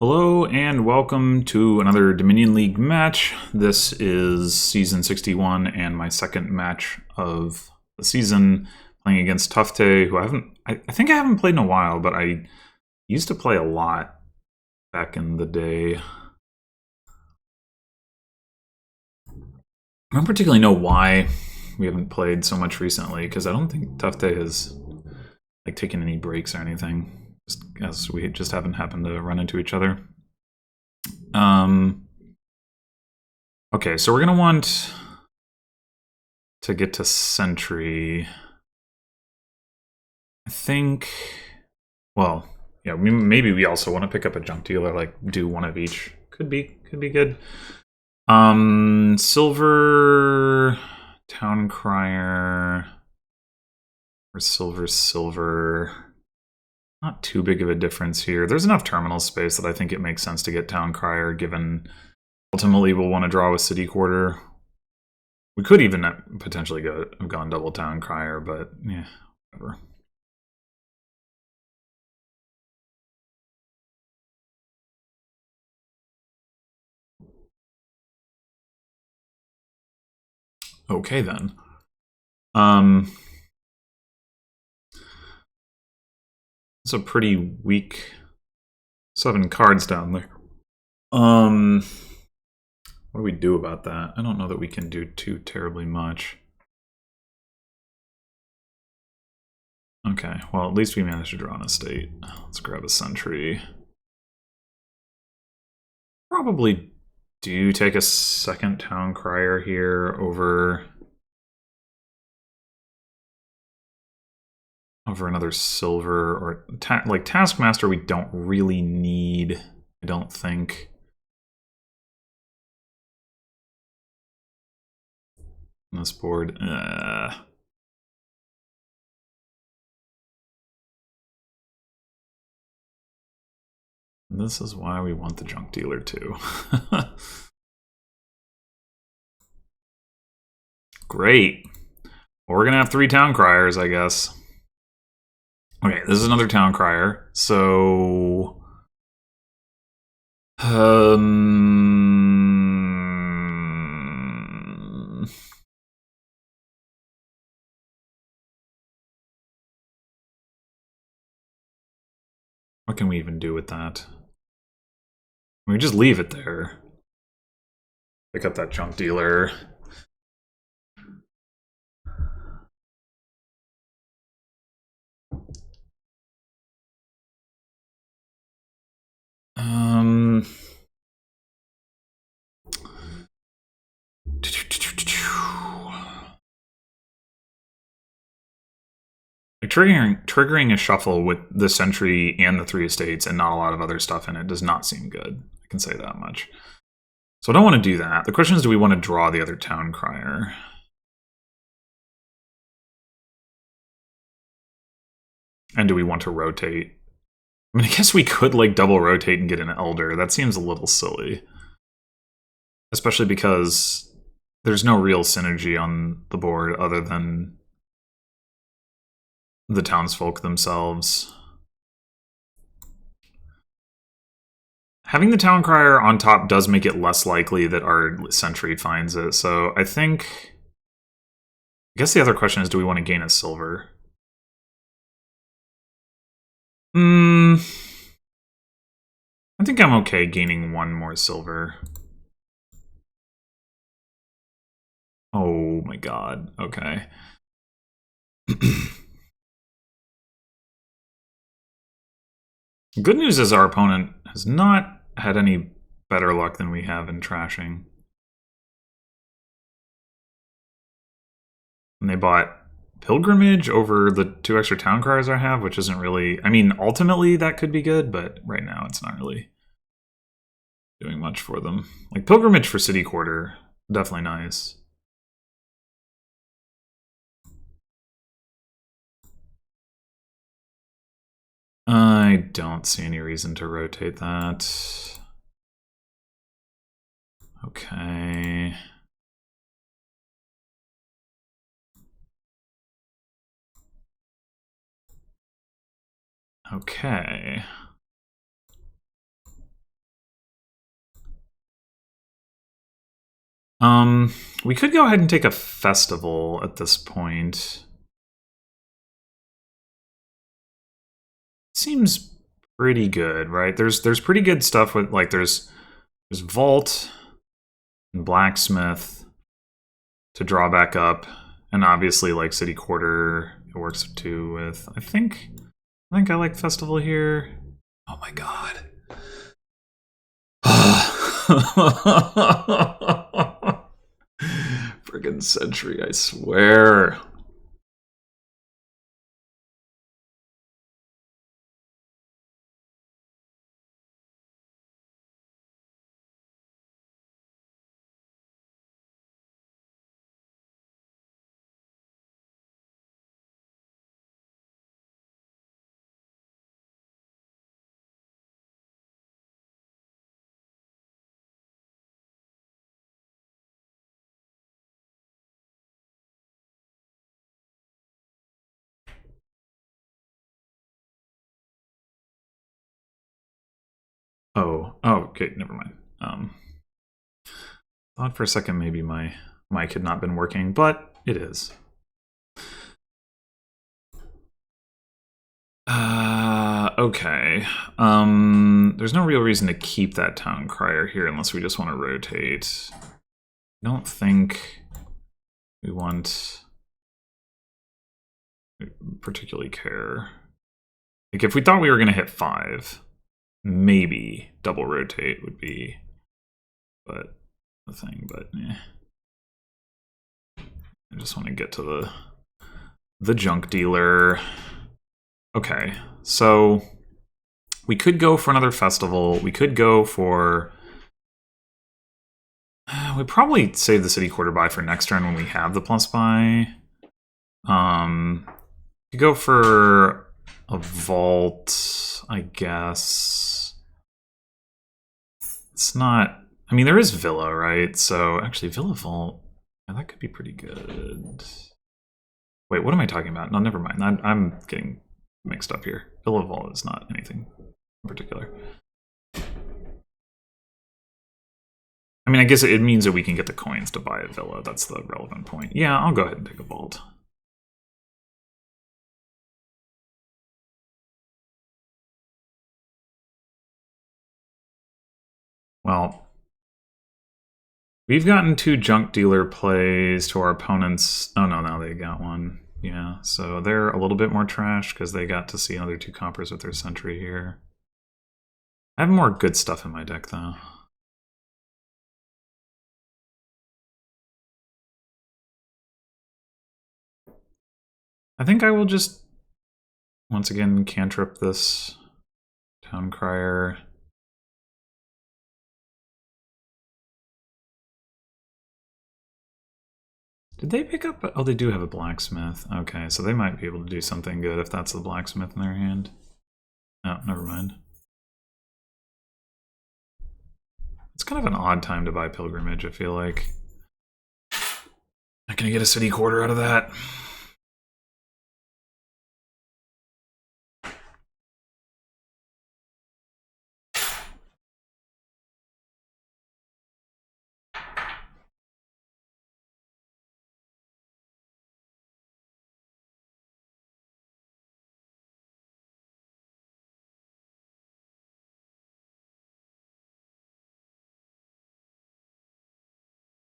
Hello and welcome to another Dominion League match. This is season 61 and my second match of the season, playing against tufftaeh, who I think I haven't played in a while, but I used to play a lot back in the day. I don't particularly know why we haven't played so much recently, because I don't think tufftaeh has taken any breaks or anything. As we just haven't happened to run into each other. Okay, so we're gonna want to get to Sentry. I think, well, yeah, maybe we also want to pick up a junk dealer, like do one of each. Could be good. Silver Town Crier or silver. Not too big of a difference here. There's enough terminal space that I think it makes sense to get Town Crier, given ultimately we'll want to draw with City Quarter. We could even potentially have gone double Town Crier, but yeah, whatever. Okay then. It's a pretty weak 7 cards down there. What do we do about that? I don't know that we can do too terribly much. Okay, well, at least we managed to draw an estate. Let's grab a Sentry. Probably do take a second Town Crier here over another silver, or like Taskmaster we don't really need, I don't think. On this board, this is why we want the junk dealer too. Great. Well, we're gonna have 3 Town Criers, I guess. Okay, this is another Town Crier. So, what can we even do with that? We can just leave it there. Pick up that junk dealer. Like triggering a shuffle with the Sentry and the 3 estates and not a lot of other stuff in it does not seem good. I can say that much. So I don't want to do that. The question is, do we want to draw the other Town Crier? And do we want to rotate? I mean, I guess we could like double rotate and get an Elder. That seems a little silly. Especially because there's no real synergy on the board other than the Townsfolk themselves. Having the Town Crier on top does make it less likely that our Sentry finds it, so I think... I guess the other question is, do we want to gain a silver? I think I'm okay gaining 1 more silver. Oh my god, okay. Good news is our opponent has not had any better luck than we have in trashing. And they bought Pilgrimage over the 2 extra Town Criers I have, which isn't really... I mean, ultimately that could be good, but right now it's not really doing much for them. Like, Pilgrimage for City Quarter, definitely nice. I don't see any reason to rotate that. Okay. Okay. We could go ahead and take a festival at this point. Seems pretty good, right? There's pretty good stuff with, like, there's Vault and Blacksmith to draw back up, and obviously, like, City Quarter it works too with. I think I like Festival here. Oh my god. Friggin' Sentry, I swear. Oh, okay, never mind. Thought for a second maybe my mic had not been working, but it is. Okay. There's no real reason to keep that Town Crier here unless we just want to rotate. I don't think we want particularly care. Like, if we thought we were going to hit 5, maybe double rotate would be the thing, but eh. I just want to get to the junk dealer. Okay, so we could go for another festival. We could go for... we'd probably save the City Quarter buy for next turn when we have the plus buy. You go for a Vault, I guess. It's not... I mean, there is Villa, right? So, actually, Villa Vault, yeah, that could be pretty good. Wait, what am I talking about? No, never mind. I'm getting mixed up here. Villa Vault is not anything in particular. I mean, I guess it means that we can get the coins to buy a Villa. That's the relevant point. Yeah, I'll go ahead and take a Vault. Well, we've gotten 2 junk dealer plays to our opponents. Oh, no, now they got one. Yeah, so they're a little bit more trash because they got to see another 2 compers with their Sentry here. I have more good stuff in my deck, though. I think I will just, once again, cantrip this Town Crier. Did they pick up? Oh, they do have a Blacksmith. Okay, so they might be able to do something good if that's the Blacksmith in their hand. Oh, never mind. It's kind of an odd time to buy Pilgrimage, I feel like. Not gonna get a City Quarter out of that.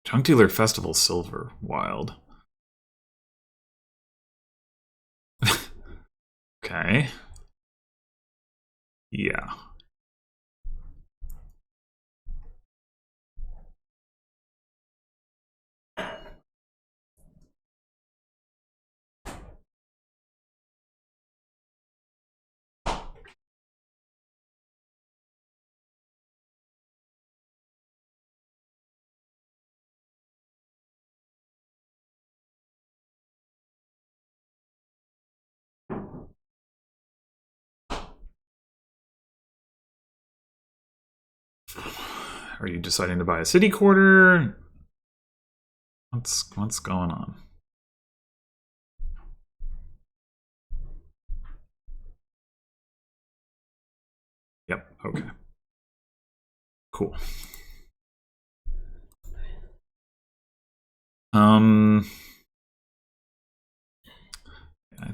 Junk Dealer Festival Silver. Wild. Okay. Yeah. Are you deciding to buy a City Quarter? What's going on? Yep, okay. Cool. I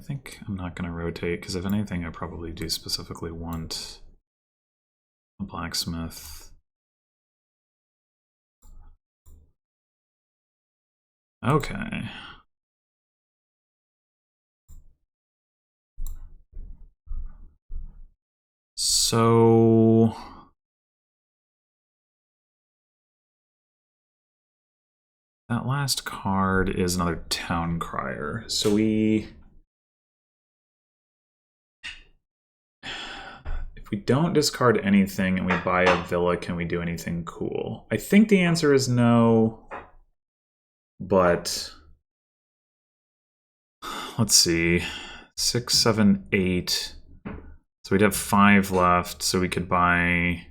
think I'm not going to rotate, because if anything, I probably do specifically want a blacksmith. Okay. So that last card is another Town Crier. So if we don't discard anything and we buy a villa, can we do anything cool? I think the answer is no, but let's see. 6, 7, 8. So we'd have 5 left, so we could buy...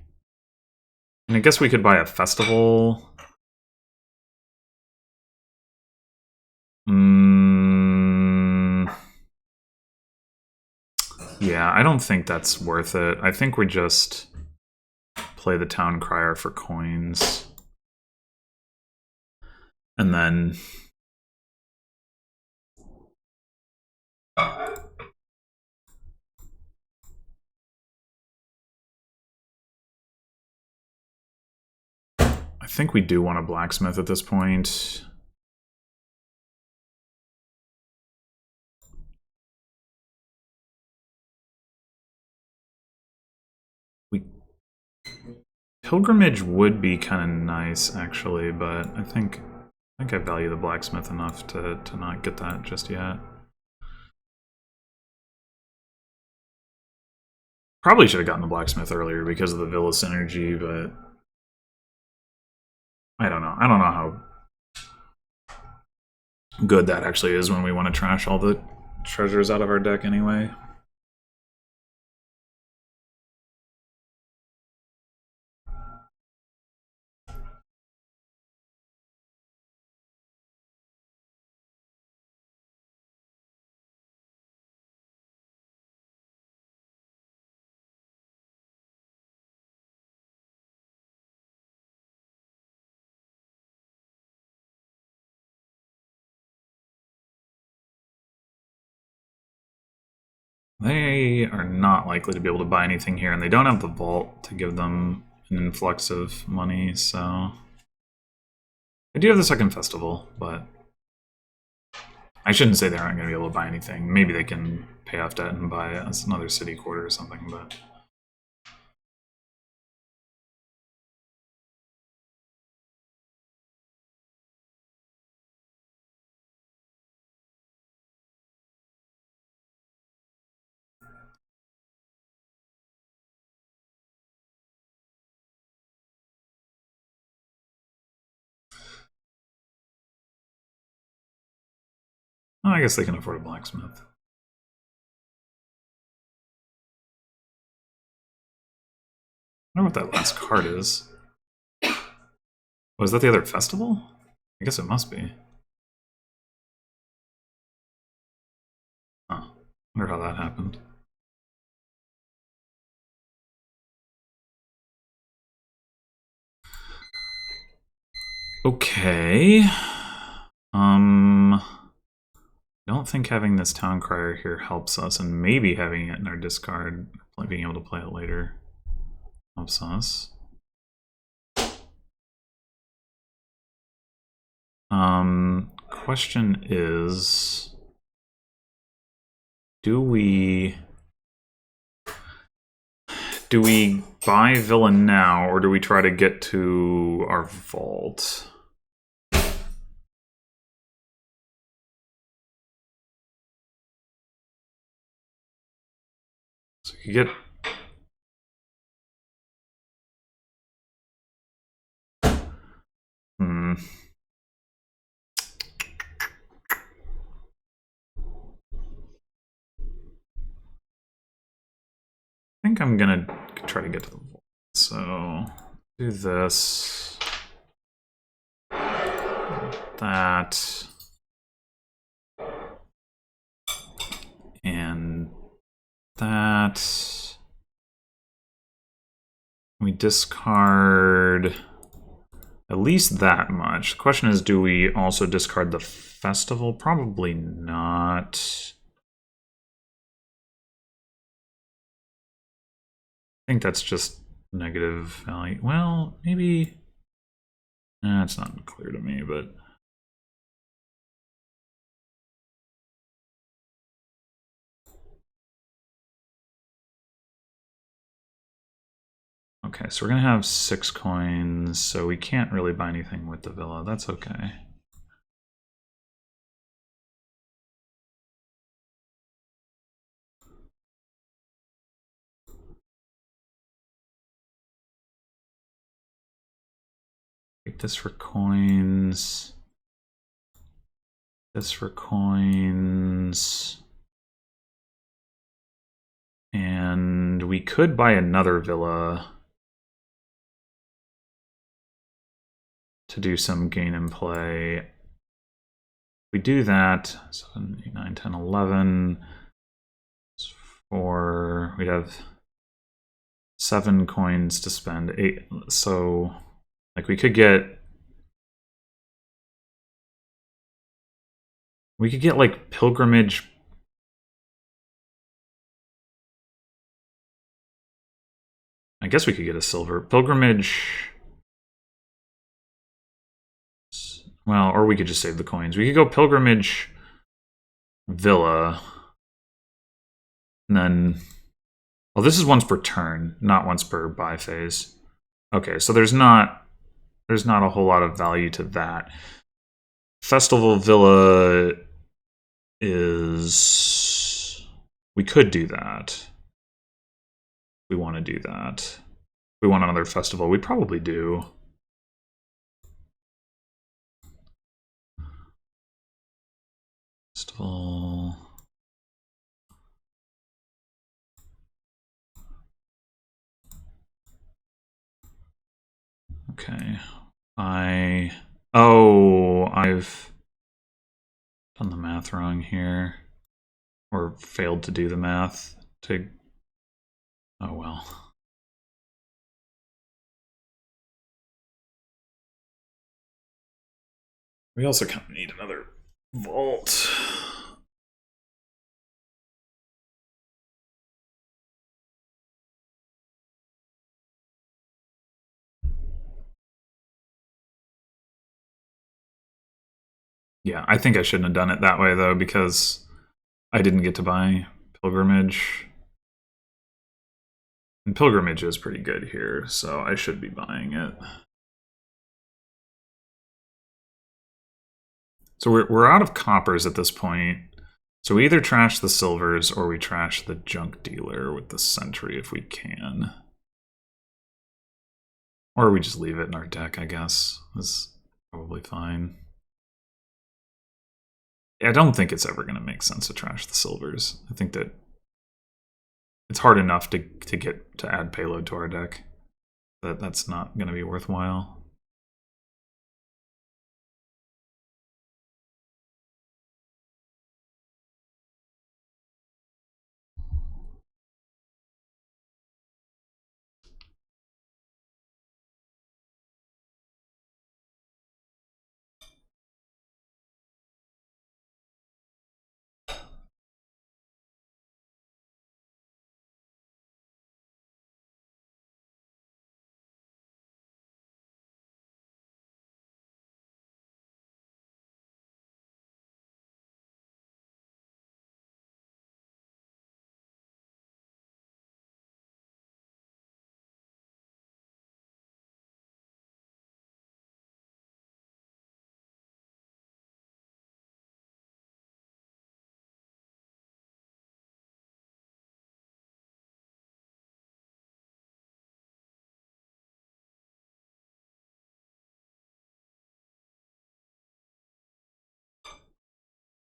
And I guess we could buy a festival. Yeah, I don't think that's worth it. I think we just play the Town Crier for coins. And then... I think we do want a blacksmith at this point. Pilgrimage would be kind of nice, actually, but I think I value the blacksmith enough to not get that just yet. Probably should have gotten the blacksmith earlier because of the villa synergy, but I don't know. I don't know how good that actually is when we want to trash all the treasures out of our deck anyway. They are not likely to be able to buy anything here, and they don't have the vault to give them an influx of money, so... I do have the second festival, but... I shouldn't say they aren't going to be able to buy anything. Maybe they can pay off debt and buy another city quarter or something, but... Oh, I guess they can afford a blacksmith. I wonder what that last card is. Oh, is that the other festival? I guess it must be. Huh. Wonder how that happened. Okay. I don't think having this Town Crier here helps us, and maybe having it in our discard, like being able to play it later, helps us. Question is, do we buy Villa now, or do we try to get to our vault? So you get... I think I'm gonna try to get to the vault. So do this, that, and that. We discard At least that much. The question is, do we also discard the festival? Probably not. I think that's just negative value. Well, maybe... it's not clear to me, but... Okay, so we're going to have 6 coins, so we can't really buy anything with the villa. That's okay. Take this for coins. This for coins. And we could buy another villa to do some gain and play. If we do that, 7, 8, 9, 10, 11, 4, we'd have 7 coins to spend. 8, so like we could get like pilgrimage. I guess we could get a silver pilgrimage. Well, or we could just save the coins. We could go pilgrimage villa. And then, well, this is once per turn, not once per buy phase. Okay, so there's not a whole lot of value to that. Festival villa is, we could do that. We want to do that. We want another festival. We probably do. Festival. Okay. I've done the math wrong here. Or failed to do the math. Oh well. We also kind of need another vault. Yeah, I think I shouldn't have done it that way, though, because I didn't get to buy Pilgrimage. And Pilgrimage is pretty good here, so I should be buying it. So we're out of coppers at this point. So we either trash the silvers or we trash the junk dealer with the sentry if we can. Or we just leave it in our deck, I guess. That's probably fine. I don't think it's ever going to make sense to trash the silvers. I think that it's hard enough to get to add payload to our deck that that's not going to be worthwhile.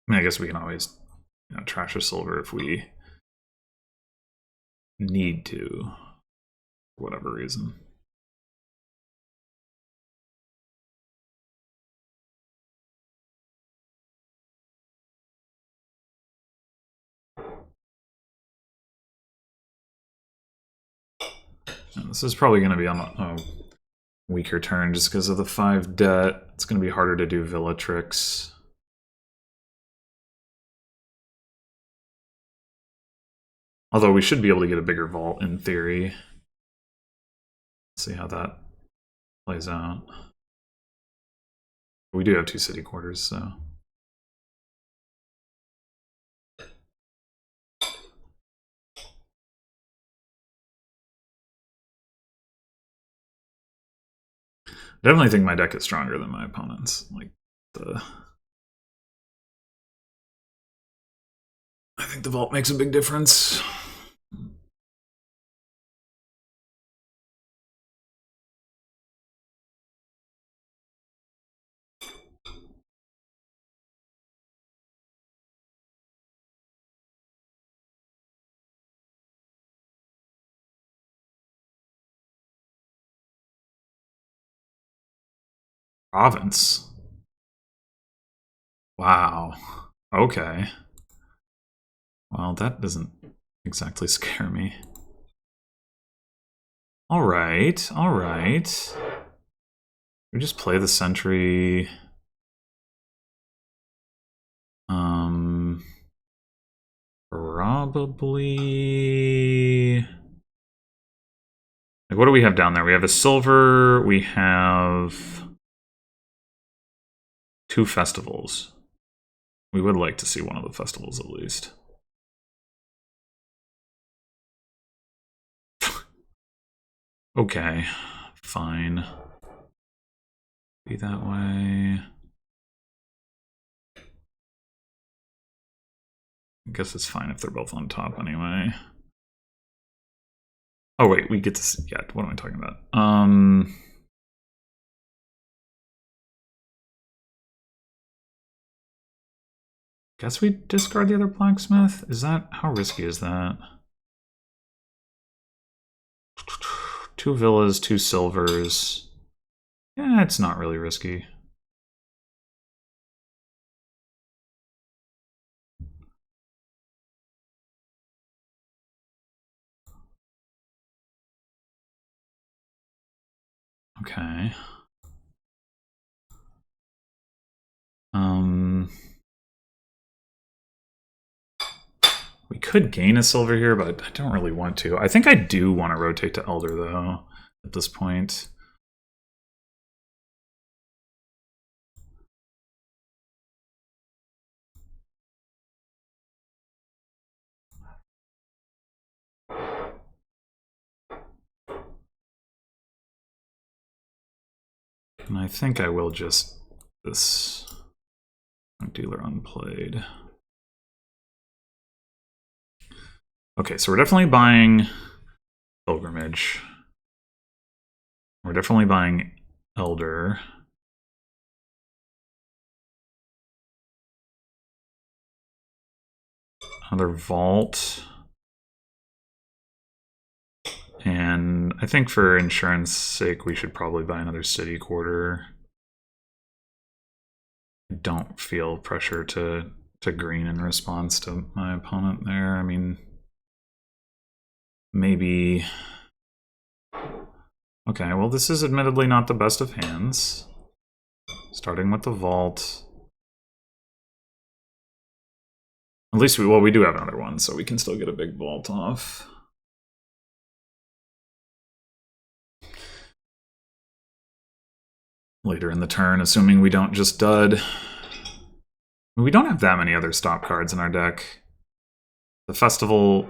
I mean, I guess we can always trash a silver if we need to, for whatever reason. And this is probably going to be on the... Oh, weaker turn just because of the 5 debt. It's going to be harder to do villa tricks. Although we should be able to get a bigger vault in theory. Let's see how that plays out. We do have 2 city quarters, so. I definitely think my deck is stronger than my opponent's. Like I think the vault makes a big difference. Province. Wow. Okay. Well, that doesn't exactly scare me. Alright, alright. We just play the sentry. Probably... Like, what do we have down there? We have a silver, we have 2 festivals. We would like to see one of the festivals at least. Okay, fine. Be that way. I guess it's fine if they're both on top anyway. Oh wait, we get to see, yeah, what am I talking about? Guess we discard the other blacksmith? Is that, how risky is that? 2 villas, 2 silvers. Yeah, it's not really risky. Okay. We could gain a silver here, but I don't really want to. I think I do want to rotate to Elder, though, at this point. And I think I will just this dealer unplayed. Okay, so we're definitely buying Pilgrimage. We're definitely buying Elder. Another Vault. And I think for insurance sake, we should probably buy another city quarter. I don't feel pressure to green in response to my opponent there. I mean, maybe... Okay, well this is admittedly not the best of hands. Starting with the vault. At least we do have another one, so we can still get a big vault off. Later in the turn, assuming we don't just dud. We don't have that many other stop cards in our deck. The festival,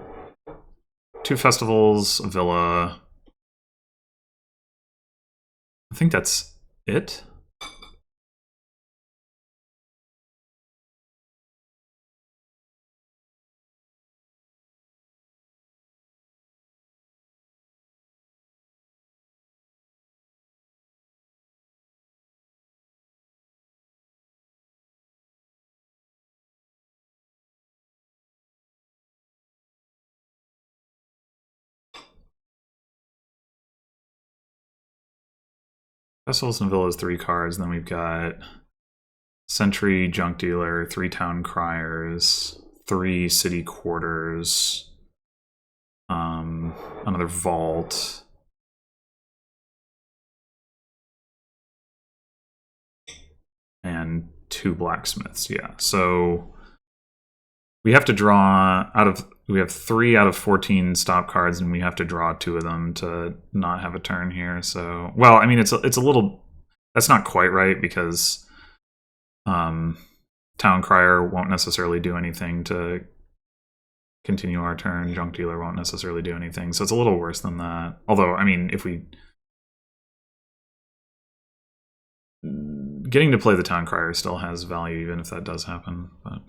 2 festivals, a villa. I think that's it. Festivals and villas, 3 cards. Then we've got Sentry, Junk Dealer, 3 Town Criers, 3 City Quarters, another Vault. and 2 blacksmiths. Yeah, so we have to draw out of. We have 3 out of 14 stop cards, and we have to draw 2 of them to not have a turn here. So, well, I mean, it's a little. That's not quite right because Town Crier won't necessarily do anything to continue our turn. Junk Dealer won't necessarily do anything, so it's a little worse than that. Although, I mean, if we getting to play the Town Crier still has value, even if that does happen. But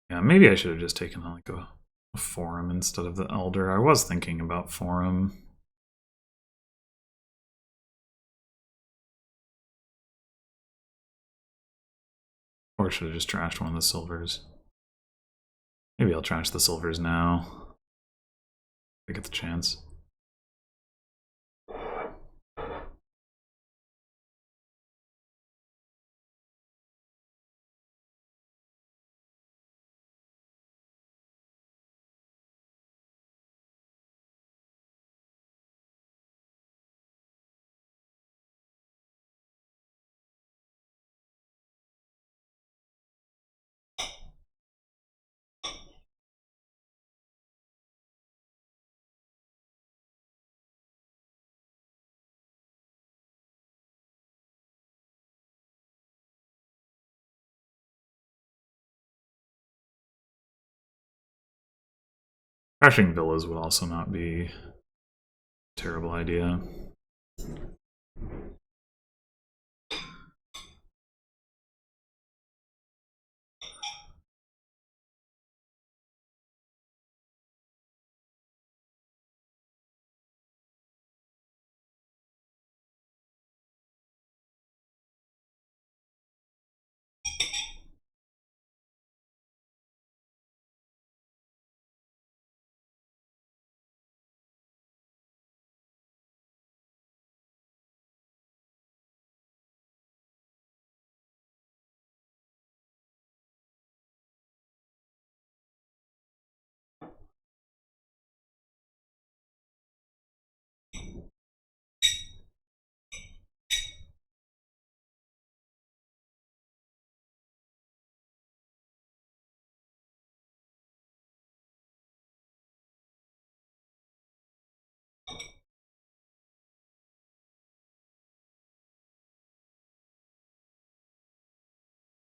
yeah, maybe I should have just taken like a Forum instead of the Elder. I was thinking about Forum. Or should have just trashed one of the silvers. Maybe I'll trash the silvers now. If I get the chance. Crashing villas would also not be a terrible idea.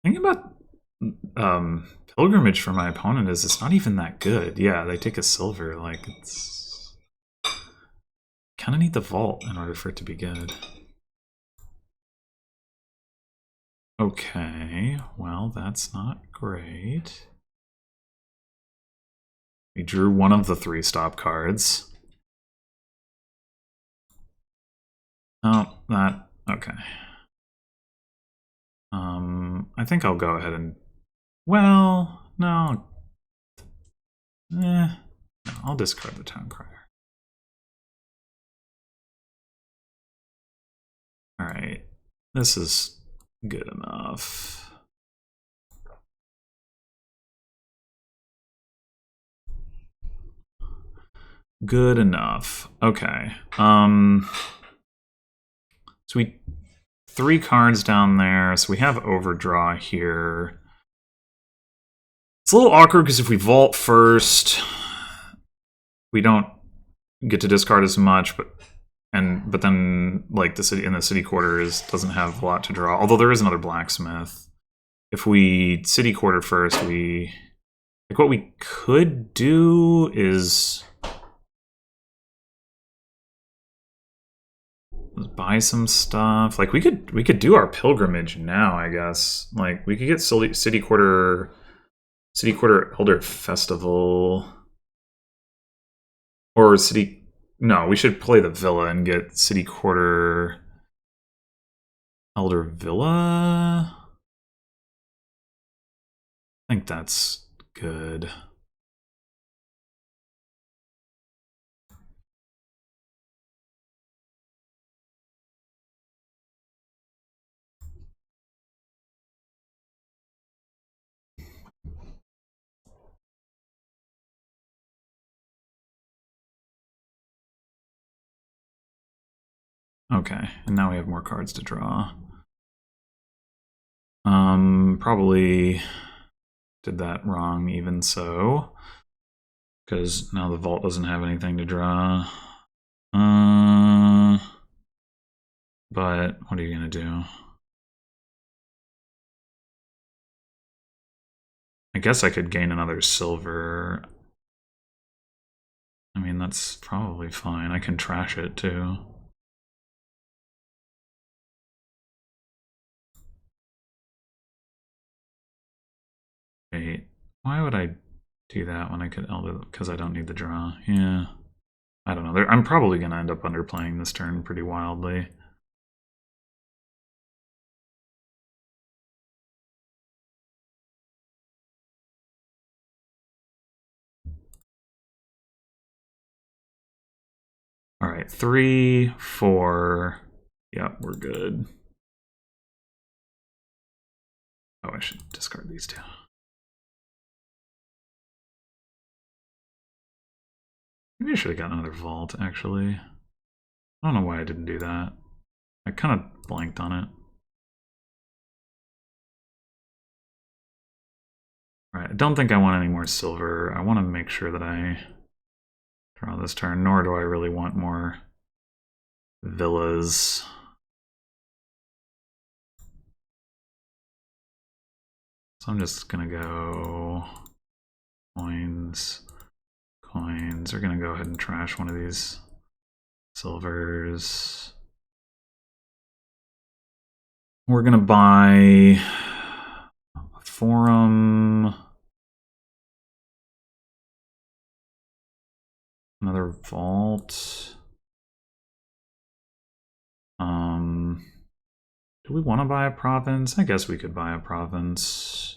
The thing about Pilgrimage for my opponent is it's not even that good. Yeah, they take a silver. Like, it's kind of need the vault in order for it to be good. Okay, well, that's not great. We drew one of the 3 stop cards. Oh, that... okay. I think I'll go ahead and... well, no. No, I'll discard the Town Crier. Alright, this is good enough. Good enough. Okay. So we 3 cards down there, so we have overdraw here. It's a little awkward because if we vault first, we don't get to discard as much, but then like the city quarter doesn't have a lot to draw. Although there is another blacksmith. If we city quarter first, what we could do is buy some stuff. Like we could do our pilgrimage now, I guess. Like we could get city quarter Elder Festival or city. No, we should play the villa and get city quarter Elder Villa. I think that's good. Okay, and now we have more cards to draw. Probably did that wrong even so. Because now the vault doesn't have anything to draw. But what are you gonna do? I guess I could gain another silver. I mean, that's probably fine. I can trash it too. Wait, why would I do that when I could Elder? Because I don't need the draw. Yeah. I don't know. I'm probably going to end up underplaying this turn pretty wildly. All right, 3, 4. Yep, we're good. Oh, I should discard these two. Maybe I should have gotten another vault, actually. I don't know why I didn't do that. I kind of blanked on it. All right, I don't think I want any more silver. I want to make sure that I draw this turn, nor do I really want more villas. So I'm just gonna go coins. Coins. We're gonna go ahead and trash one of these silvers. We're gonna buy a forum. Another vault. Do we want to buy a province? I guess we could buy a province.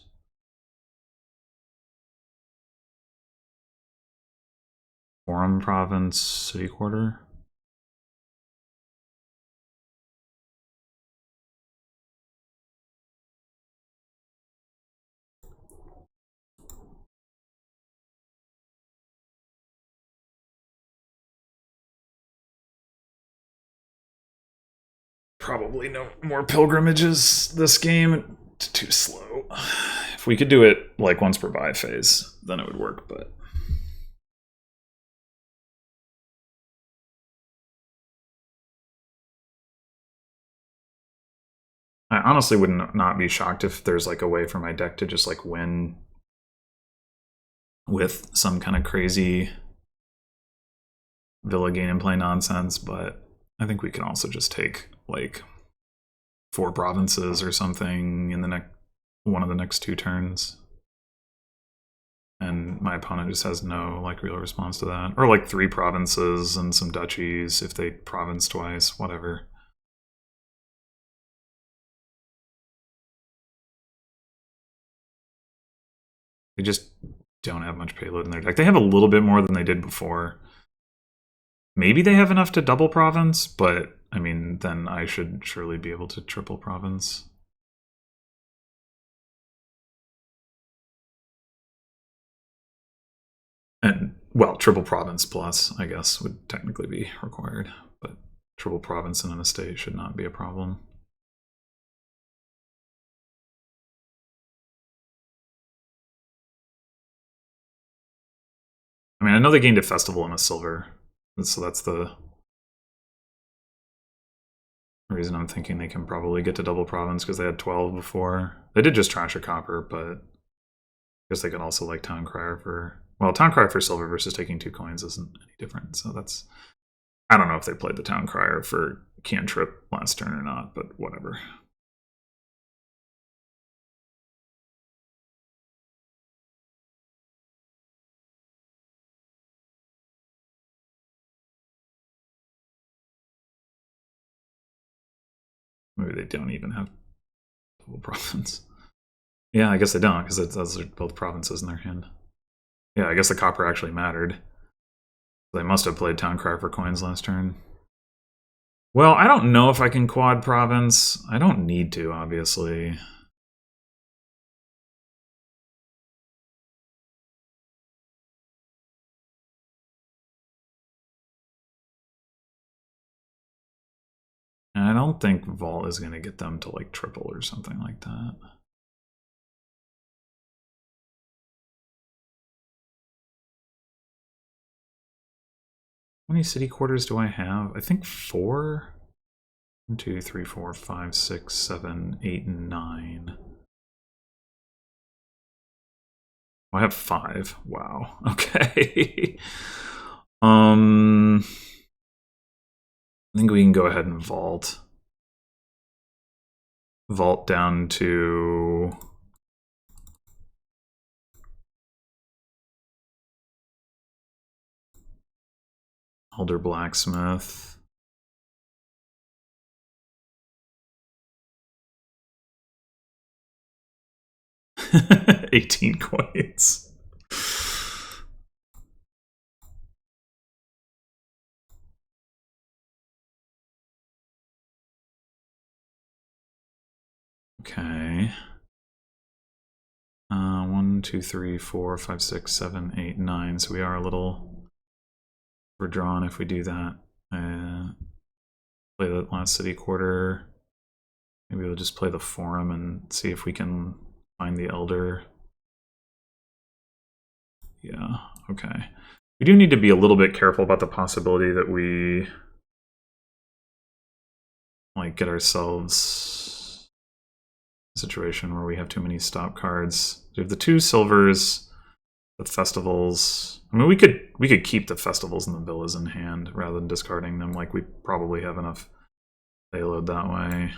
Forum province, city quarter. Probably no more pilgrimages this game. It's too slow. If we could do it like once per buy phase, then it would work, but I honestly would not be shocked if there's like a way for my deck to just like win with some kind of crazy Villa gain and play nonsense, but I think we can also just take like 4 provinces or something in the next one of the next 2 turns. And my opponent just has no like real response to that. Or like 3 provinces and some duchies if they province twice, whatever. They just don't have much payload in their deck. They have a little bit more than they did before. Maybe they have enough to double province, but I mean, then I should surely be able to triple province. And, well, triple province plus, I guess, would technically be required. But triple province in an estate should not be a problem. I mean, I know they gained a festival and a silver, so that's the reason I'm thinking they can probably get to double province, because they had 12 before. They did just trash a copper, but I guess they could also like Town Crier for... Well, Town Crier for silver versus taking 2 coins isn't any different, so that's... I don't know if they played the Town Crier for cantrip last turn or not, but whatever. Maybe they don't even have double province. Yeah, I guess they don't, because those are both provinces in their hand. Yeah, I guess the copper actually mattered. They must have played Towncry for coins last turn. Well, I don't know if I can quad province. I don't need to, obviously. And I don't think Vault is going to get them to like triple or something like that. How many city quarters do I have? I think 4. 1, 2, 3, 4, 5, 6, 7, 8, and 9. I have 5. Wow. Okay. I think we can go ahead and vault. Vault down to Elder Blacksmith. $18 coins. Okay. 1, 2, 3, 4, 5, 6, 7, 8, 9. So we are a little overdrawn if we do that. Play the last city quarter. Maybe we'll just play the forum and see if we can find the elder. Yeah, okay. We do need to be a little bit careful about the possibility that we like get ourselves a situation where we have too many stop cards. We have the 2 silvers, the festivals. I mean, we could keep the festivals and the villas in hand rather than discarding them. Like, we probably have enough payload that way.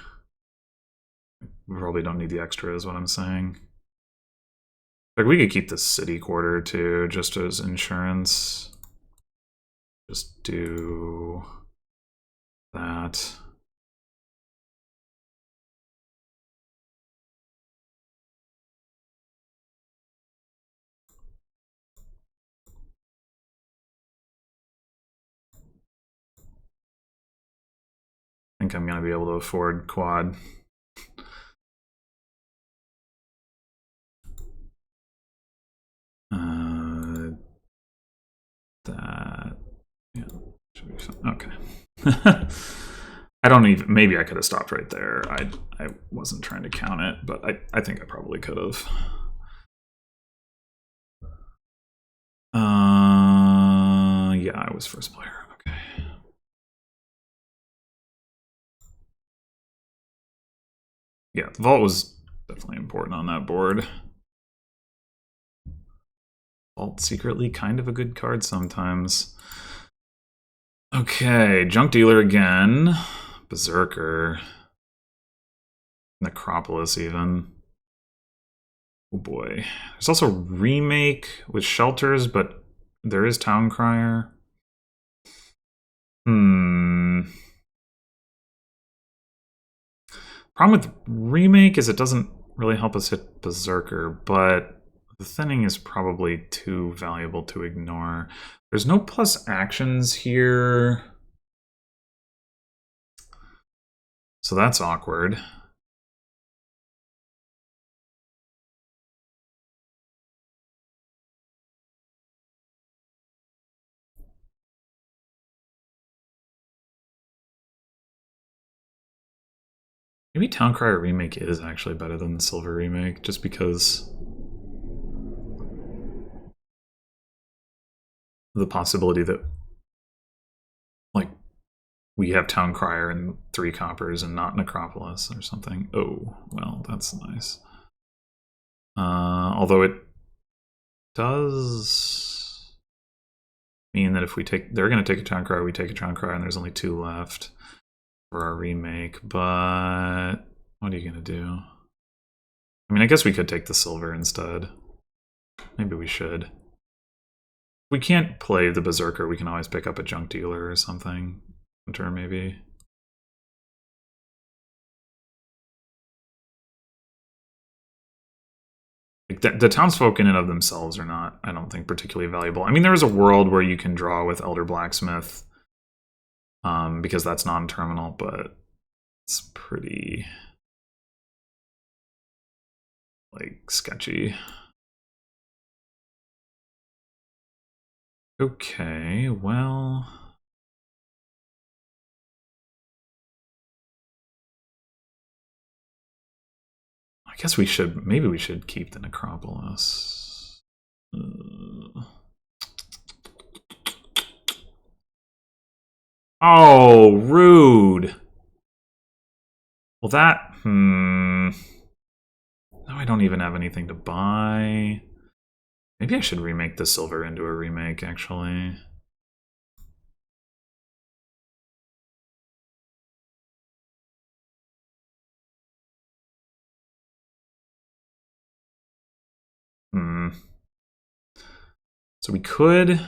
We probably don't need the extra, is what I'm saying. Like, we could keep the city quarter too, just as insurance. Just do that. I think I'm going to be able to afford quad. That, yeah, should be fine. Okay. I don't even, maybe I could have stopped right there. I wasn't trying to count it, but I think I probably could have. Yeah, I was first player. Okay. Yeah, the vault was definitely important on that board. Vault secretly kind of a good card sometimes. Okay, junk dealer again. Berserker. Necropolis even. Oh boy. There's also remake with shelters, but there is Town Crier. Problem with remake is it doesn't really help us hit Berserker, but the thinning is probably too valuable to ignore. There's no plus actions here, so that's awkward. Maybe Towncrier Remake is actually better than the Silver Remake, just because the possibility that, like, we have Towncrier and 3 coppers and not Necropolis or something. Oh, well, that's nice. Although it does mean that if we take, they're going to take a Towncrier, we take a Towncrier, and there's only 2 left for our remake, but what are you going to do? I mean, I guess we could take the silver instead. Maybe we should. If we can't play the Berserker, we can always pick up a junk dealer or something. Or maybe. The townsfolk in and of themselves are not, I don't think, particularly valuable. I mean, there is a world where you can draw with Elder Blacksmith, because that's non-terminal, but it's pretty, like, sketchy. Okay, well, I guess maybe we should keep the Necropolis. Oh, rude. Well, now I don't even have anything to buy. Maybe I should remake the silver into a remake, actually. So we could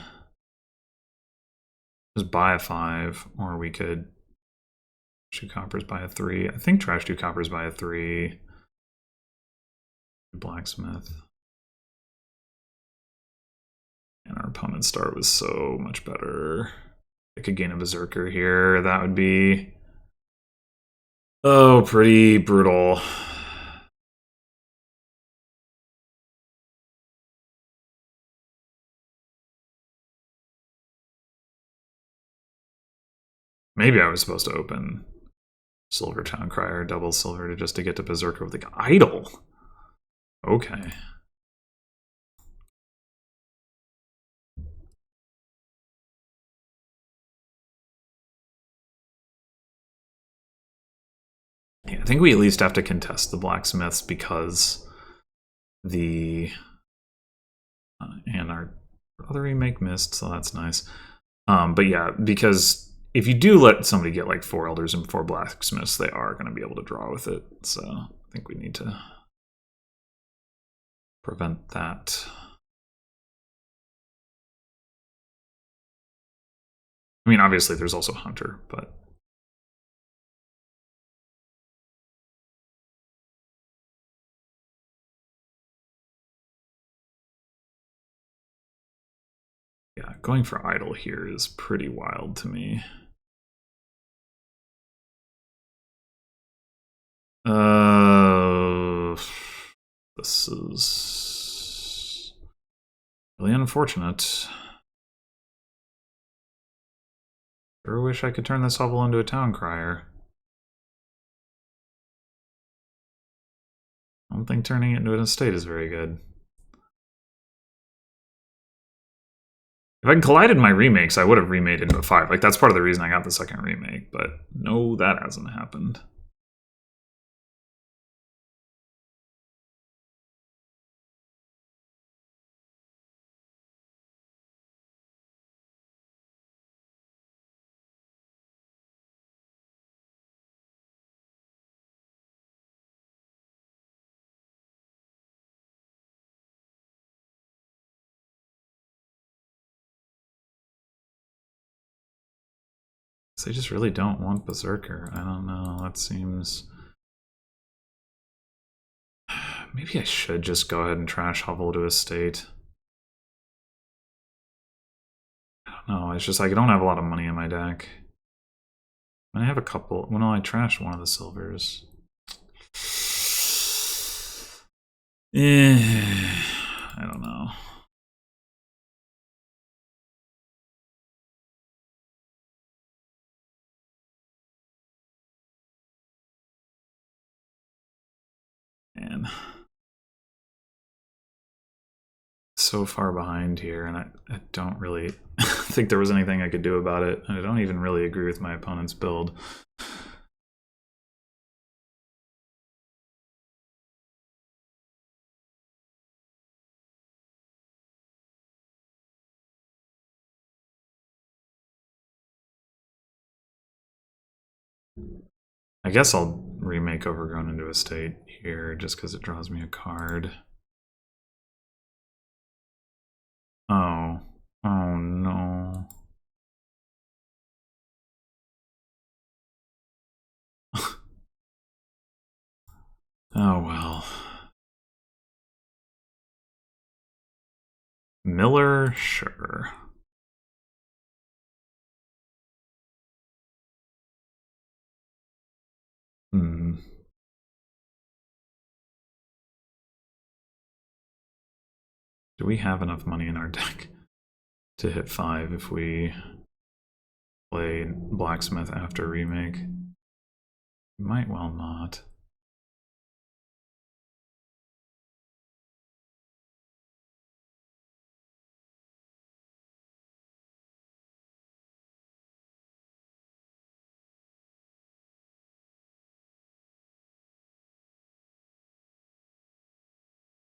just buy a 5, or we could 2 coppers, buy a 3. I think trash 2 coppers, buy a 3. Blacksmith. And our opponent's start was so much better. I could gain a Berserker here. That would be, oh, pretty brutal. Maybe I was supposed to open Silver Town Crier, double silver, just to get to Berserker with the idol. Okay. Yeah, I think we at least have to contest the blacksmiths because and our other remake missed, so that's nice. But yeah, because if you do let somebody get like 4 elders and 4 blacksmiths, they are going to be able to draw with it. So I think we need to prevent that. I mean, obviously there's also Hunter, but yeah, going for idol here is pretty wild to me. This is really unfortunate. Sure wish I could turn this hovel into a town crier. I don't think turning it into an estate is very good. If I collided my remakes, I would have remade it into a 5. Like, that's part of the reason I got the second remake, but no, that hasn't happened. They just really don't want Berserker. I don't know. That seems... Maybe I should just go ahead and trash hovel to estate. I don't know. It's just like I don't have a lot of money in my deck. I have a couple. Well, no, I trashed one of the silvers. I don't know. Man. So far behind here, and I don't really think there was anything I could do about it. I don't even really agree with my opponent's build. I guess I'll remake Overgrown into Estate here just because it draws me a card. Oh. Oh no. Oh well. Miller? Sure. Hmm. Do we have enough money in our deck to hit 5 if we play Blacksmith after Remake? Might well not.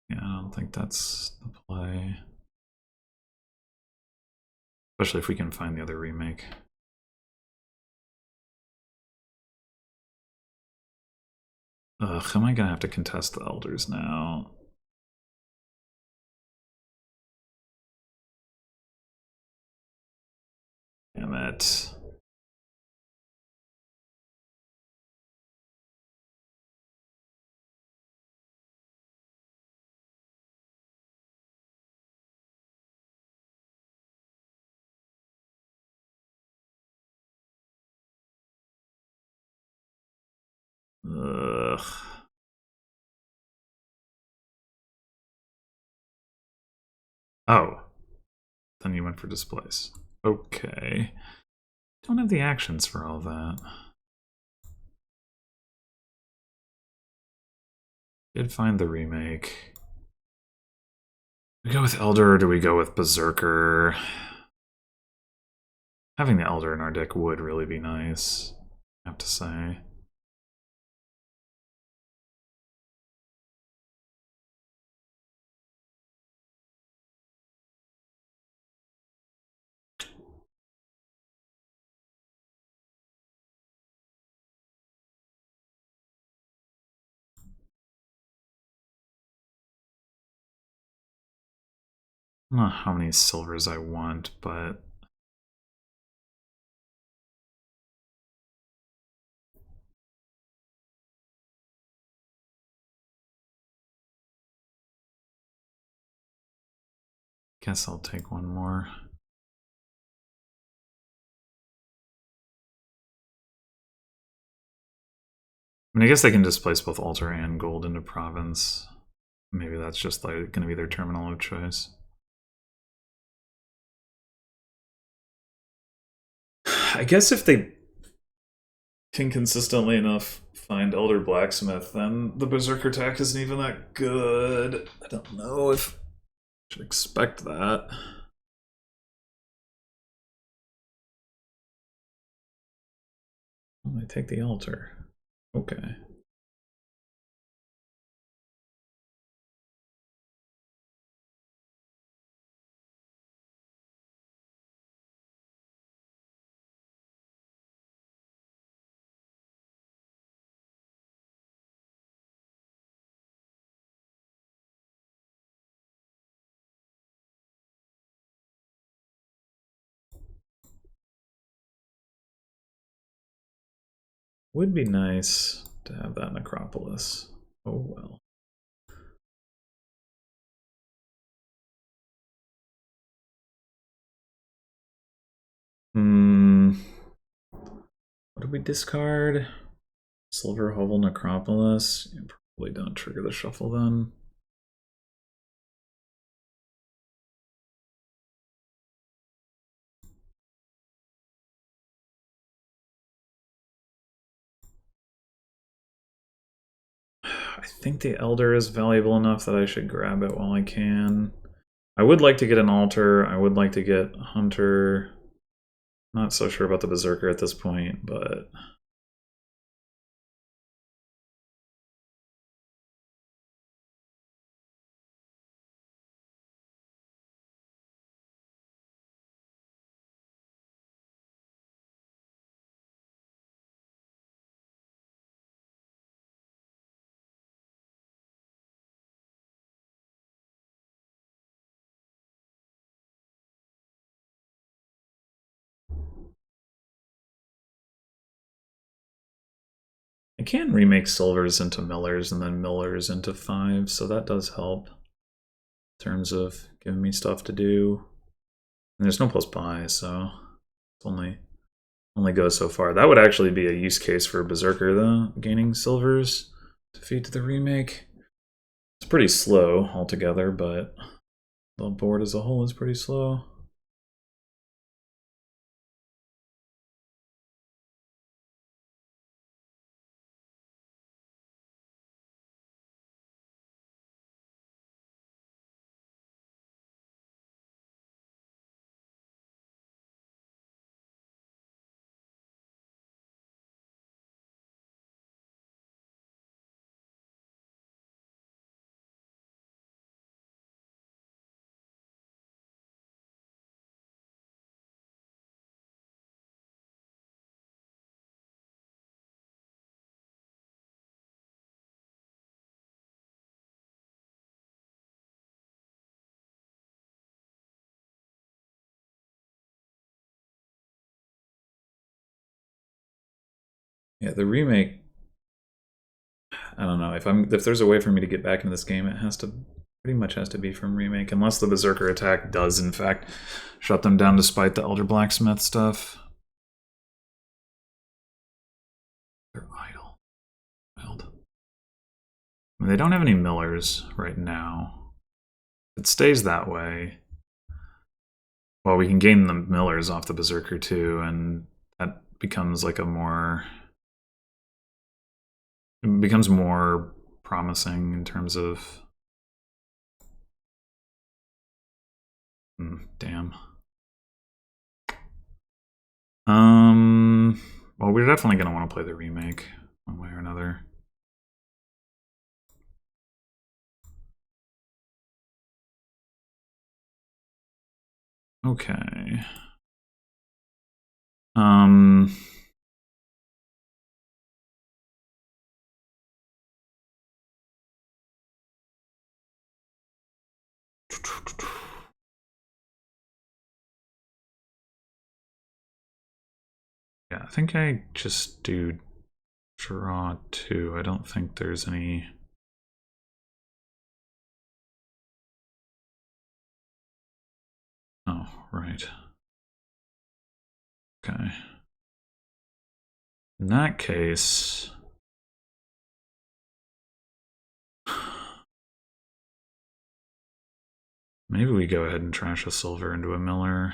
Yeah, I don't think that's the play. Especially if we can find the other remake. Ugh, am I gonna have to contest the Elders now? Damn it. Ugh. Oh. Then you went for Displace. Okay. Don't have the actions for all that. Did find the remake. Do we go with Elder or do we go with Berserker? Having the Elder in our deck would really be nice, I have to say. I don't know how many silvers I want, but guess I'll take one more. I mean, I guess they can displace both Altar and Gold into Province. Maybe that's just like going to be their terminal of choice. I guess if they can consistently enough find Elder Blacksmith, then the Berserker attack isn't even that good. I don't know if I should expect that. I take the Altar. Okay. Would be nice to have that Necropolis. Oh well. What did we discard? Silver Hovel Necropolis. You probably don't trigger the shuffle then. I think the Elder is valuable enough that I should grab it while I can. I would like to get an Altar. I would like to get Hunter. Not so sure about the Berserker at this point, but I can remake silvers into millers and then millers into fives, so that does help. terms of giving me stuff to do. And there's no plus buy, so it's only goes so far. That would actually be a use case for Berserker, though, gaining silvers to feed to the remake. It's pretty slow altogether, but the board as a whole is pretty slow. Yeah, the remake, I don't know. If there's a way for me to get back into this game, it has to pretty much has to be from remake, unless the Berserker attack does in fact shut them down despite the Elder Blacksmith stuff. They're idle. Wild. I mean, they don't have any millers right now. If it stays that way, well, we can gain the millers off the Berserker too, and that becomes like a more... It becomes more promising in terms of... damn. Well, we're definitely going to want to play the remake one way or another. Okay. Yeah, I think I just do draw 2. I don't think there's any... Oh, right. Okay. In that case... Maybe we go ahead and trash a silver into a miller.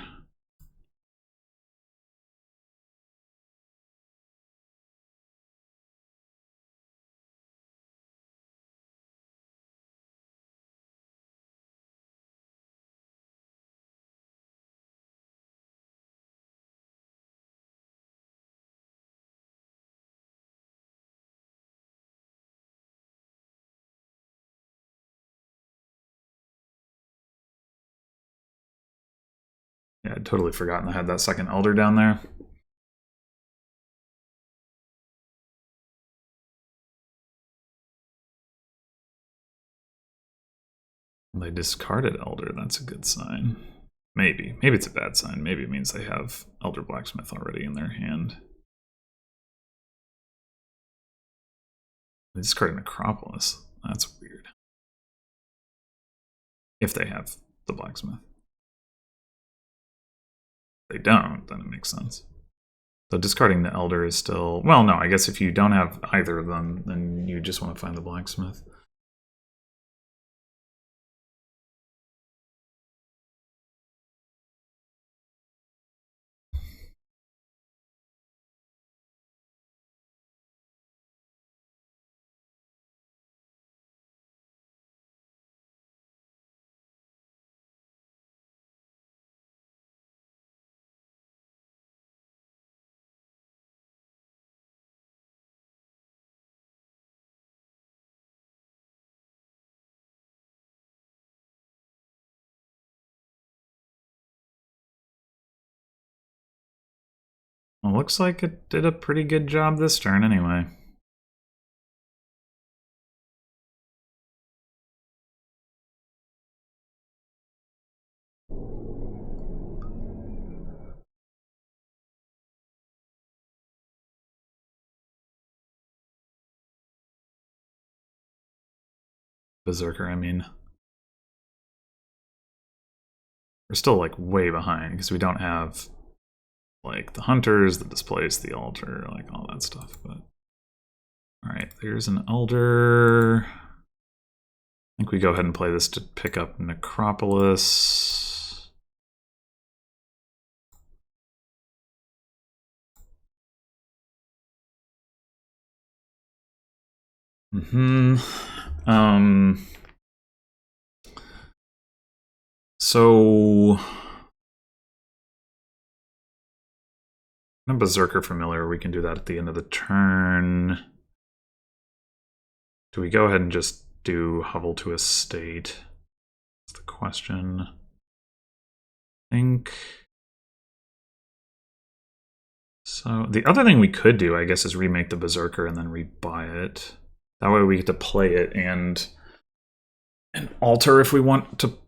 Yeah, I'd totally forgotten I had that second Elder down there. They discarded Elder, that's a good sign. Maybe. Maybe it's a bad sign. Maybe it means they have Elder Blacksmith already in their hand. They discarded Necropolis. That's weird. If they have the Blacksmith. If they don't, then it makes sense. So discarding the Elder is still... Well, no, I guess if you don't have either of them, then you just want to find the Blacksmith. Well, looks like it did a pretty good job this turn anyway. Berserker, I mean. we're still like way behind because we don't have like the hunters, the displace, the altar, like all that stuff. But all right, there's an elder. I think we go ahead and play this to pick up Necropolis. So I'm a Berserker familiar. We can do that at the end of the turn. Do we go ahead and just do hovel to estate? That's the question. I think so. The other thing we could do, I guess, is remake the Berserker and then rebuy it. That way we get to play it and alter if we want to.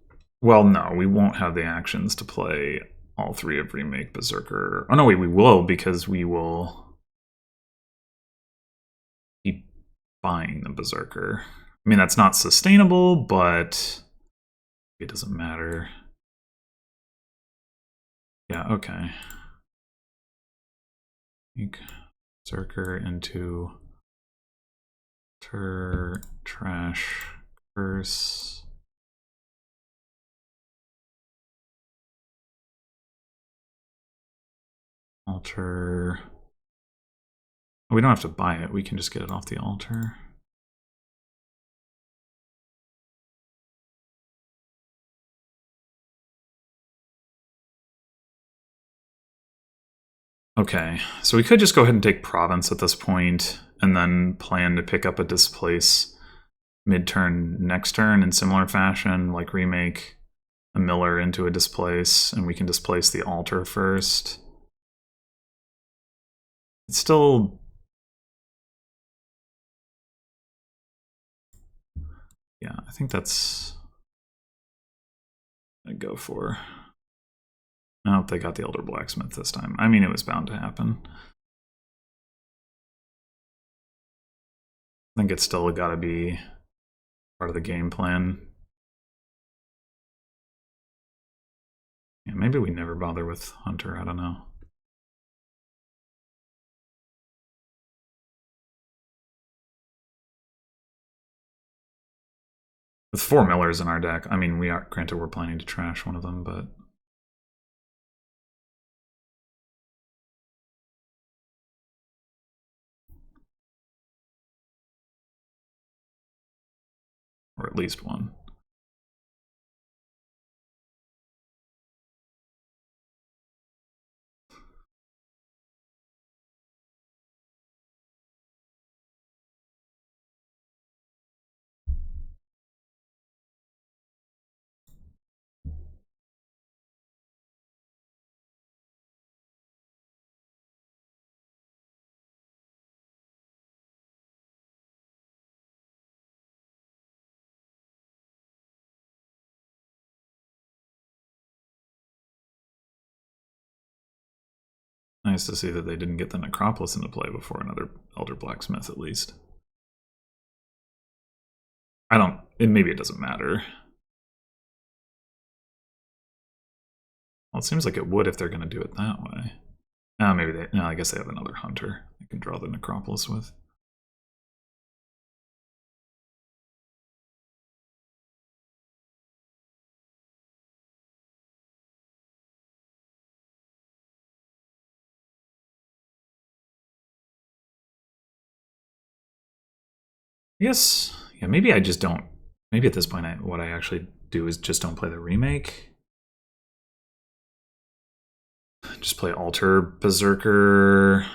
Well, no, we won't have the actions to play all three of remake Berserker. Oh no, wait, we will, because we will keep buying the Berserker. I mean, that's not sustainable, but it doesn't matter. Yeah, okay. Make Berserker into trash curse. Altar. We don't have to buy it, we can just get it off the altar. Okay, so we could just go ahead and take province at this point, and then plan to pick up a displace mid-turn next turn in similar fashion, like remake a miller into a displace, and we can displace the altar first. It's still... yeah, I think that's... I'd go for... I hope they got the Elder Blacksmith this time. I mean, it was bound to happen. I think it's still got to be part of the game plan. Yeah, maybe we never bother with Hunter, I don't know. With 4 millers in our deck, I mean, we are, granted we're planning to trash one of them, but... or at least one. Nice to see that they didn't get the Necropolis into play before another Elder Blacksmith, at least. I don't... maybe it doesn't matter. Well, it seems like it would if they're going to do it that way. Maybe they... no, I guess they have another Hunter they can draw the Necropolis with. Yes. Yeah, maybe I just don't... maybe at this point what I actually do is just don't play the remake. Just play Altar Berserker.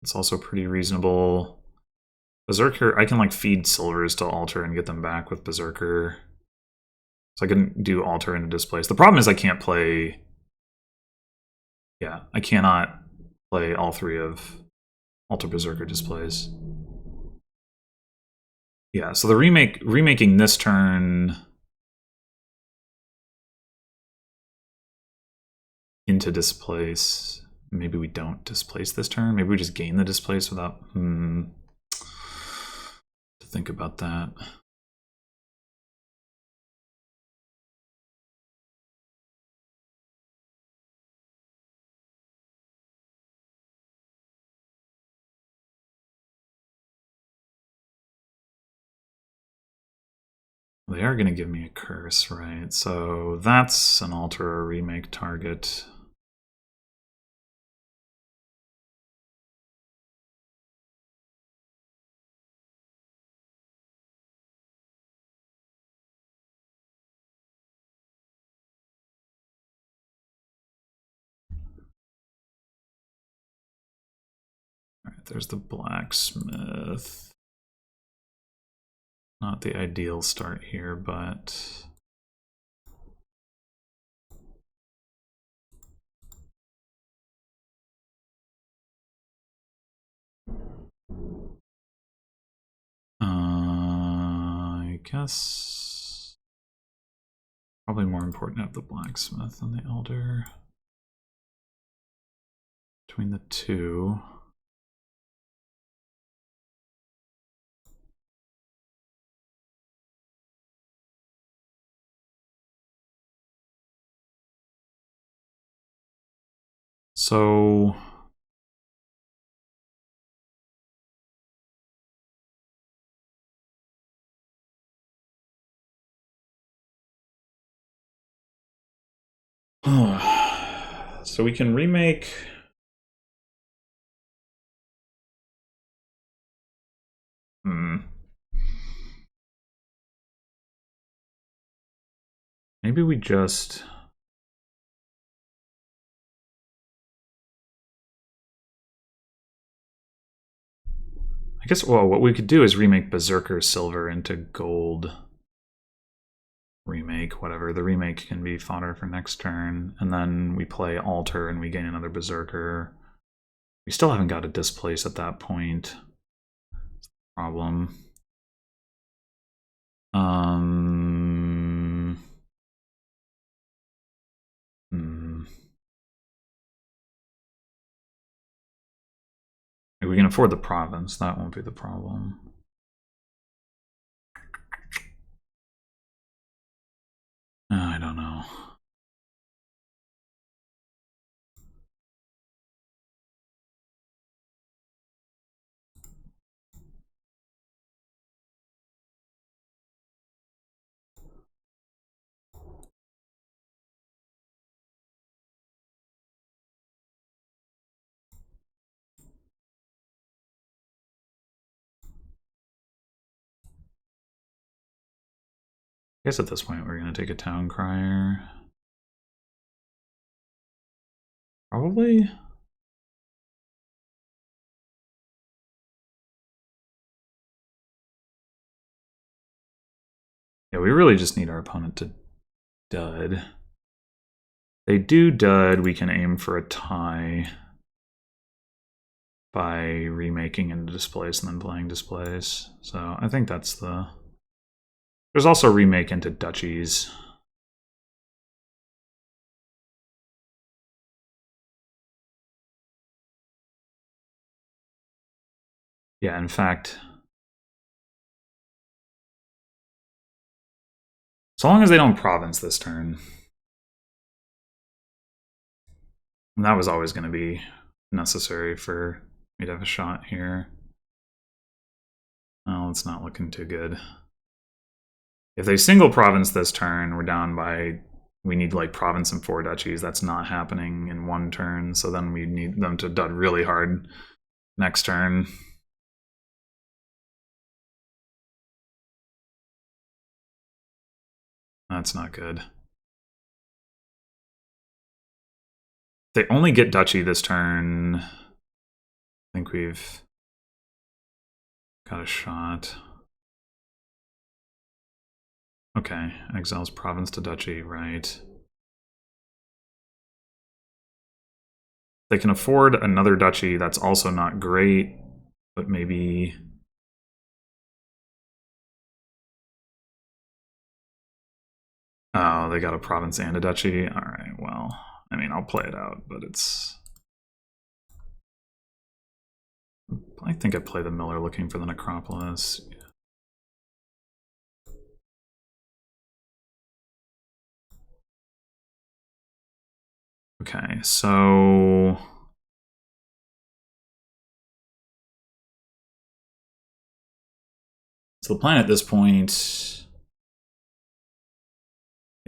It's also pretty reasonable. Berserker, I can like feed silvers to Altar and get them back with Berserker. So I can do Altar into Displace. The problem is I can't play... yeah, I cannot play all 3 of Altar Berserker Displays. Yeah, so the remaking this turn into Displace. Maybe we don't displace this turn. Maybe we just gain the Displace without... to think about that. They are going to give me a curse, right? So that's an alter or remake target. All right, there's the blacksmith. Not the ideal start here, but I guess probably more important to have the blacksmith than the elder. Between the two. So so we can remake. Maybe we just. I guess, well, what we could do is remake Berserker Silver into gold. Remake, whatever. The remake can be fodder for next turn. And then we play Alter and we gain another Berserker. We still haven't got a displace at that point. That's the problem. We can afford the province. That won't be the problem. I don't know. I guess at this point we're going to take a Town Crier. Probably. Yeah, we really just need our opponent to dud. They do dud, we can aim for a tie by remaking into displace and then playing displace. So I think that's the... There's also remake into duchies. Yeah, in fact... So long as they don't province this turn. And that was always going to be necessary for me to have a shot here. Oh, it's not looking too good. If they single province this turn, we're down by... We need like province and 4 duchies. That's not happening in one turn, so then we need them to dud really hard next turn. That's not good. They only get duchy this turn. I think we've got a shot. Okay, exiles province to duchy, right. They can afford another duchy, that's also not great, but maybe... Oh, they got a province and a duchy? Alright, well, I mean, I'll play it out, but it's... I think I play the Miller looking for the Necropolis. Okay, so... So the plan at this point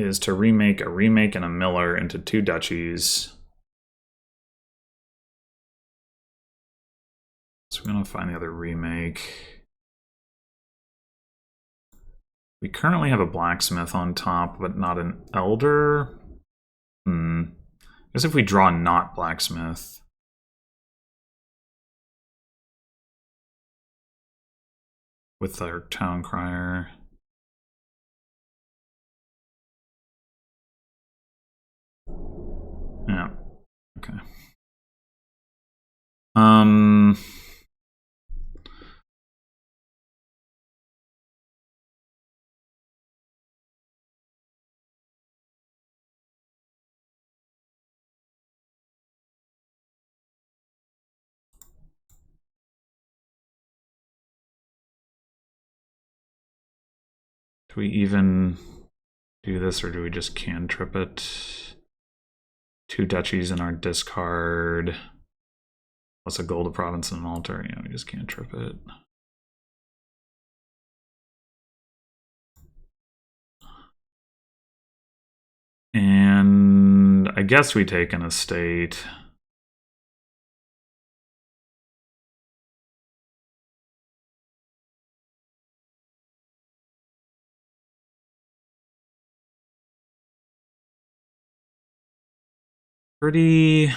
is to remake a remake and a miller into 2 duchies. So we're going to find the other remake. We currently have a blacksmith on top, but not an elder. I guess if we draw not blacksmith. With our town crier. Yeah. Okay. Do we even do this, or do we just cantrip it? 2 duchies in our discard. Plus a gold, a province, and an altar. Yeah, we just cantrip it. And I guess we take an estate. Pretty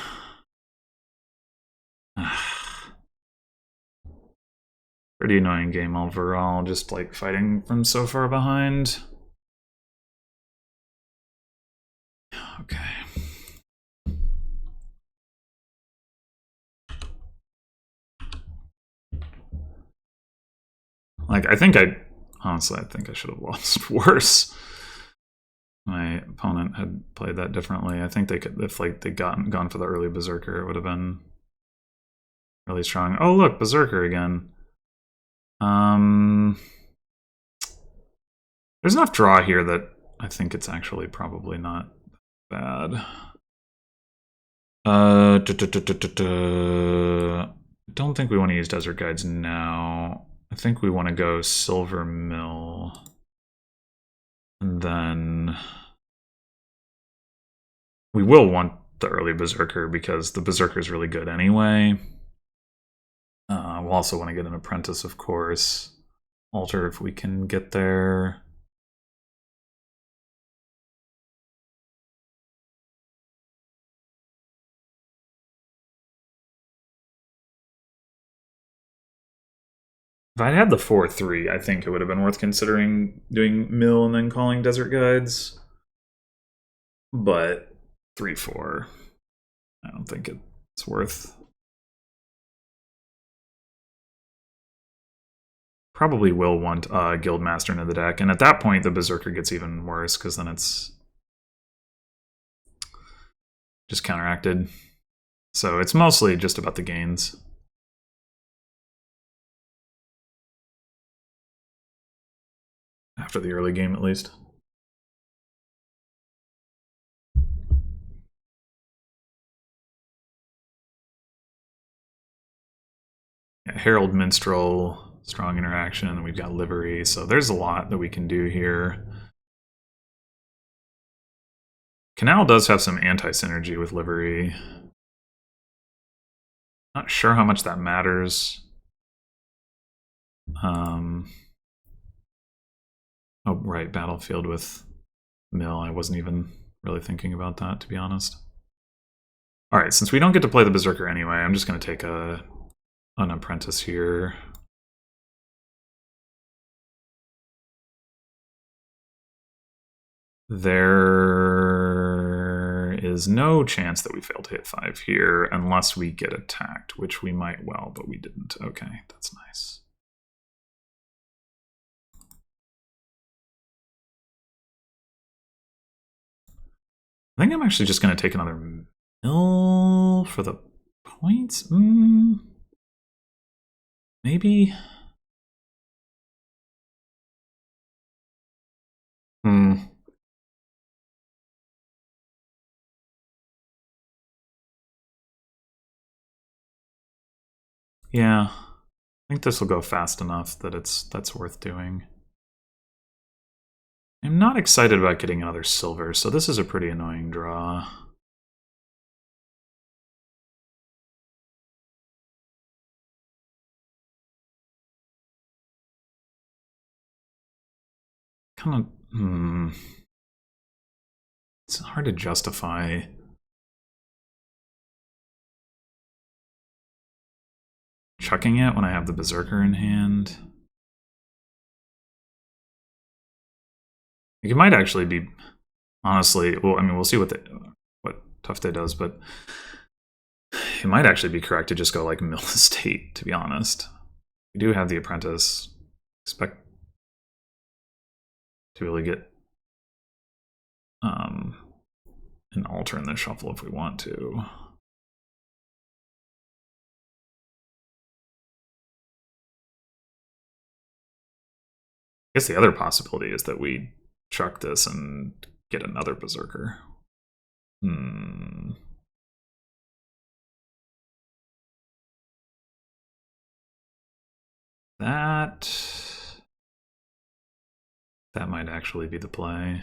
annoying game overall, just like fighting from so far behind. Okay. Like, honestly, I think I should have lost worse. My opponent had played that differently. I think they could, if like they'd gone for the early Berserker, it would have been really strong. Oh look, Berserker again. There's enough draw here that I think it's actually probably not bad. I don't think we want to use Desert Guides now. I think we want to go Silver Mill. And then we will want the early Berserker because the Berserker is really good anyway. We'll also want to get an Apprentice, of course. Altar if we can get there. If I had the 4-3, I think it would have been worth considering doing Mill and then calling Desert Guides. But 3-4, I don't think it's worth. Probably will want Guildmaster into the deck, and at that point the Berserker gets even worse because then it's just counteracted. So it's mostly just about the gains. After the early game, at least. Yeah, Herald, Minstrel, strong interaction, and we've got Livery, so there's a lot that we can do here. Canal does have some anti-synergy with Livery. Not sure how much that matters. Oh, right, Battlefield with Mill. I wasn't even really thinking about that, to be honest. Alright, since we don't get to play the Berserker anyway, I'm just going to take an Apprentice here. There is no chance that we fail to hit 5 here unless we get attacked, which we might well, but we didn't. Okay, that's nice. I think I'm actually just going to take another Mill for the points. Maybe. Yeah, I think this will go fast enough that that's worth doing. I'm not excited about getting another silver, so this is a pretty annoying draw. Kind of, it's hard to justify. Chucking it when I have the Berserker in hand. It might actually be, honestly, well, I mean, we'll see what tufftaeh does, but it might actually be correct to just go like mill estate, to be honest. We do have the apprentice. Expect to really get an altar in the shuffle if we want to. I guess the other possibility is that we chuck this and get another Berserker. That might actually be the play.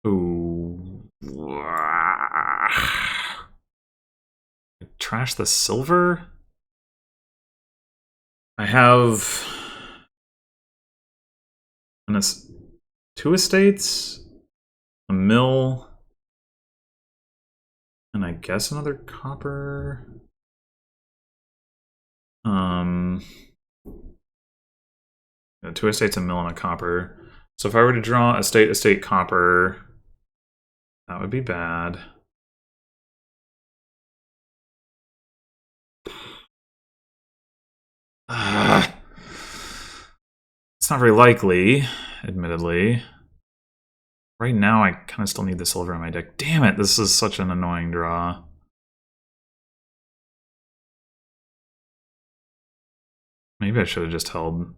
Ooh. Trash the silver? I have two estates, a mill, and I guess another copper. Two estates, a mill, and a copper. So if I were to draw estate, copper, that would be bad. It's not very likely, admittedly. Right now, I kind of still need the silver in my deck. Damn it, this is such an annoying draw. Maybe I should have just held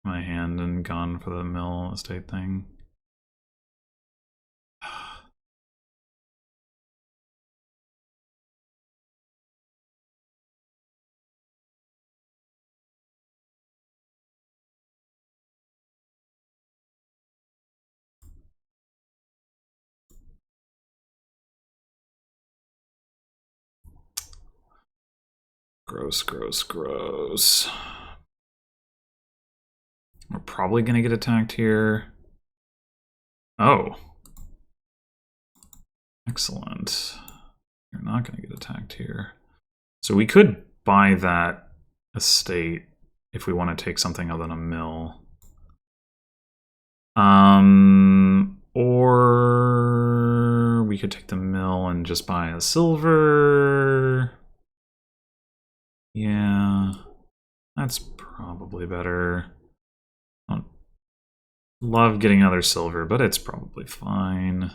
my hand and gone for the mill estate thing. Gross, gross, gross. We're probably going to get attacked here. Oh. Excellent. You're not going to get attacked here. So we could buy that estate if we want to take something other than a mill. Or we could take the mill and just buy a silver. Yeah, that's probably better. I don't love getting another silver, but it's probably fine.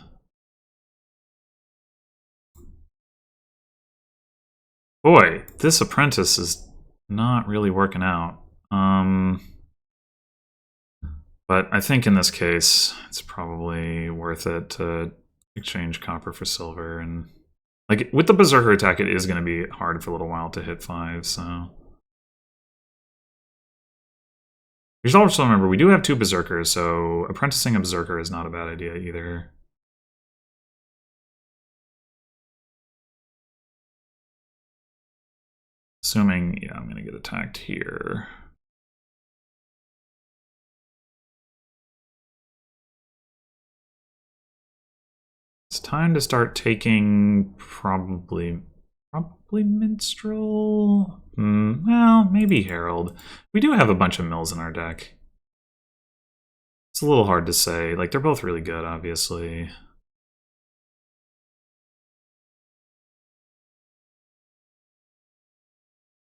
Boy, this apprentice is not really working out. But I think in this case, it's probably worth it to exchange copper for silver. And like with the Berserker attack, it is going to be hard for a little while to hit 5, so. You should also remember, we do have 2 Berserkers, so apprenticing a Berserker is not a bad idea either. Assuming, yeah, I'm going to get attacked here. It's time to start taking probably Minstrel? Well, maybe Herald. We do have a bunch of mills in our deck. It's a little hard to say. Like, they're both really good, obviously.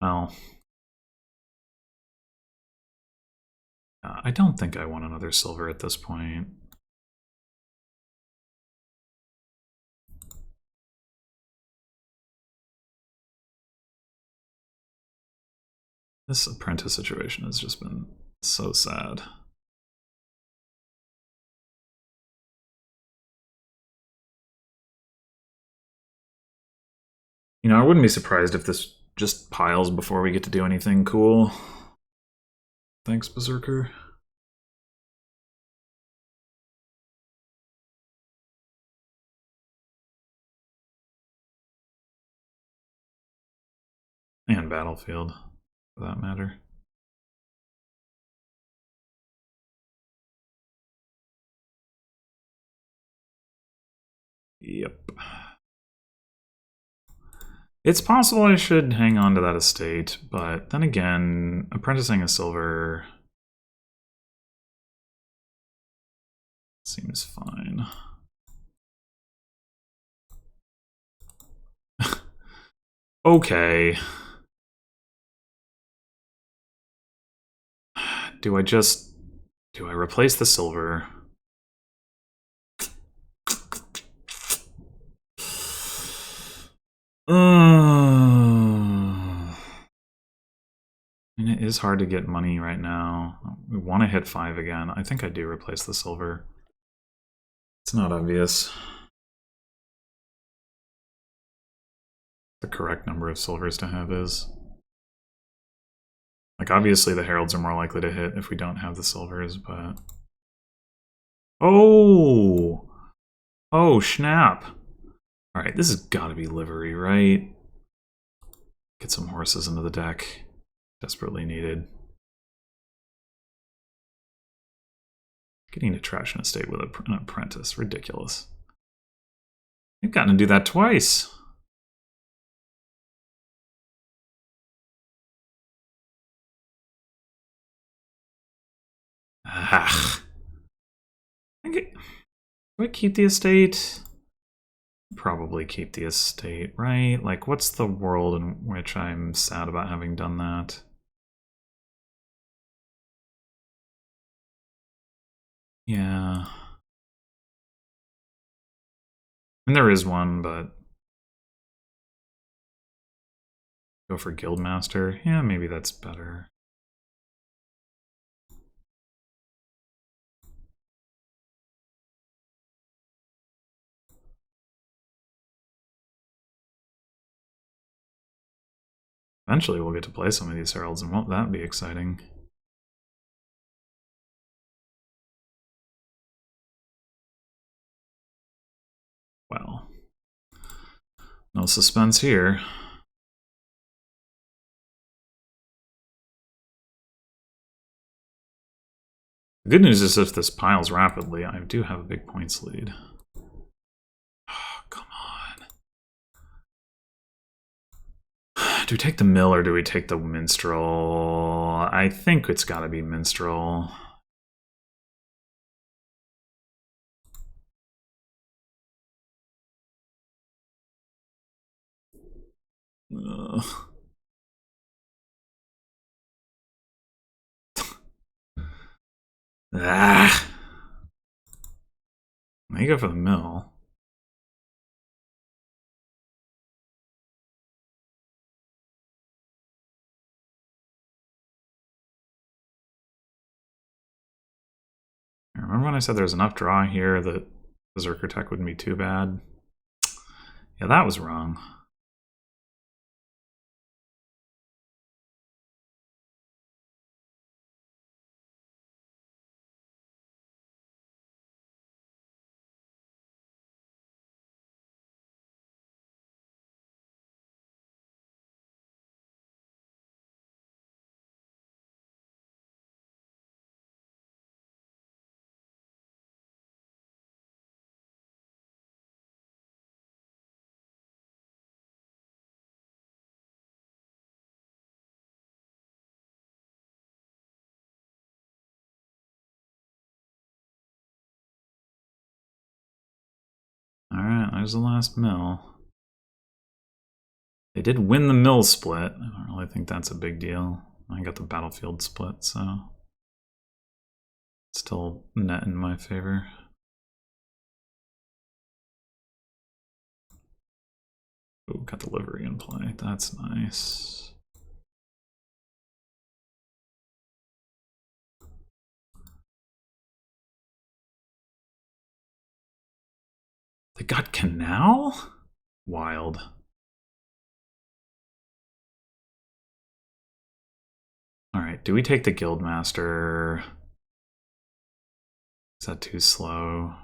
Well, I don't think I want another silver at this point. This apprentice situation has just been so sad. You know, I wouldn't be surprised if this just piles before we get to do anything cool. Thanks, Berserker. And Battlefield, for that matter. Yep. It's possible I should hang on to that estate, but then again, apprenticing a silver seems fine. Okay. Do I replace the silver? I mean, it is hard to get money right now. We want to hit 5 again. I think I do replace the silver. It's not obvious. The correct number of silvers to have is. Like, obviously the heralds are more likely to hit if we don't have the silvers, but... Oh! Oh, snap! Alright, this has got to be livery, right? Get some horses into the deck. Desperately needed. Getting a trash in a state with an apprentice. Ridiculous. You've gotten to do that twice. Ah. Do I keep the estate? Probably keep the estate, right? Like, what's the world in which I'm sad about having done that? Yeah. And there is one, but... Go for Guildmaster? Yeah, maybe that's better. Eventually we'll get to play some of these heralds, and won't that be exciting? Well, no suspense here. The good news is if this piles rapidly, I do have a big points lead. Oh, come on. Do we take the mill or do we take the minstrel? I think it's gotta be minstrel. Ugh. Ah. I go for the mill. Remember when I said there was enough draw here that Berserker tech wouldn't be too bad? Yeah, that was wrong. Alright, there's the last mill. They did win the mill split. I don't really think that's a big deal. I got the battlefield split, so... Still net in my favor. Ooh, got the livery in play. That's nice. They got Canal? Wild. Alright, do we take the Guildmaster? Is that too slow?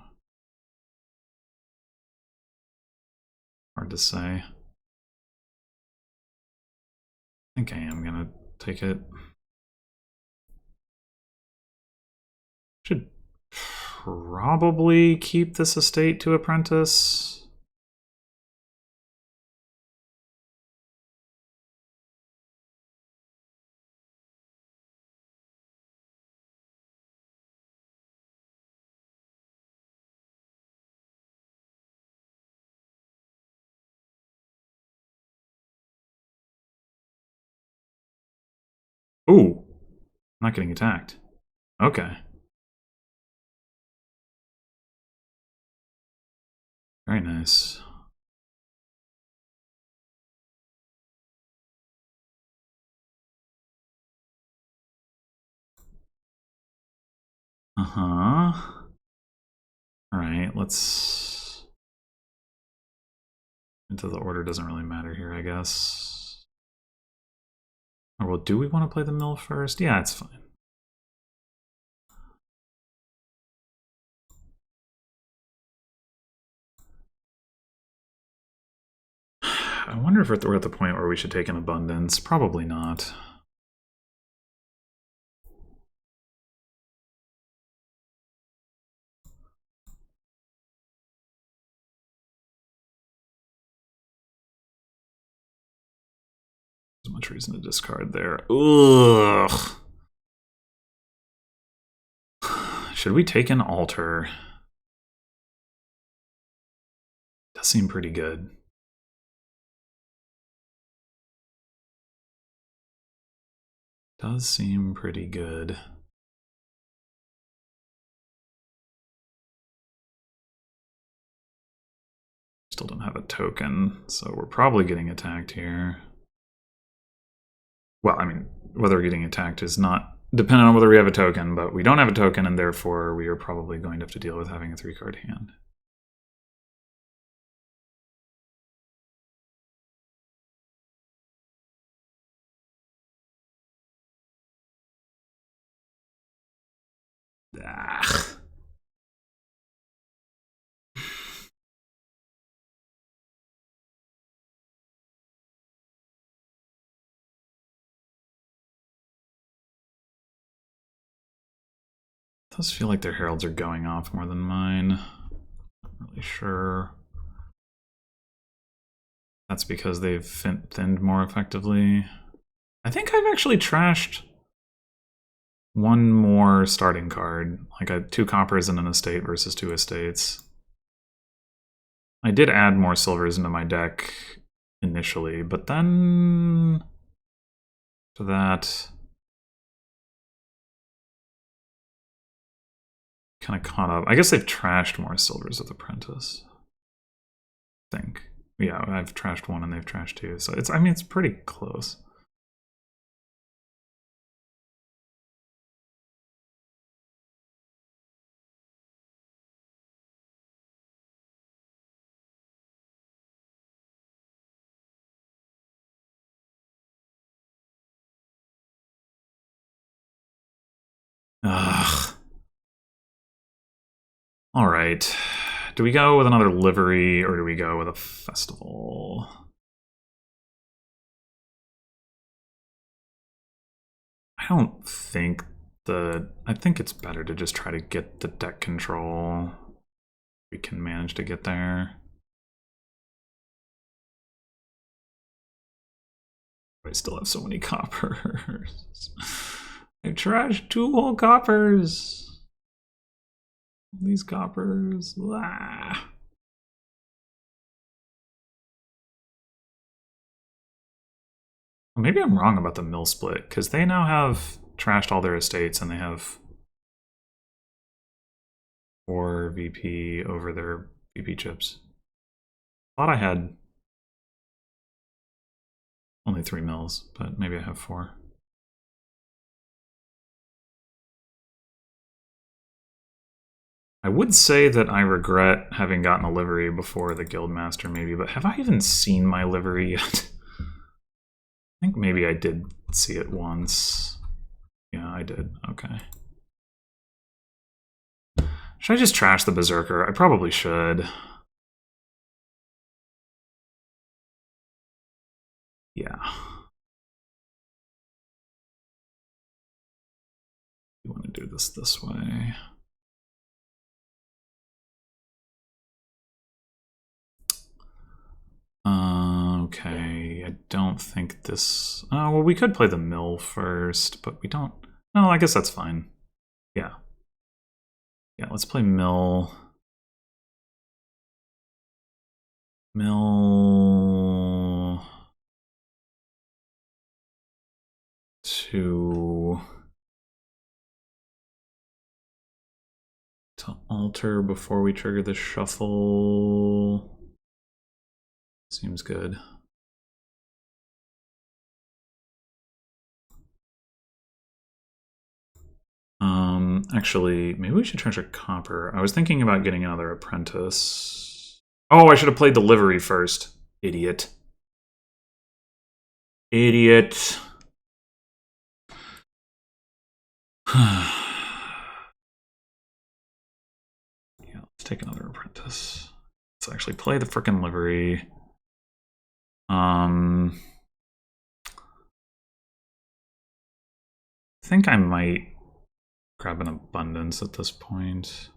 Hard to say. I think I am gonna take it. Should probably keep this estate to apprentice. Ooh, I'm not getting attacked. Okay. Very nice. Uh-huh. Alright, let's... Into the order doesn't really matter here, I guess. Or well, do we want to play the mill first? Yeah, it's fine. I wonder if we're at the point where we should take an abundance. Probably not. There's much reason to discard there. Ugh. Should we take an altar? Does seem pretty good. Does seem pretty good. Still don't have a token, so we're probably getting attacked here. Well, I mean, whether we're getting attacked is not dependent on whether we have a token, but we don't have a token, and therefore we are probably going to have to deal with having a 3-card hand. Ah. It does feel like their heralds are going off more than mine. Not really sure. That's because they've thinned more effectively. I think I've actually trashed one more starting card, like 2 coppers and an estate versus 2 estates. I did add more silvers into my deck initially, but then to that kind of caught up. I guess they've trashed more silvers with Apprentice. I think. Yeah, I've trashed 1 and they've trashed 2, so it's, I mean, it's pretty close. Ugh. All right. Do we go with another livery or do we go with a festival? I don't think I think it's better to just try to get the deck control. We can manage to get there. I still have so many coppers. I trashed 2 whole coppers. These coppers. Ah. Maybe I'm wrong about the mill split, because they now have trashed all their estates and they have 4 VP over their VP chips. Thought I had only 3 mills, but maybe I have 4. I would say that I regret having gotten a livery before the Guildmaster, maybe, but have I even seen my livery yet? I think maybe I did see it once. I did. Okay. Should I just trash the Berserker? I probably should. Yeah. You want to do this way. Okay, I don't think this... Oh, well, we could play the mill first, but we don't... No, I guess that's fine. Yeah. Yeah, let's play mill. Mill... To alter before we trigger the shuffle. Seems good. Actually, maybe we should treasure copper. I was thinking about getting another apprentice. Oh, I should have played the livery first. Idiot. Idiot. Yeah, let's take another apprentice. Let's actually play the frickin' livery. I think I might grab an abundance at this point.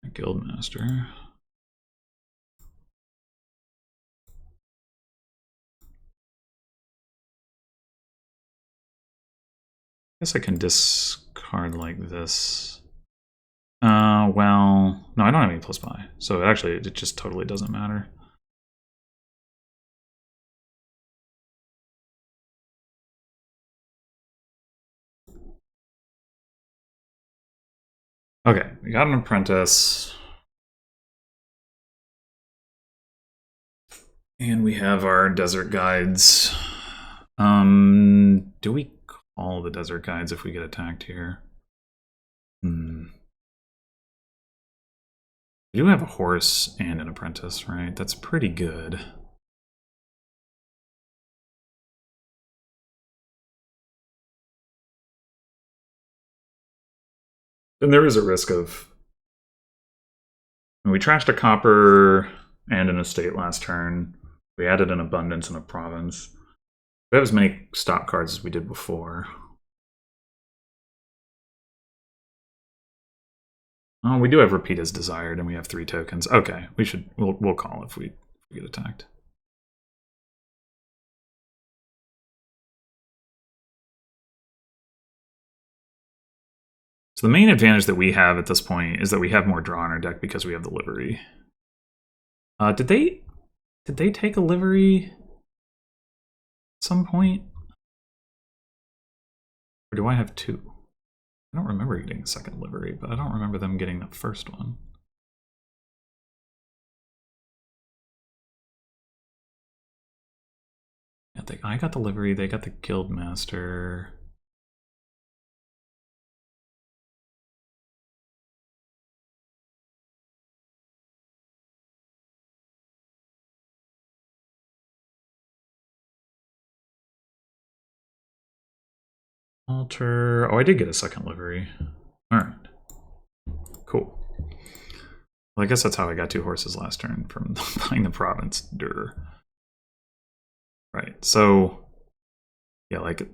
A guildmaster. I guess I can discard like this. Well, no, I don't have any plus buy, so actually it just totally doesn't matter. Okay, we got an apprentice. And we have our desert guides. Do we call the desert guides if we get attacked here? We do have a horse and an apprentice, right? That's pretty good. And there is a risk of... We trashed a copper and an estate last turn. We added an abundance and a province. We have as many stop cards as we did before. Oh, we do have repeat as desired, and we have 3 tokens. Okay, we'll call if we get attacked. So the main advantage that we have at this point is that we have more draw in our deck because we have the livery. Did they take a livery at some point? Or do I have 2? I don't remember getting a second livery, but I don't remember them getting the first one. Yeah, I got the livery, they got the guildmaster. Alter. Oh, I did get a second livery. Alright. Cool. Well, I guess that's how I got 2 horses last turn from buying the province. Durr. Right, so... Yeah, like...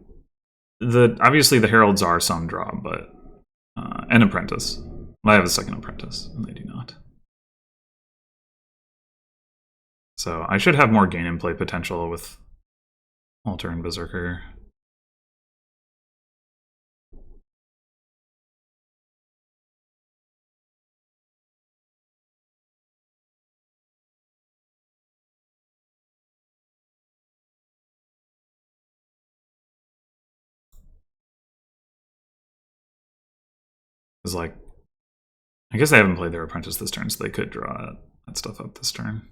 Obviously the heralds are some draw, but... an apprentice. I have a second apprentice, and they do not. So I should have more gain and play potential with Alter and Berserker. Because, like, I guess they haven't played their apprentice this turn, so they could draw that stuff up this turn.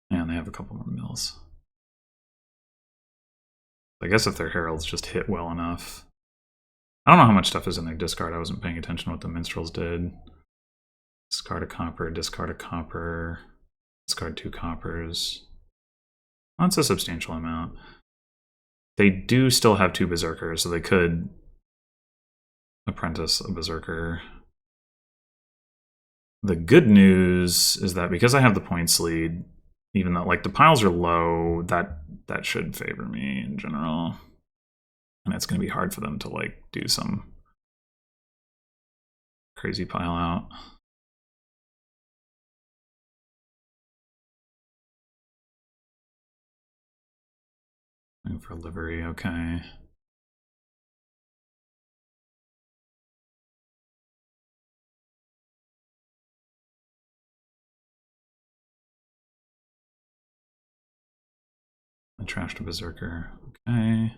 And they have a couple more mills. I guess if their heralds just hit well enough. I don't know how much stuff is in their discard. I wasn't paying attention to what the minstrels did. Discard a copper, discard a copper, discard 2 coppers. That's a substantial amount. They do still have 2 berserkers, so they could apprentice a berserker. The good news is that because I have the points lead, even though like the piles are low, that should favor me in general. And it's going to be hard for them to like do some crazy pile out. Move for livery, okay. I trashed a berserker, okay.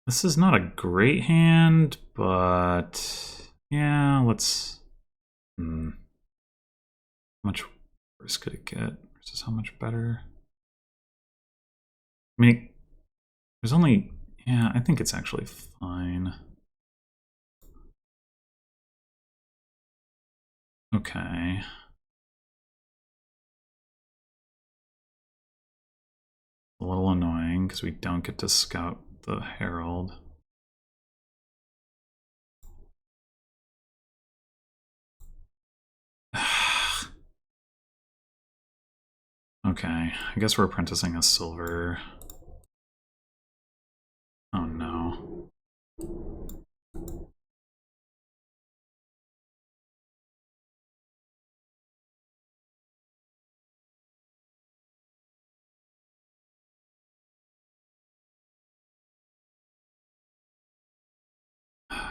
This is not a great hand, but yeah, let's. How much worse could it get versus how much better? I mean, there's only. Yeah, I think it's actually fine. Okay. A little annoying because we don't get to scout the Herald. Okay, I guess we're apprenticing a silver. Oh no.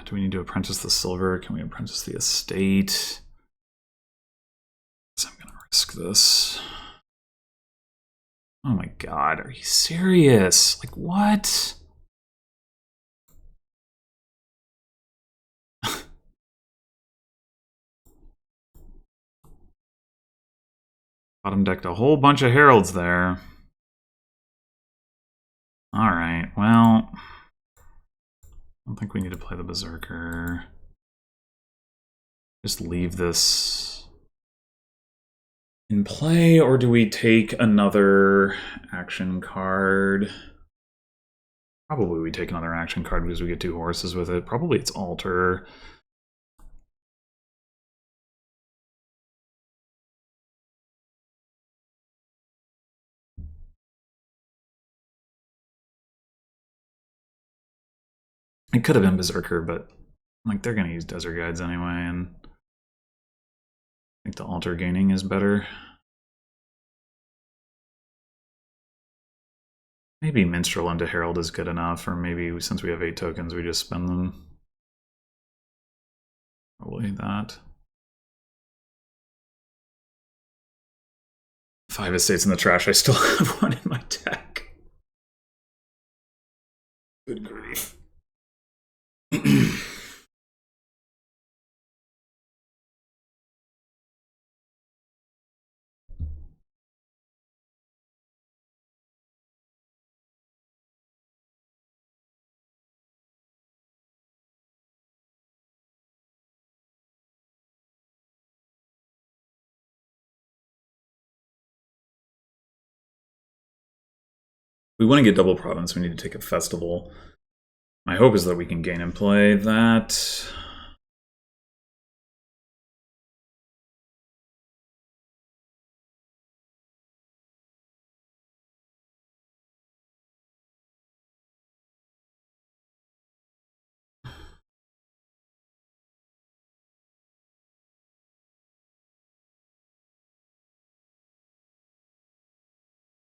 Do we need to apprentice the silver? Can we apprentice the estate? So I'm gonna risk this. Oh my god, are you serious? Like, what? Bottom decked a whole bunch of heralds there. Alright, well, I don't think we need to play the Berserker. Just leave this in play, or do we take another action card? Probably we take another action card because we get 2 horses with it. Probably it's Alter. It could have been Berserker, but like they're gonna use Desert Guides anyway, and I think the Alter gaining is better. Maybe Minstrel into Herald is good enough, or maybe since we have 8 tokens, we just spend them. Probably that. 5 estates in the trash. I still have 1 in my deck. Good grief. We want to get double province, we need to take a festival. My hope is that we can gain and play that.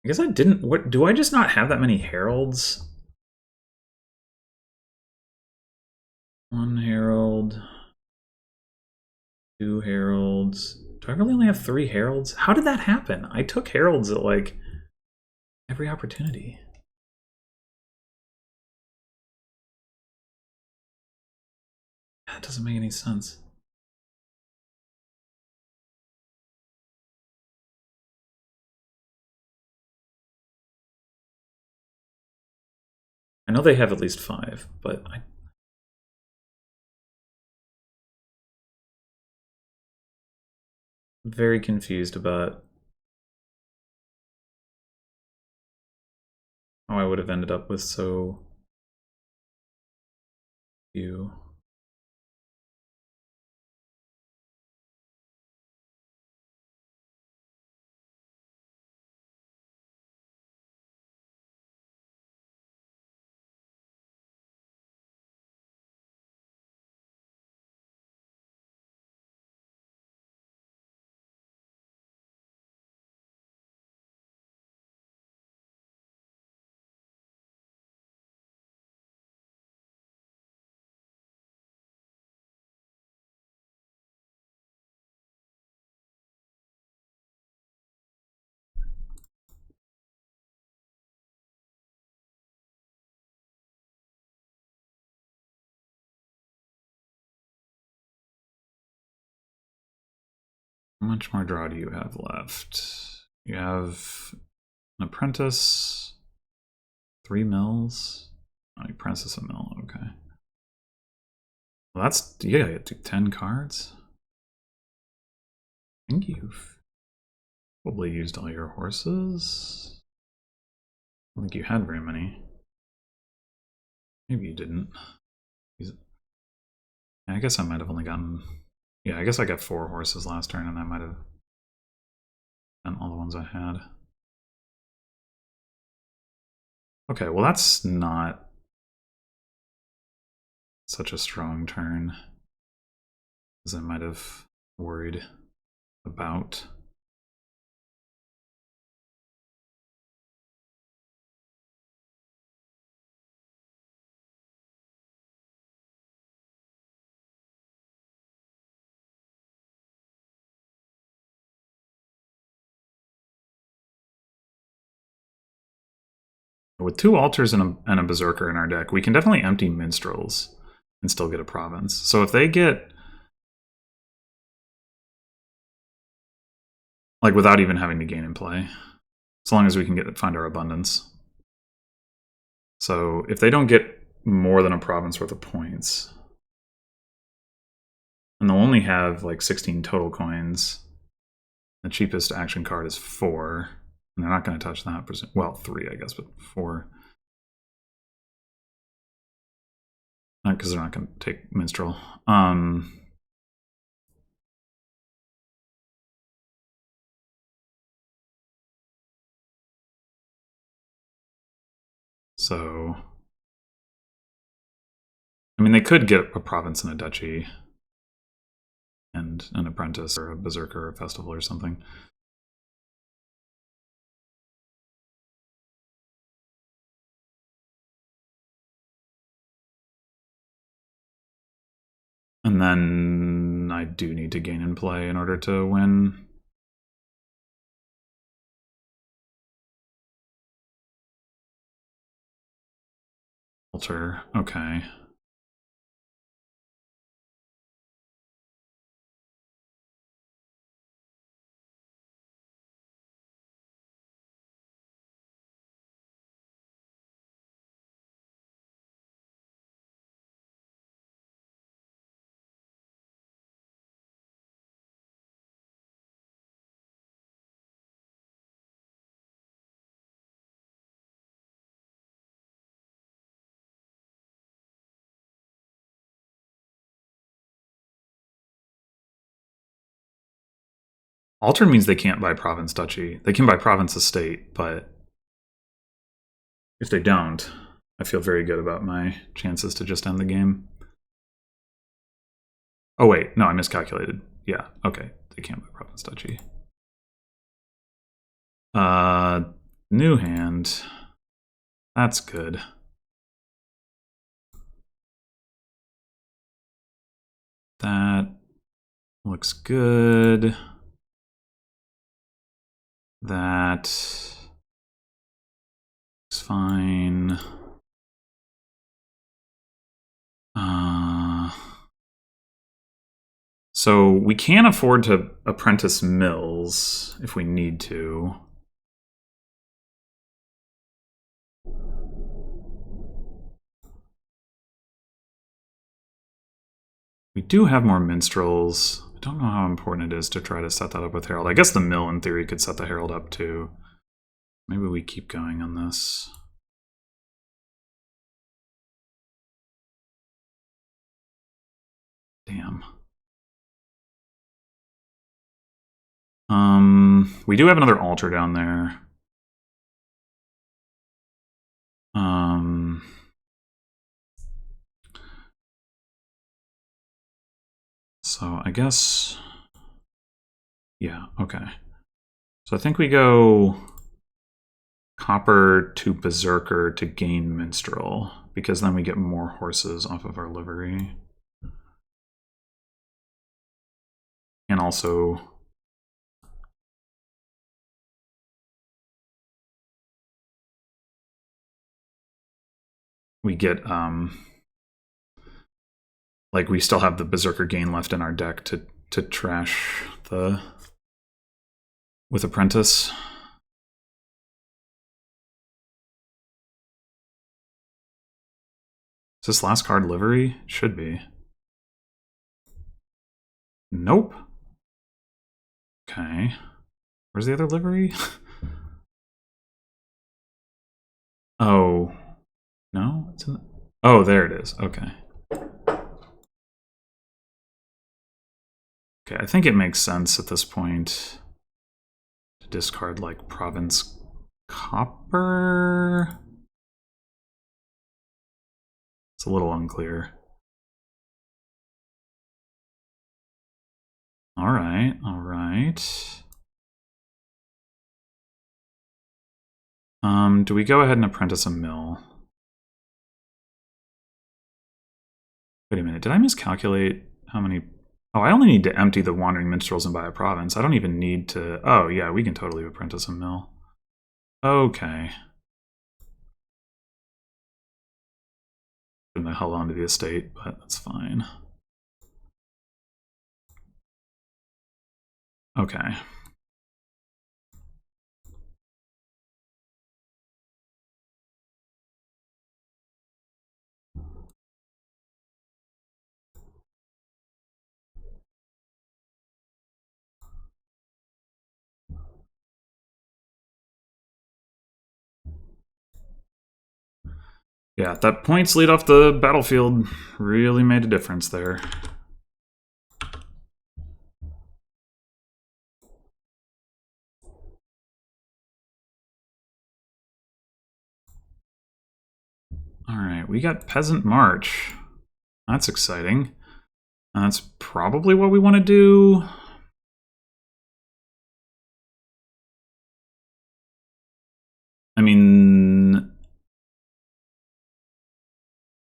I guess I didn't. What do I just not have that many heralds? 1 herald, 2 heralds. Do I really only have 3 heralds? How did that happen? I took heralds at like every opportunity. That doesn't make any sense. I know they have at least 5, but I'm very confused about how I would have ended up with so few. How much more draw do you have left? You have an apprentice, 3 mills. Oh, you apprentice a mill, okay. Well, that's, yeah, you do 10 cards. I think you've probably used all your horses. I don't think you had very many. Maybe you didn't. I guess I might have only gotten... Yeah, I guess I got 4 horses last turn, and I might have done all the ones I had. Okay, well that's not such a strong turn as I might have worried about. With 2 altars and a berserker in our deck, we can definitely empty minstrels and still get a province. So if they get, like, without even having to gain in play, as long as we can find our abundance. So if they don't get more than a province worth of points, and they'll only have like 16 total coins, the cheapest action card is 4, and they're not going to touch that. Well, 3, I guess, but 4. Not because they're not going to take minstrel. So, I mean, they could get a province and a duchy, and an apprentice, or a berserker, or a festival, or something. And then I do need to gain in play in order to win. Altar, okay. Altar means they can't buy province duchy. They can buy province estate, but if they don't, I feel very good about my chances to just end the game. Oh wait, no, I miscalculated. Yeah, okay, they can't buy province duchy. New hand. That's good. That looks good. That looks fine. So we can afford to apprentice mills if we need to. We do have more minstrels. I don't know how important it is to try to set that up with Herald. I guess the mill, in theory, could set the Herald up too. Maybe we keep going on this. Damn. We do have another altar down there. So I guess, yeah, okay. So I think we go copper to Berserker to gain Minstrel, because then we get more horses off of our livery. And also we get, like, we still have the Berserker gain left in our deck to trash the with Apprentice. Is this last card livery? Should be. Nope. Okay. Where's the other livery? Oh. No? It's in the... Oh, there it is. Okay. Okay, I think it makes sense at this point to discard, like, Province Copper? It's a little unclear. Alright, alright. Do we go ahead and apprentice a mill? Wait a minute, did I miscalculate how many... Oh, I only need to empty the Wandering Minstrels and buy a province. I don't even need to... Oh, yeah, we can totally apprentice a mill. Okay. Shouldn't have held on to the estate, but that's fine. Okay. Yeah, that points lead off the battlefield really made a difference there. Alright, we got Peasant March. That's exciting. That's probably what we want to do. I mean...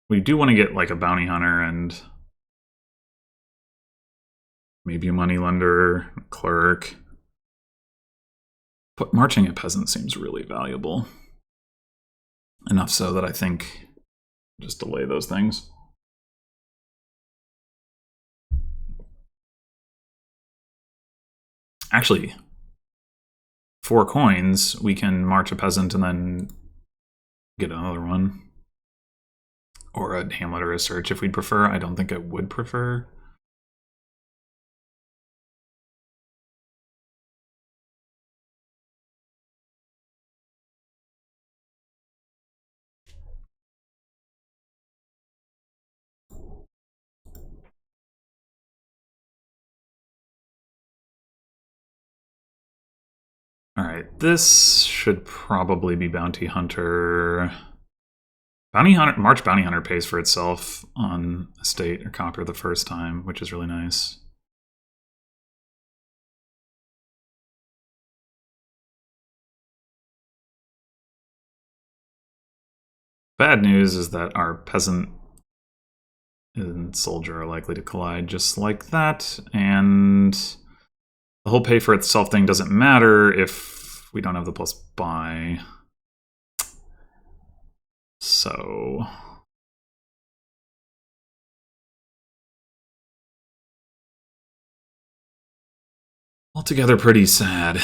We do want to get, like, a bounty hunter and... maybe a moneylender, a clerk. But marching a peasant seems really valuable. Enough so that I think just delay those things. Actually, 4 coins, we can march a peasant and then get another one. Or a hamlet or a search if we'd prefer. I don't think I would prefer. Alright, this should probably be Bounty Hunter. Bounty Hunter, March Bounty Hunter pays for itself on Estate or Copper the first time, which is really nice. Bad news is that our Peasant and Soldier are likely to collide just like that, and the whole pay for itself thing doesn't matter if we don't have the plus buy. So... Altogether pretty sad.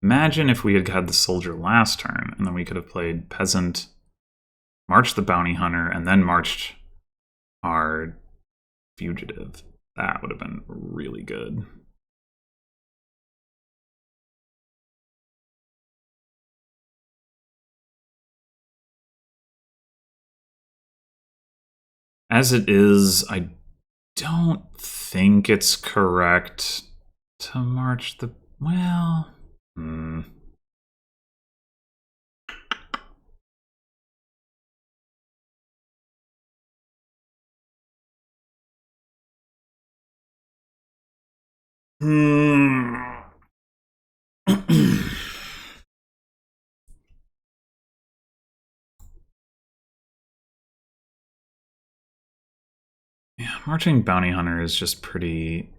Imagine if we had had the soldier last turn, and then we could have played peasant, marched the bounty hunter, and then marched our fugitive. That would have been really good. As it is, I don't think it's correct to march the... Well... Yeah, marching bounty hunter is just pretty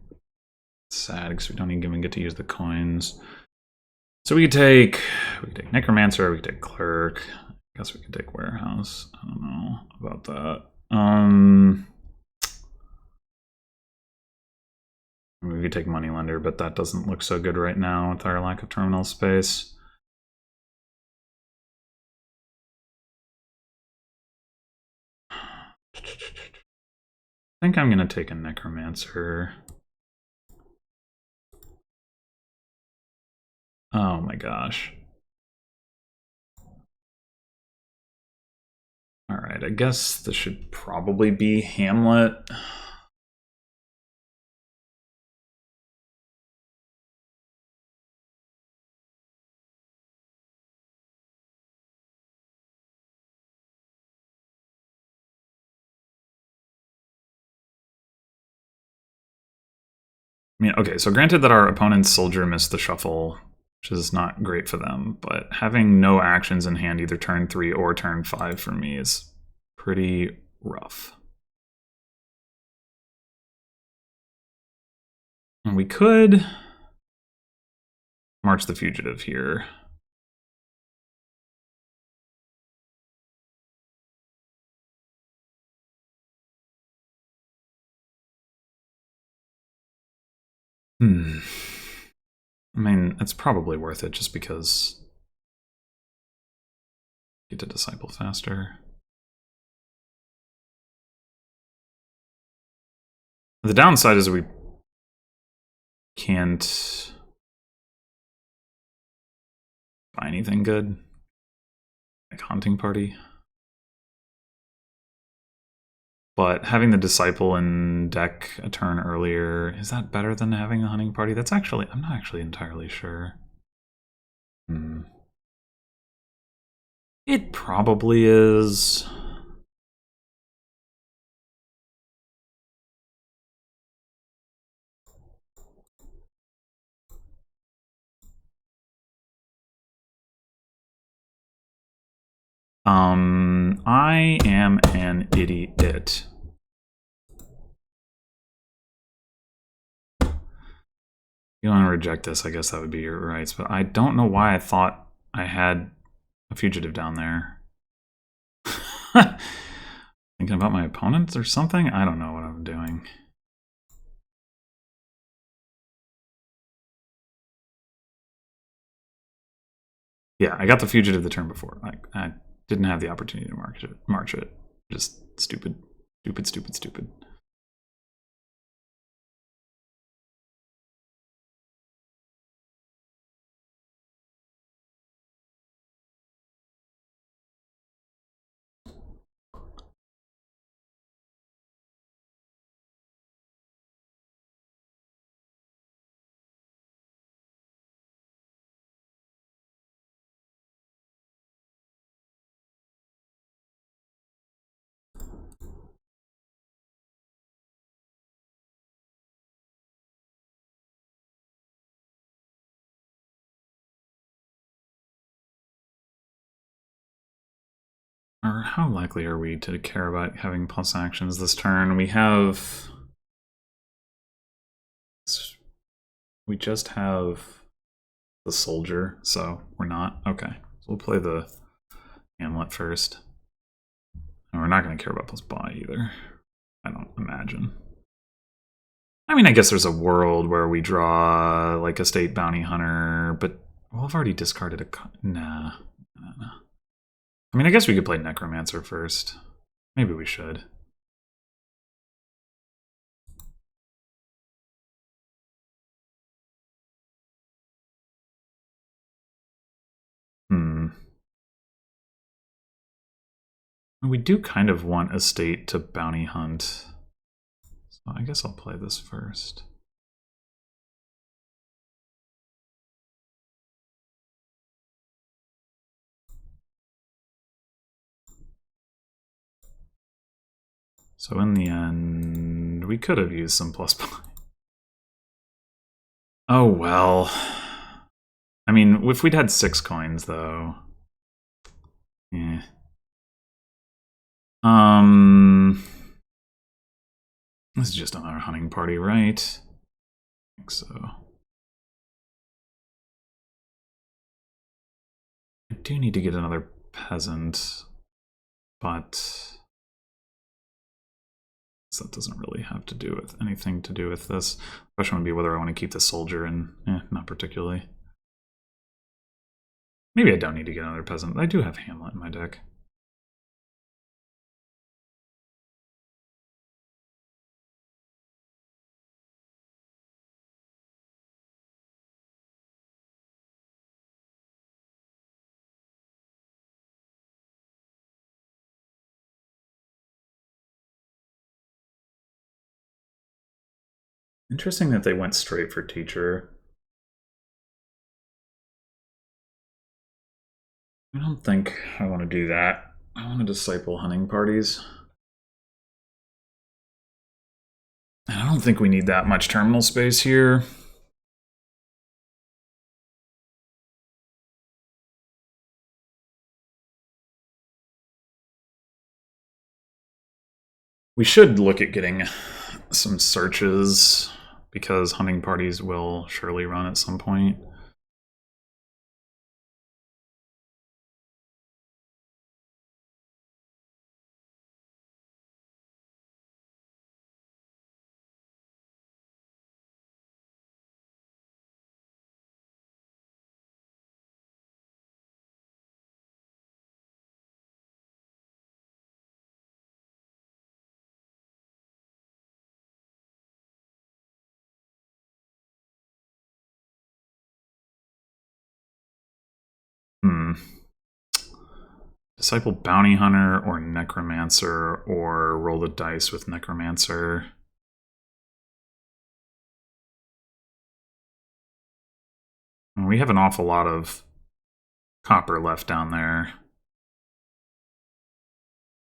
sad because we don't even get to use the coins. So we could take Necromancer, we could take Clerk. I guess we could take Warehouse. I don't know about that. We could take Moneylender, but that doesn't look so good right now with our lack of terminal space. I think I'm going to take a Necromancer. Oh my gosh. Alright, I guess this should probably be Hamlet. I mean, okay, so granted that our opponent's soldier missed the shuffle, which is not great for them, but having no actions in hand either turn 3 or turn 5 for me is pretty rough. And we could march the fugitive here. I mean, it's probably worth it just because get to disciple faster. The downside is we can't buy anything good, like hunting party. But having the disciple in deck a turn earlier, is that better than having the hunting party? That's actually, I'm not actually entirely sure. It probably is. I am an idiot. You don't want to reject this, I guess that would be your rights, but I don't know why I thought I had a fugitive down there. Thinking about my opponents or something? I don't know what I'm doing. Yeah, I got the fugitive the turn before. I didn't have the opportunity to march it. Just stupid. Stupid, stupid, stupid. Or how likely are we to care about having plus actions this turn? We have... We just have the soldier, so we're not. Okay, so we'll play the Hamlet first. And we're not going to care about plus buy either. I don't imagine. I mean, I guess there's a world where we draw like a state bounty hunter, but well, I've already discarded a... Nah. I mean, I guess we could play Necromancer first. Maybe we should. We do kind of want a state to bounty hunt. So I guess I'll play this first. So in the end, we could have used some plus point. Oh well. I mean, if we'd had 6 coins though. Yeah. This is just another hunting party, right? I think so. I do need to get another peasant, but that doesn't really have to do with anything to do with this. The question would be whether I want to keep the soldier, and not particularly. Maybe I don't need to get another peasant. I do have Hamlet in my deck. Interesting that they went straight for teacher. I don't think I want to do that. I want to disciple hunting parties. And I don't think we need that much terminal space here. We should look at getting some searches, because hunting parties will surely run at some point. Disciple Bounty Hunter or Necromancer, or roll the dice with Necromancer. And we have an awful lot of copper left down there.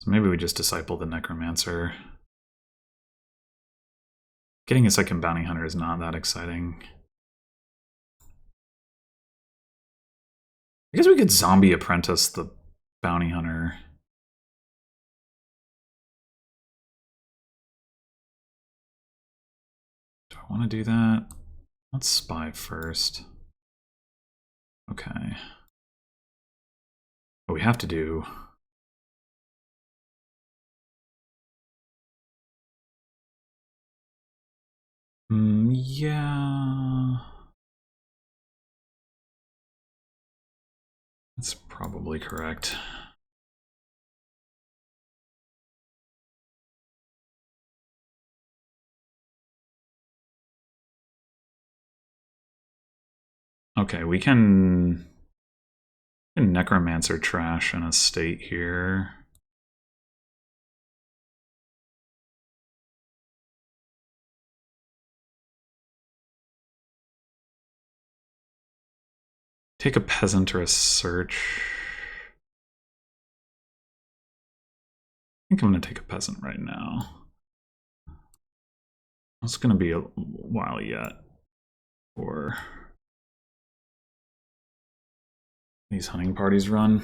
So maybe we just disciple the Necromancer. Getting a second Bounty Hunter is not that exciting. I guess we could Zombie Apprentice the Bounty Hunter. Do I want to do that? Let's spy first. Okay. What we have to do... yeah... That's probably correct. Okay, we can Necromancer trash in a state here. Take a peasant or a search. I think I'm going to take a peasant right now. It's going to be a while yet for these hunting parties run.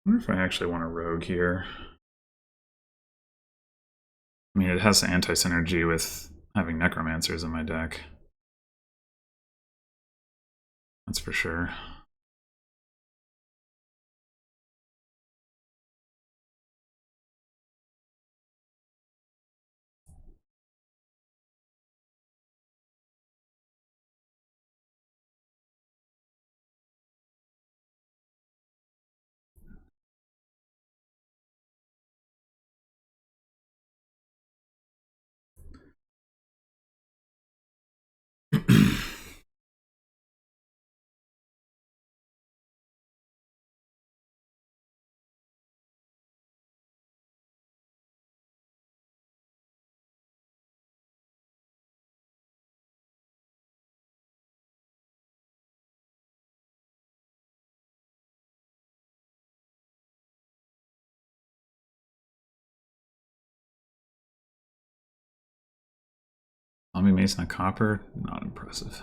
wonder if I actually want a rogue here. I mean, it has anti-synergy with having Necromancers in my deck. That's for sure. Zombie Mason of Copper? Not impressive.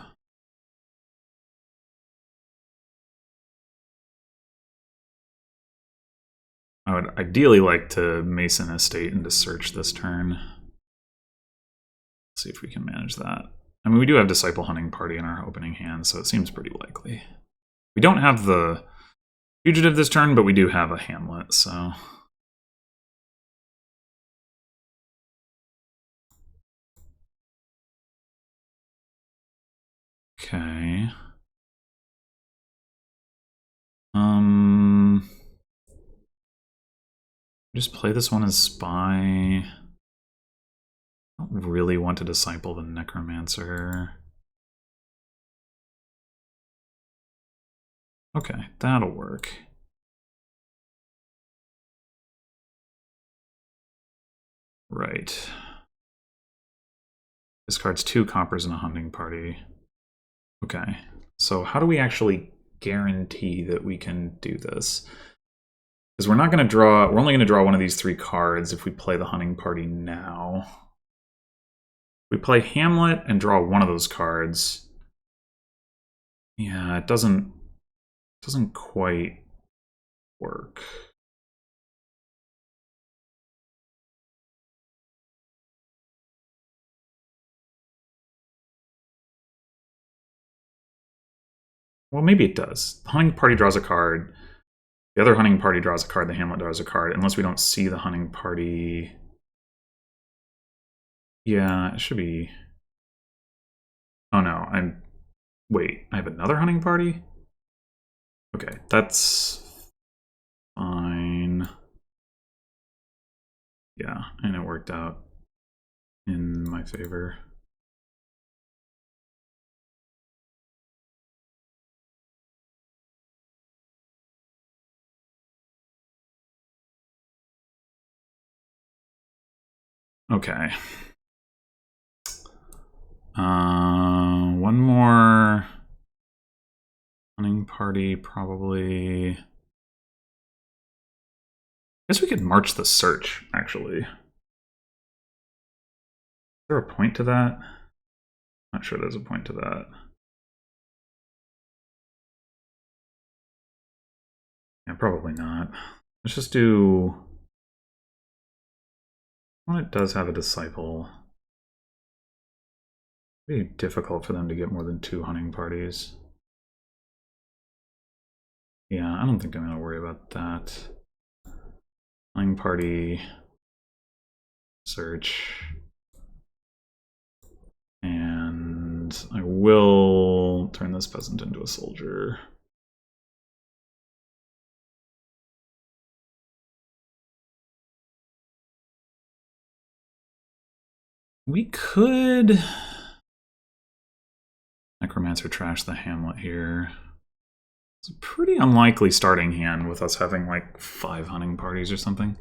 I would ideally like to Mason Estate into Search this turn. Let's see if we can manage that. I mean, we do have Disciple Hunting Party in our opening hand, so it seems pretty likely. We don't have the Fugitive this turn, but we do have a Hamlet, so... Okay. Just play this one as Spy. I don't really want to Disciple the Necromancer. Okay, that'll work. Right. Discards 2 coppers in a hunting party. Okay, so how do we actually guarantee that we can do this? Because we're not going to draw, we're only going to draw one of these 3 cards if we play the hunting party now. We play Hamlet and draw one of those cards. Yeah, it doesn't quite work. Well, maybe it does. The hunting party draws a card. The other hunting party draws a card. The Hamlet draws a card. Unless we don't see the hunting party. Yeah, it should be... Oh no, Wait, I have another hunting party? Okay, that's fine. Yeah, and it worked out in my favor. Okay. One more hunting party, probably. I guess we could march the search, actually. Is there a point to that? Not sure there's a point to that. Yeah, probably not. Let's just do... Well, it does have a disciple. It'd be difficult for them to get more than 2 hunting parties. Yeah, I don't think I'm going to worry about that. Hunting party, search, and I will turn this peasant into a soldier. We could Necromancer trash the Hamlet here. It's a pretty unlikely starting hand with us having like 5 hunting parties or something.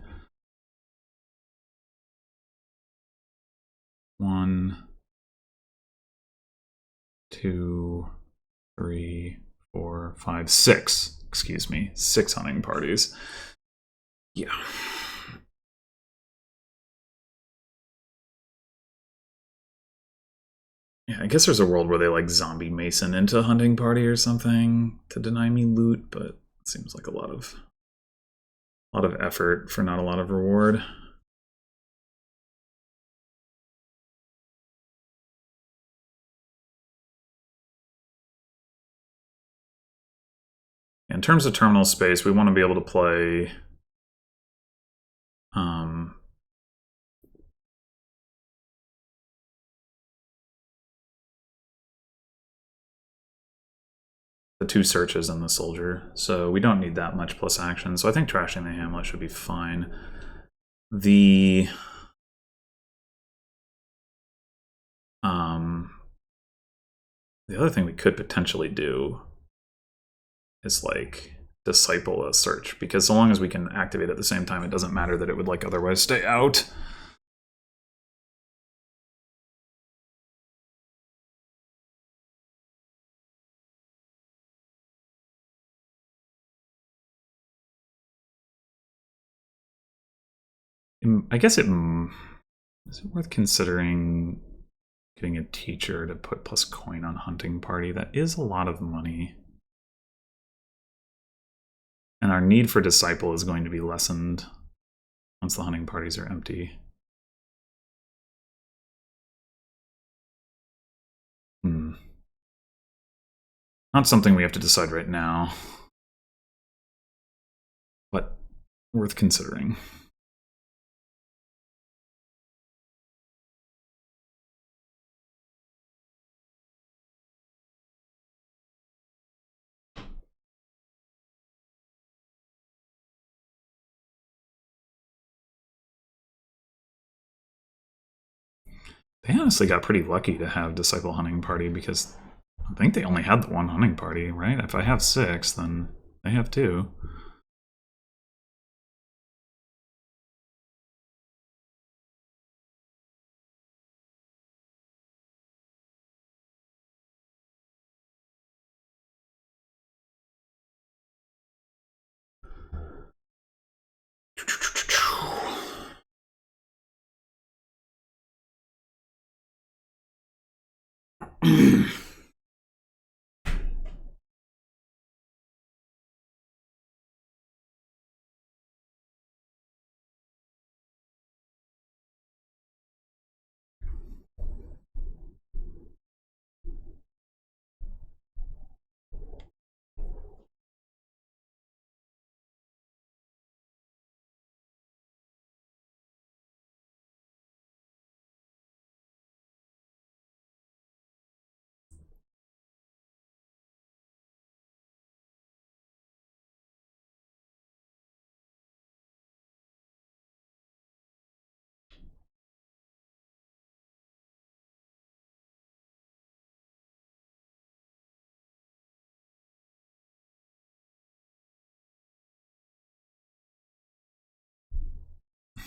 1, 2, 3, 4, 5, 6. Excuse me, 6 hunting parties. Yeah. Yeah, I guess there's a world where they like zombie Mason into a hunting party or something to deny me loot, but it seems like a lot of A lot of effort for not a lot of reward. In terms of terminal space, we want to be able to play the 2 searches and the soldier. So we don't need that much plus action. So I think trashing the Hamlet should be fine. The other thing we could potentially do is like disciple a search, because so long as we can activate at the same time, it doesn't matter that it would like otherwise stay out. I guess is it worth considering getting a teacher to put plus coin on hunting party? That is a lot of money. And our need for disciple is going to be lessened once the hunting parties are empty. Not something we have to decide right now, but worth considering. They honestly got pretty lucky to have Disciple Hunting Party, because I think they only had the 1 hunting party, right? If I have 6, then they have 2.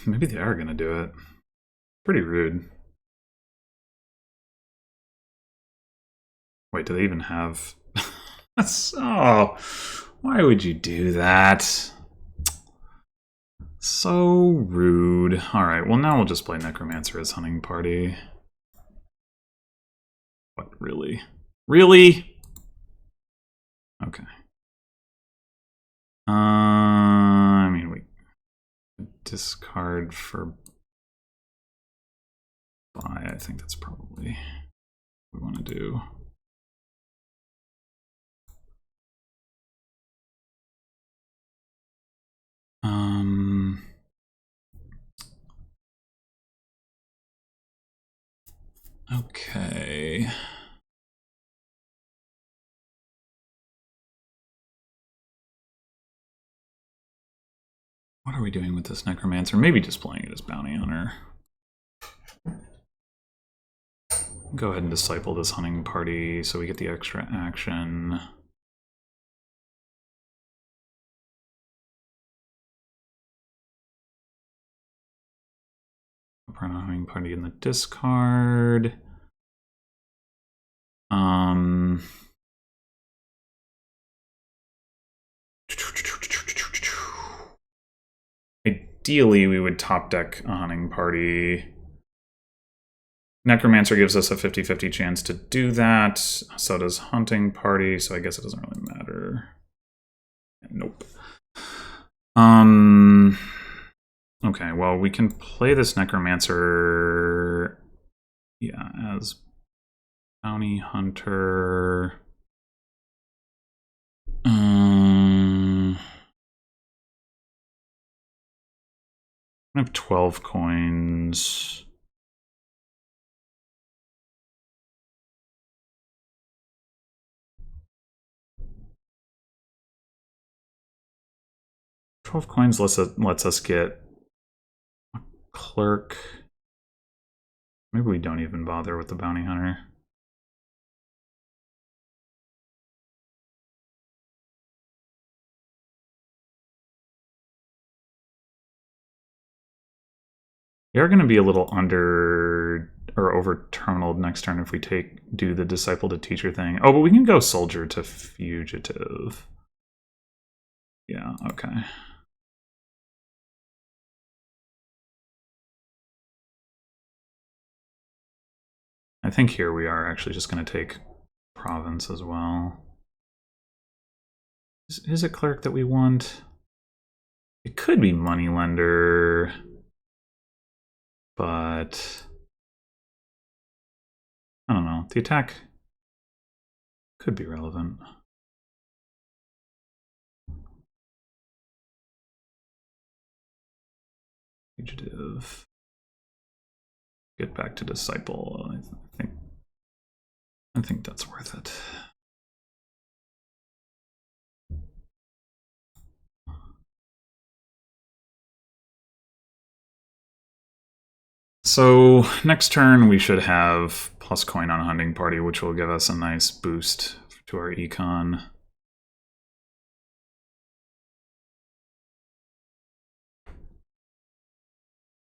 Maybe they are going to do it. Pretty rude. Wait, do they even have... Oh, why would you do that? So rude. Alright, well now we'll just play Necromancer as hunting party. What, really? Really? Okay. I mean, we discard for buy. I think that's probably what we want to do. Okay. What are we doing with this Necromancer? Maybe just playing it as Bounty Hunter. Go ahead and disciple this hunting party so we get the extra action. Put a hunting party in the discard. Ideally, we would top deck a hunting party. Necromancer gives us a 50-50 chance to do that. So does hunting party, so I guess it doesn't really matter. Nope. Okay, well, we can play this Necromancer, yeah, as Bounty Hunter. I have 12 coins. Lets us get a clerk. Maybe we don't even bother with the bounty hunter. We are going to be a little under or over terminaled next turn if we do the disciple to teacher thing. Oh, but we can go soldier to fugitive. Yeah, okay. I think here we are actually just going to take province as well. Is it clerk that we want? It could be moneylender, but I don't know. The attack could be relevant. Fugitive. Get back to disciple. I think that's worth it. So next turn we should have plus coin on hunting party, which will give us a nice boost to our econ.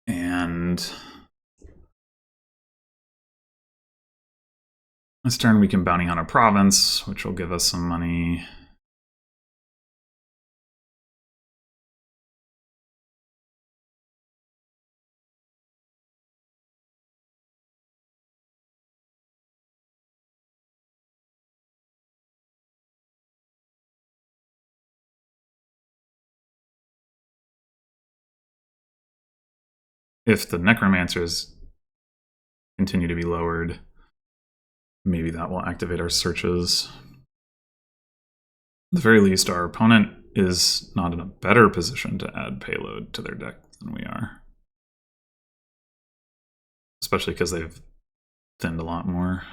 And this turn we can bounty hunt a province, which will give us some money. If the Necromancers continue to be lowered, maybe that will activate our searches. At the very least, our opponent is not in a better position to add payload to their deck than we are. Especially because they've thinned a lot more.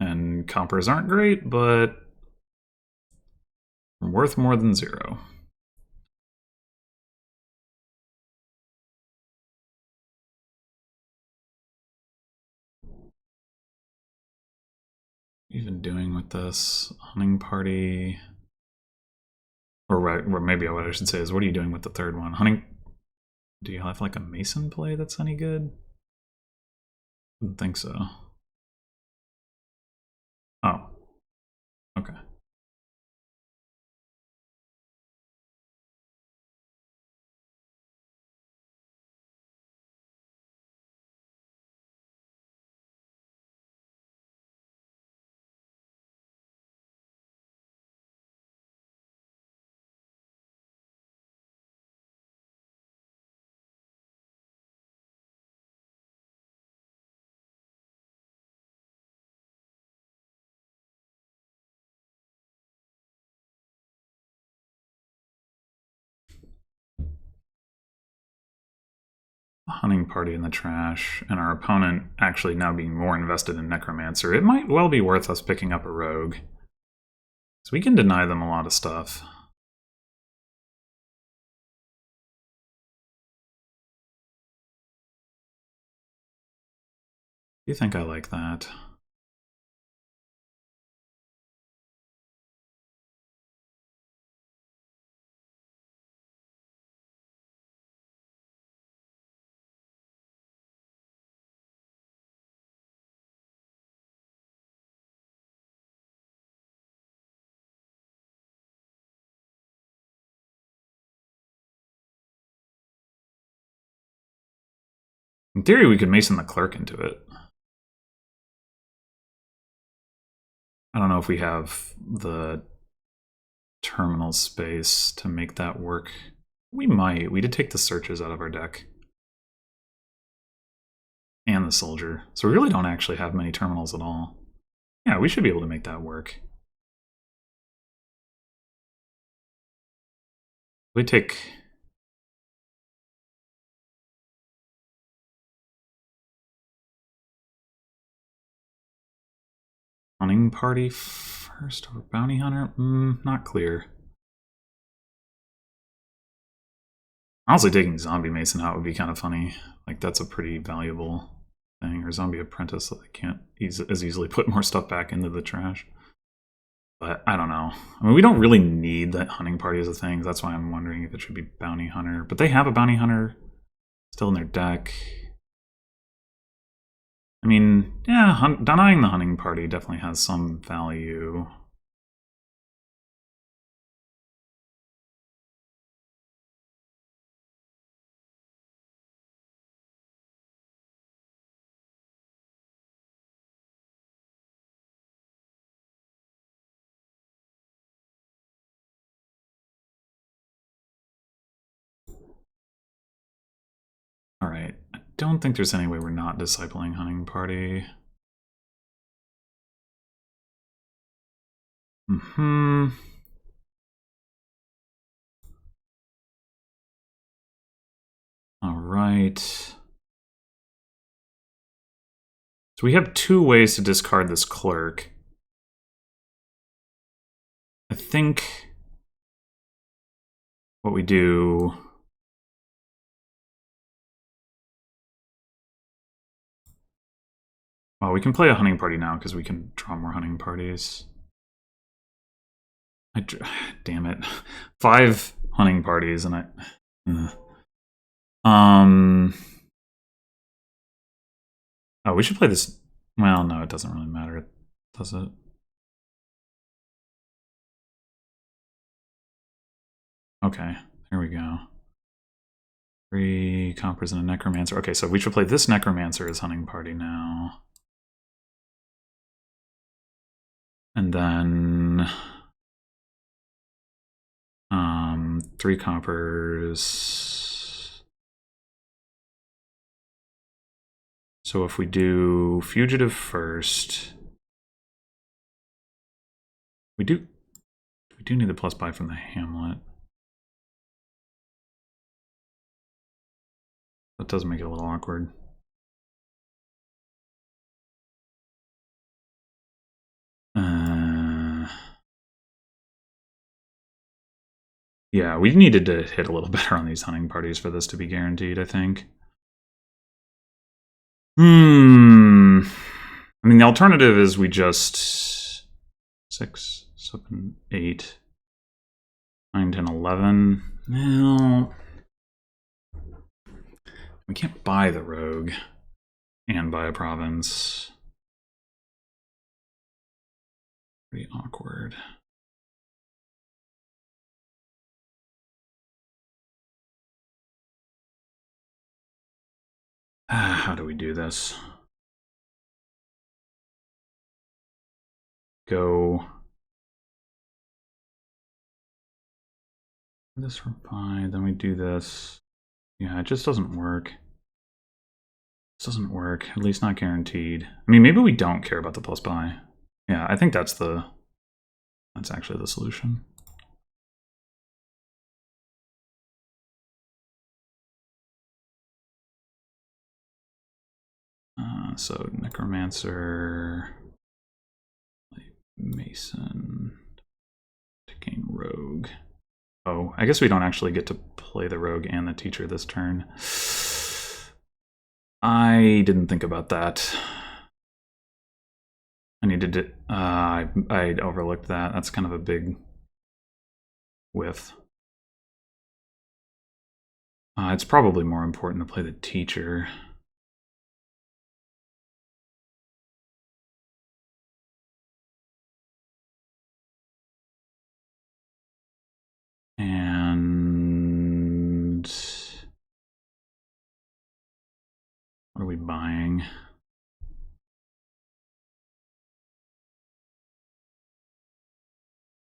And compers aren't great, but worth more than 0. Even doing with this hunting party, or maybe what I should say is, what are you doing with the third one? Hunting. Do you have like a Mason play that's any good? I don't think so. Oh, okay. Hunting party in the trash, and our opponent actually now being more invested in Necromancer, it might well be worth us picking up a rogue. So we can deny them a lot of stuff. Do you think I like that? In theory, we could Mason the Clerk into it. I don't know if we have the terminal space to make that work. We might. We did take the searches out of our deck. And the soldier. So we really don't actually have many terminals at all. Yeah, we should be able to make that work. We take... Hunting party first over bounty hunter? Not clear. Honestly, taking zombie mason out would be kind of funny. Like, that's a pretty valuable thing. Or zombie apprentice, so they can't as easily put more stuff back into the trash. But I don't know. I mean, we don't really need that hunting party as a thing. That's why I'm wondering if it should be bounty hunter. But they have a bounty hunter still in their deck. I mean, yeah, denying the hunting party definitely has some value. Alright, I don't think there's any way we're not discipling hunting party. Alright. So we have two ways to discard this clerk. I think what we do... Well, we can play a hunting party now because we can draw more hunting parties. Damn it. 5 hunting parties and Oh, we should play this... Well, no, it doesn't really matter, does it? Okay, here we go. 3 Compers and a Necromancer. Okay, so we should play this Necromancer as hunting party now. And then... 3 Compers. So if we do Fugitive first... We do need the +5 from the Hamlet. That does make it a little awkward. Yeah, we needed to hit a little better on these hunting parties for this to be guaranteed, I think. I mean, the alternative is we just... 6, 7, 8, 9, 10, 11. Well... We can't buy the rogue and buy a province. Pretty awkward. How do we do this? Go this for 5, then we do this. Yeah, it just doesn't work. This doesn't work, at least not guaranteed. I mean, maybe we don't care about the plus buy. Yeah, I think that's actually the solution. So Necromancer, Mason, to gain Rogue. Oh, I guess we don't actually get to play the Rogue and the Teacher this turn. I didn't think about that. I needed to... I overlooked that. That's kind of a big whiff. It's probably more important to play the Teacher. And... what are we buying?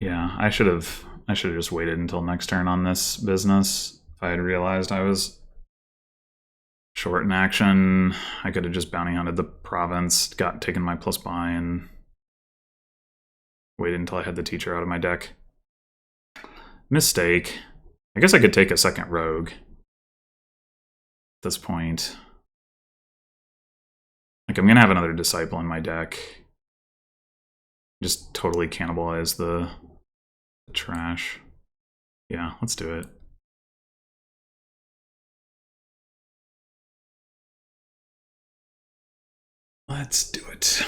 Yeah, I should have just waited until next turn on this business. I had realized I was short in action, I could have just bounty hunted the province, taken my plus buy, and waited until I had the teacher out of my deck. Mistake. I guess I could take a second rogue at this point. Like, I'm gonna have another disciple in my deck. Just totally cannibalize the trash. Yeah, let's do it. Let's do it.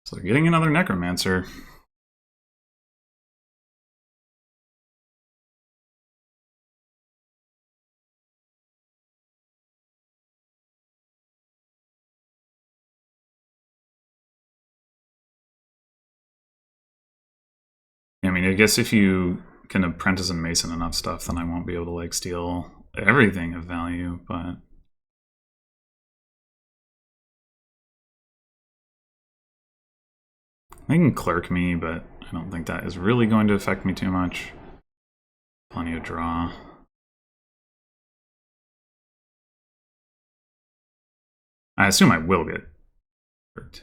So they're getting another Necromancer. I mean, I guess if you can apprentice and mason enough stuff, then I won't be able to like steal everything of value, but they can clerk me, but I don't think that is really going to affect me too much. Plenty of draw. I assume I will get hurt.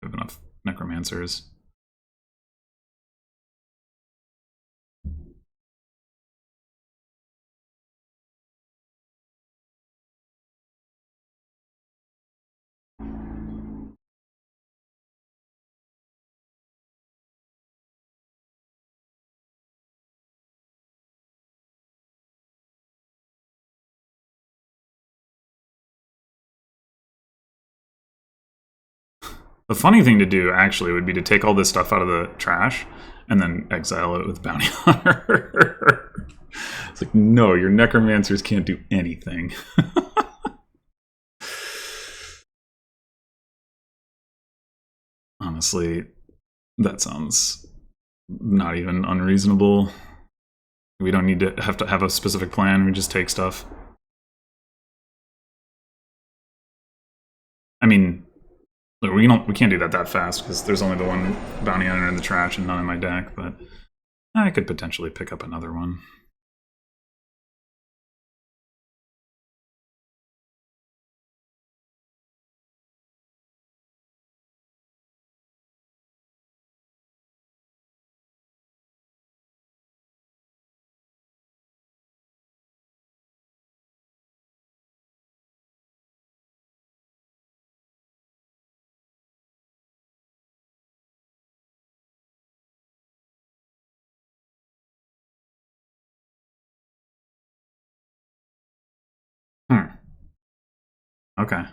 I have enough Necromancers. The funny thing to do, actually, would be to take all this stuff out of the trash and then exile it with Bounty Hunter. It's like, no, your Necromancers can't do anything. Honestly, that sounds not even unreasonable. We don't need to have a specific plan, we just take stuff. I mean, we can't do that fast because there's only the one Bounty Hunter in the trash and none in my deck, but I could potentially pick up another one. Okay.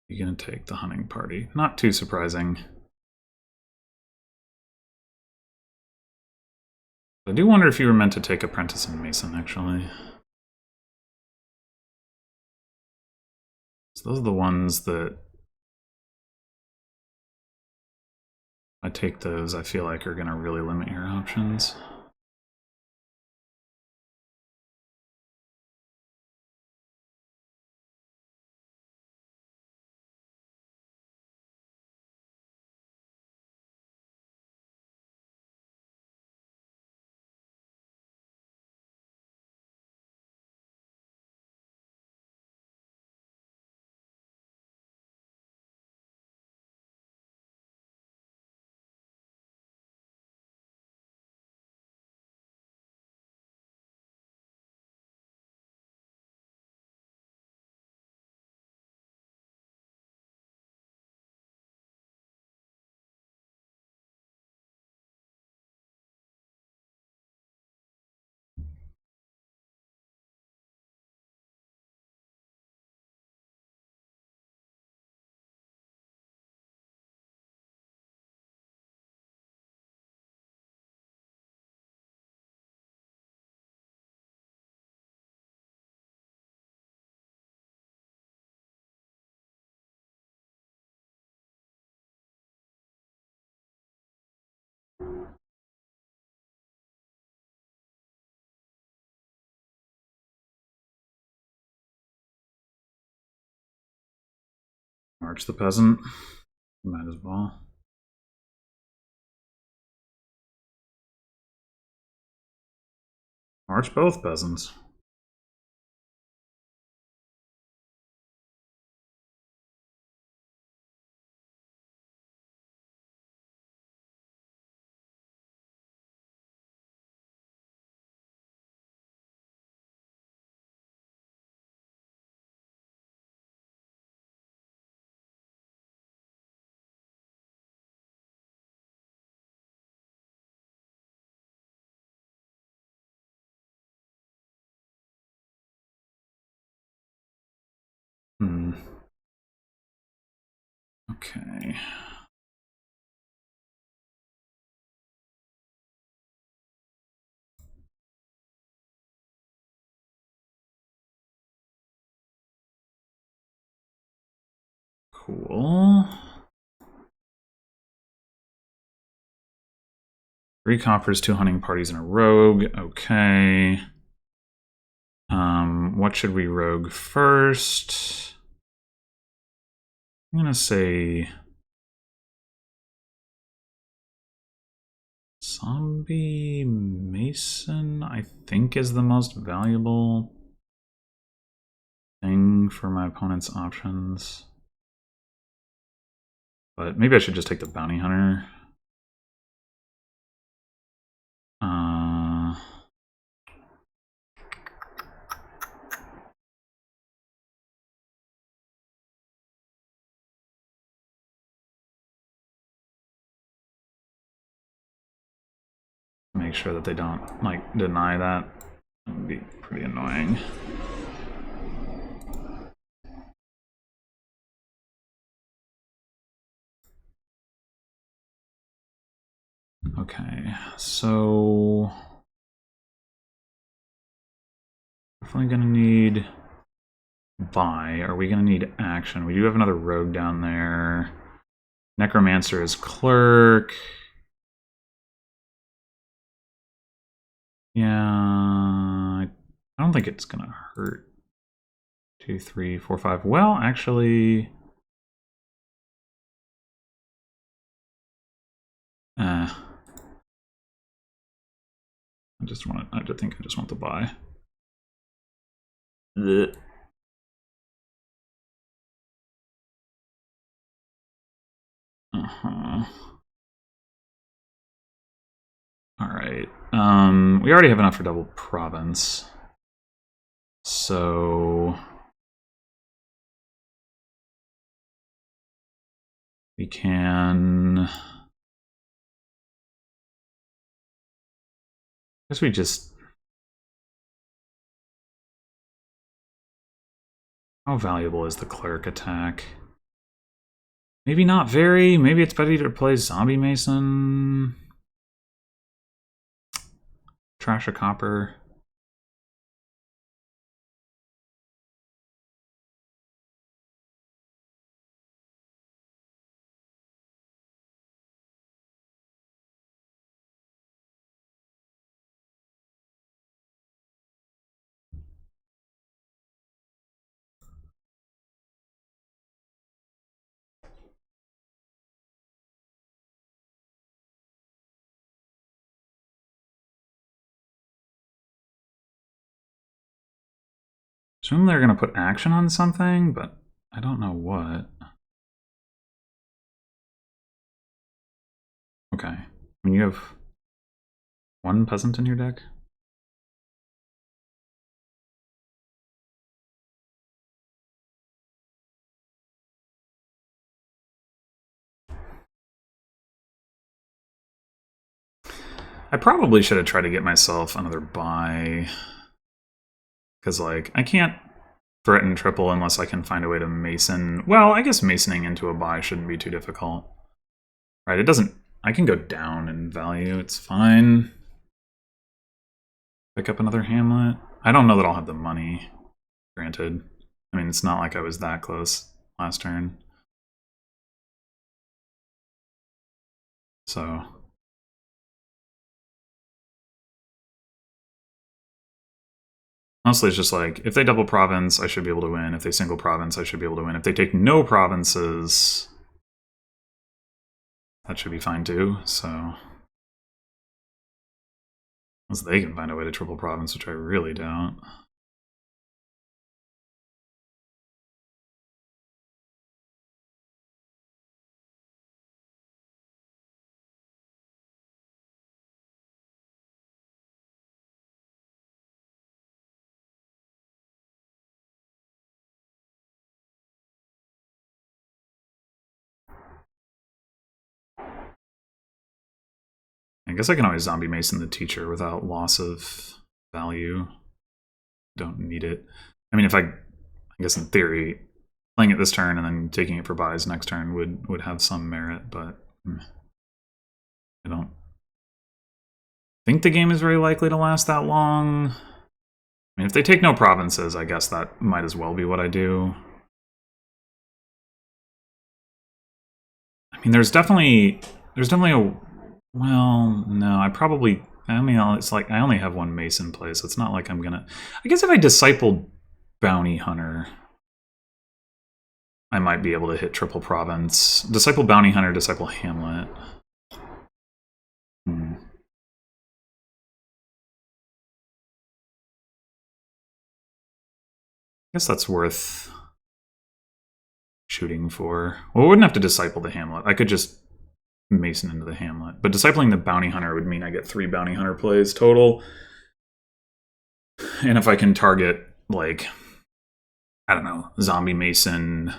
You're gonna take the hunting party. Not too surprising. I do wonder if you were meant to take Apprentice and Mason, actually. So those are the ones that I take those, I feel like are going to really limit your options. March the Peasant. Might as well. March both peasants. Okay. Cool. 3 coppers, 2 hunting parties, and a rogue. Okay. What should we rogue first? I'm gonna say Zombie Mason, I think, is the most valuable thing for my opponent's options. But maybe I should just take the Bounty Hunter. Make sure that they don't, like, deny that. That would be pretty annoying. Okay, so definitely gonna need buy. Are we gonna need action? We do have another rogue down there. Necromancer is clerk. Yeah, I don't think it's gonna hurt. 2, 3, 4, 5. Well, actually, I just want to. I think I just want to buy. Blech. All right. We already have enough for double province, so we can. I guess we just. How valuable is the cleric attack? Maybe not very. Maybe it's better to play Zombie Mason. trash a copper. Assume they're going to put action on something, but I don't know what. Okay. I mean, you have one peasant in your deck? I probably should have tried to get myself another buy. Because, like, I can't threaten triple unless I can find a way to mason. Well, I guess masoning into a buy shouldn't be too difficult. Right, it doesn't... I can go down in value, it's fine. Pick up another hamlet. I don't know that I'll have the money, granted. I mean, it's not like I was that close last turn. So... Mostly it's just like, if they double province, I should be able to win. If they single province, I should be able to win. If they take no provinces, that should be fine too, so... Unless they can find a way to triple province, which I really don't. I guess I can always zombie mason the teacher without loss of value. Don't need it. I mean, if I guess in theory, playing it this turn and then taking it for buys next turn would have some merit, but I don't think the game is very likely to last that long. I mean, if they take no provinces, I guess that might as well be what I do. I mean, there's definitely a... Well, no, I mean, it's like I only have one Mason play, so it's not like I'm gonna... I guess if I discipled Bounty Hunter, I might be able to hit triple province. Disciple Bounty Hunter, disciple Hamlet. I guess that's worth shooting for. Well, I wouldn't have to disciple the Hamlet. I could just Mason into the Hamlet. But discipling the Bounty Hunter would mean I get 3 Bounty Hunter plays total. And if I can target, like, I don't know, Zombie Mason...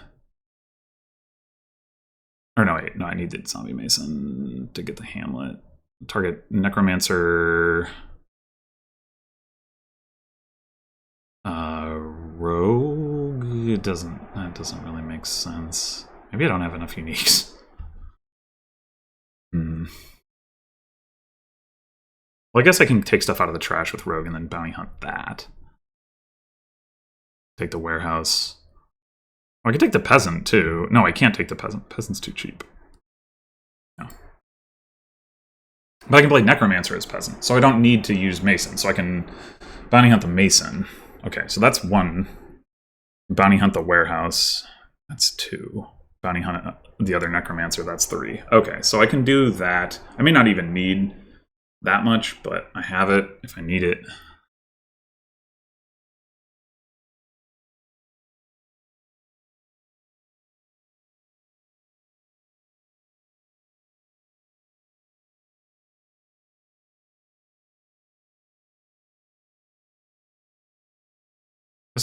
Or no, wait, no, I need the Zombie Mason to get the Hamlet. Target Necromancer... Rogue? That doesn't really make sense. Maybe I don't have enough uniques. Well, I guess I can take stuff out of the trash with Rogue and then bounty hunt that. Take the warehouse. Oh, I can take the peasant too. No, I can't take the peasant. Peasant's too cheap. No. But I can play Necromancer as peasant, so I don't need to use Mason. So I can bounty hunt the Mason. Okay, so that's 1. Bounty hunt the warehouse. That's 2. Bounty hunt the other Necromancer. That's 3. Okay, so I can do that. I may not even need that much, but I have it if I need it.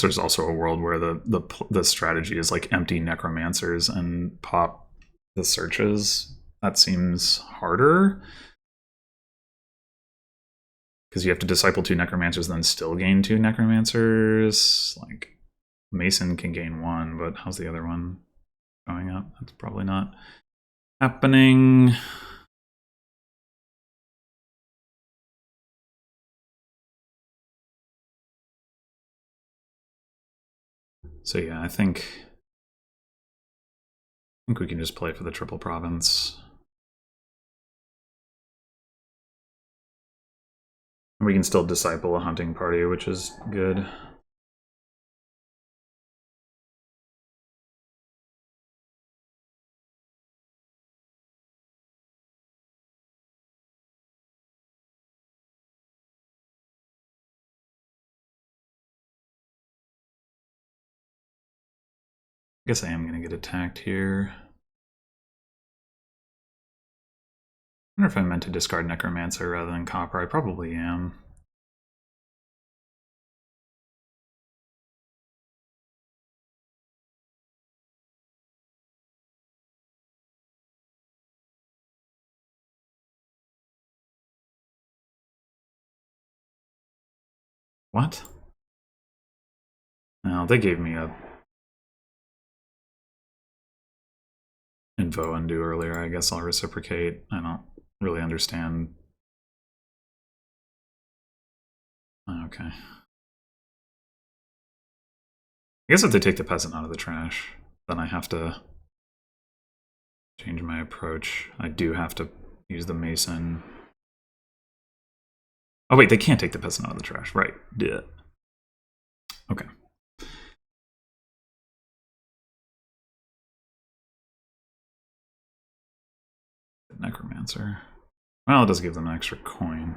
There's also a world where the strategy is like empty Necromancers and pop the searches. That seems harder. Because you have to disciple 2 Necromancers, then still gain 2 Necromancers. Like, Mason can gain 1, but how's the other one going up? That's probably not happening. So yeah, I think we can just play for the triple province. We can still disciple a hunting party, which is good. I guess I am going to get attacked here. I wonder if I meant to discard Necromancer rather than Copper. I probably am. What? No, they gave me a info undo earlier. I guess I'll reciprocate. I don't really understand. Okay. I guess if they take the peasant out of the trash, then I have to change my approach. I do have to use the mason. Oh wait, they can't take the peasant out of the trash, right? Yeah. Okay. Necromancer. Well, it does give them an extra coin.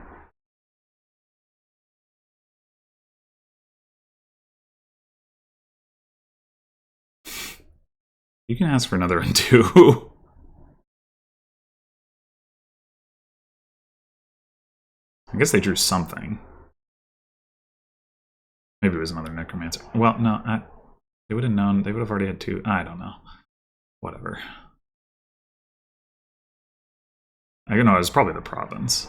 You can ask for another undo. I guess they drew something. Maybe it was another Necromancer. Well, no, they would have known. They would have already had two. I don't know. Whatever. I know it was probably the province.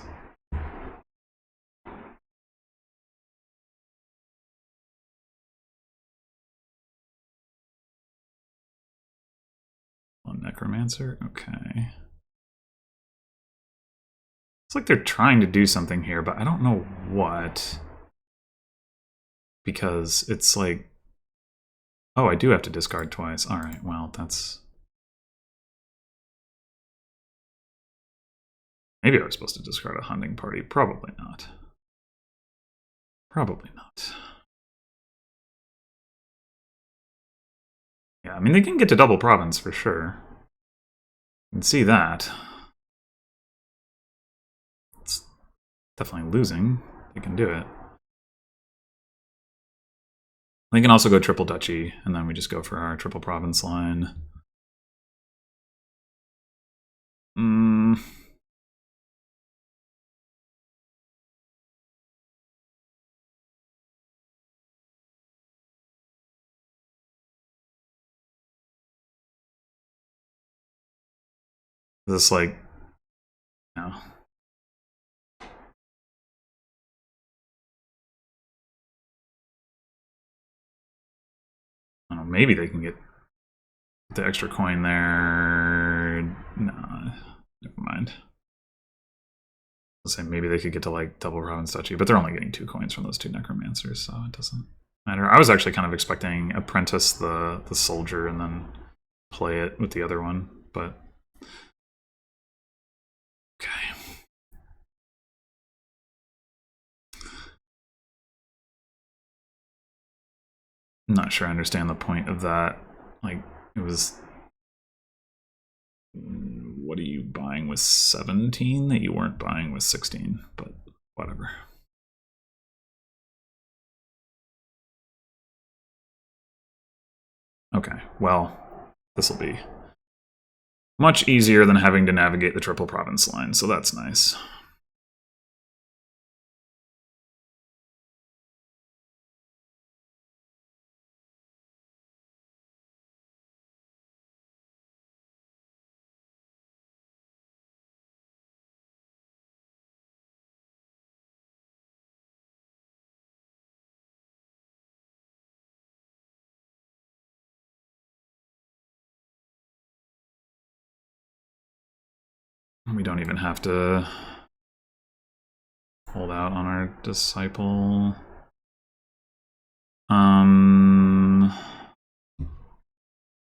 One Necromancer? Okay. It's like they're trying to do something here, but I don't know what. Because it's like... Oh, I do have to discard twice. Alright, well, that's... Maybe I was supposed to discard a hunting party. Probably not. Probably not. Yeah, I mean, they can get to double province for sure. You can see that. It's definitely losing. They can do it. They can also go triple duchy, and then we just go for our triple province line. This like, no. I don't know, maybe they can get the extra coin there. No, never mind. I'll say maybe they could get to like double province duchy, but they're only getting 2 coins from those 2 necromancers, so it doesn't matter. I was actually kind of expecting apprentice the soldier and then play it with the other one, but okay. I'm not sure I understand the point of that. Like, it was... What are you buying with 17 that you weren't buying with 16? But whatever. Okay, well, this will be much easier than having to navigate the triple province line, so that's nice. We don't even have to hold out on our disciple.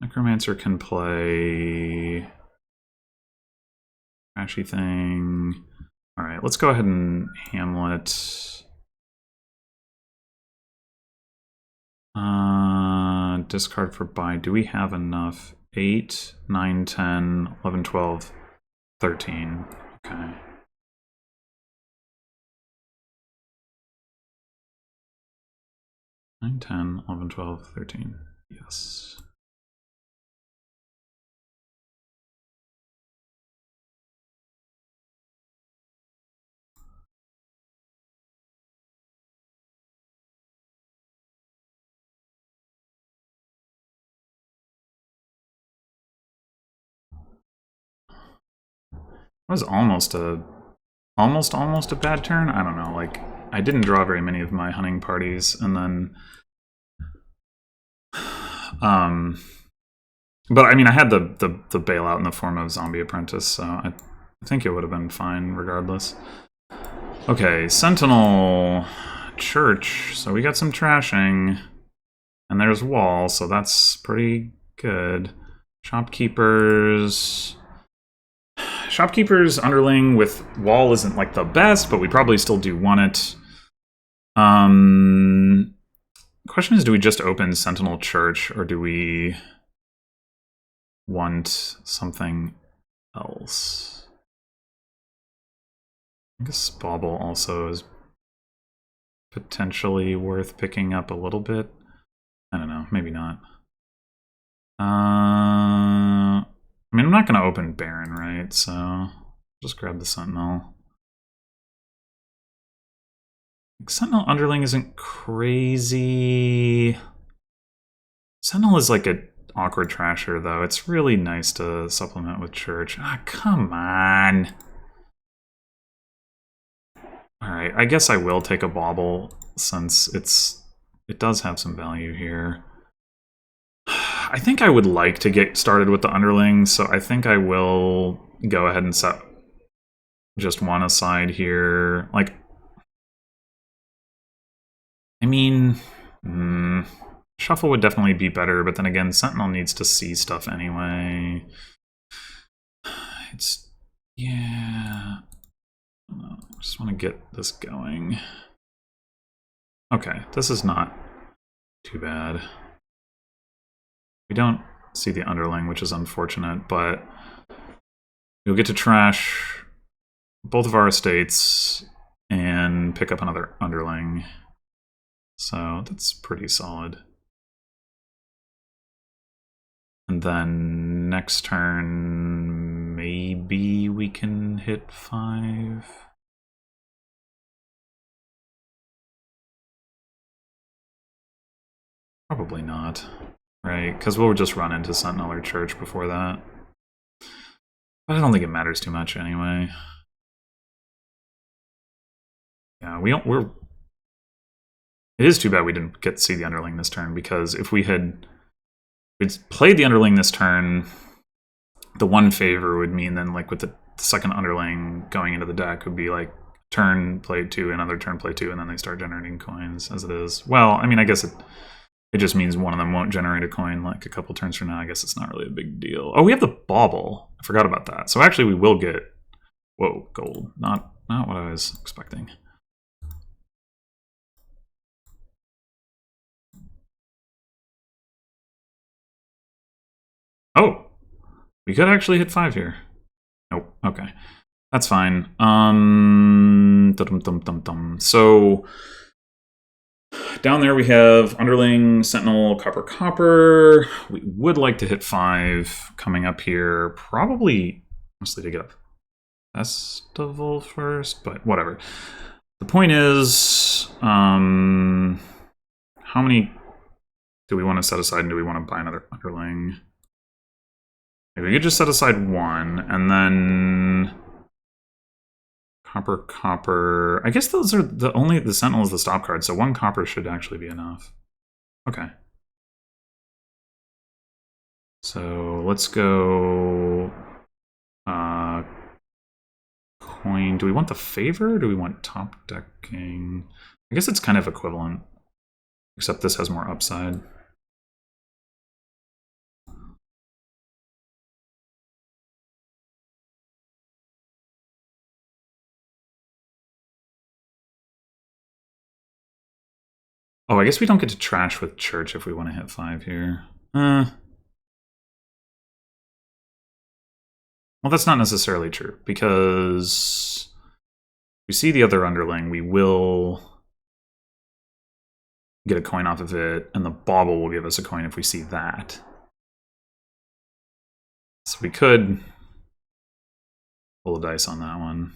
Necromancer can play trashy thing. All right, let's go ahead and Hamlet. Discard for buy. Do we have enough? 8, 9, 10, 11, 12, 13. Okay. Nine, 10, 11, 12, 13. Yes. That was almost a bad turn. I don't know. Like, I didn't draw very many of my hunting parties, and then but I mean, I had the bailout in the form of Zombie Apprentice, so I think it would have been fine regardless. Okay, Sentinel, Church. So we got some trashing, and there's Wall, so that's pretty good. Shopkeepers. Shopkeepers underling with Wall isn't like the best, but we probably still do want it. Question is, do we just open Sentinel Church, or do we want something else? I guess Bauble also is potentially worth picking up a little bit. I don't know, maybe not. I mean, I'm not going to open Baron, right? So just grab the Sentinel. Sentinel Underling isn't crazy. Sentinel is like an awkward trasher, though. It's really nice to supplement with Church. Ah, come on. Alright, I guess I will take a Bauble, since it does have some value here. I think I would like to get started with the Underling, so I think I will go ahead and set just one aside here. Like, I mean, Shuffle would definitely be better, but then again, Sentinel needs to see stuff anyway. Yeah. I just want to get this going. Okay, this is not too bad. We don't see the Underling, which is unfortunate, but we'll get to trash both of our estates and pick up another Underling. So that's pretty solid. And then next turn, maybe we can hit 5. Probably not, right? Because we'll just run into Sentinel or Church before that. But I don't think it matters too much anyway. Yeah, we're... It is too bad we didn't get to see the Underling this turn, because if we'd played the Underling this turn, the one favor would mean then, like, with the second Underling going into the deck would be like turn, play 2, another turn, play 2, and then they start generating coins as it is. Well, I mean, I guess it just means one of them won't generate a coin like a couple turns from now. I guess it's not really a big deal. Oh, we have the Bauble. I forgot about that. So actually we will get, whoa, gold. Not what I was expecting. Oh, we could actually hit 5 here. Nope, okay. That's fine. So down there we have Underling, Sentinel, Copper. We would like to hit 5 coming up here. Probably, honestly, to get a festival first, but whatever. The point is, how many do we want to set aside, and do we want to buy another Underling? Maybe we could just set aside 1, and then Copper. I guess those are the Sentinel is the stop card, so 1 copper should actually be enough. Okay. So let's go coin. Do we want the favor, or do we want top decking? I guess it's kind of equivalent, except this has more upside. Oh, I guess we don't get to trash with Church if we want to hit 5 here. Well, that's not necessarily true, because we see the other underling, we will get a coin off of it, and the bauble will give us a coin if we see that. So we could roll a dice on that one.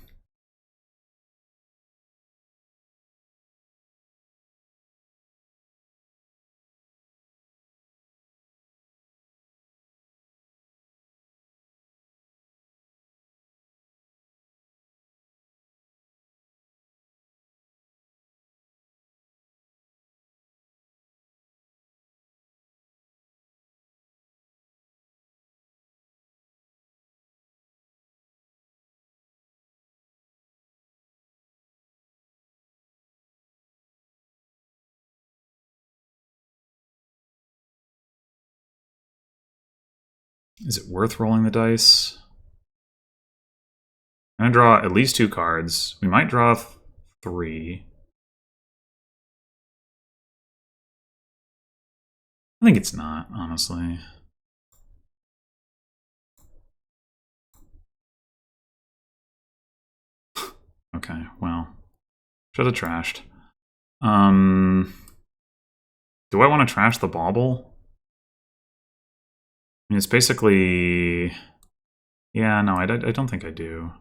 Is it worth rolling the dice? I'm going to draw at least 2 cards. We might draw 3. I think it's not, honestly. Okay, well, should have trashed. Do I want to trash the bauble? I mean, it's basically... Yeah, no, I don't think I do.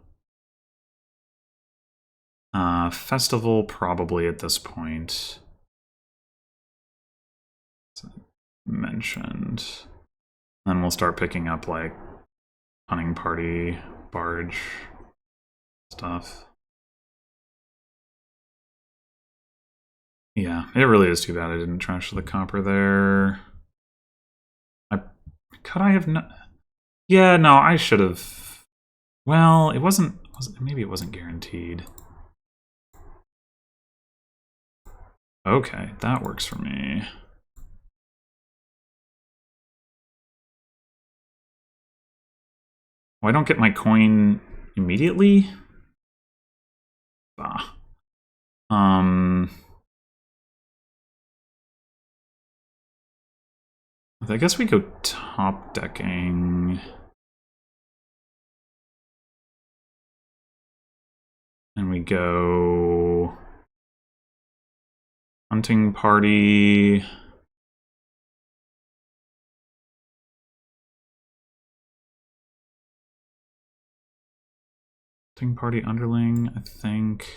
Festival, probably at this point. Mentioned. Then we'll start picking up, like, hunting party, barge stuff. Yeah, it really is too bad I didn't trash the copper there. Could I have not? Yeah, no, I should have. Well, it wasn't maybe it wasn't guaranteed. Okay, that works for me. Oh, I don't get my coin immediately? Ah. I guess we go top decking. And we go hunting party. Hunting party underling, I think.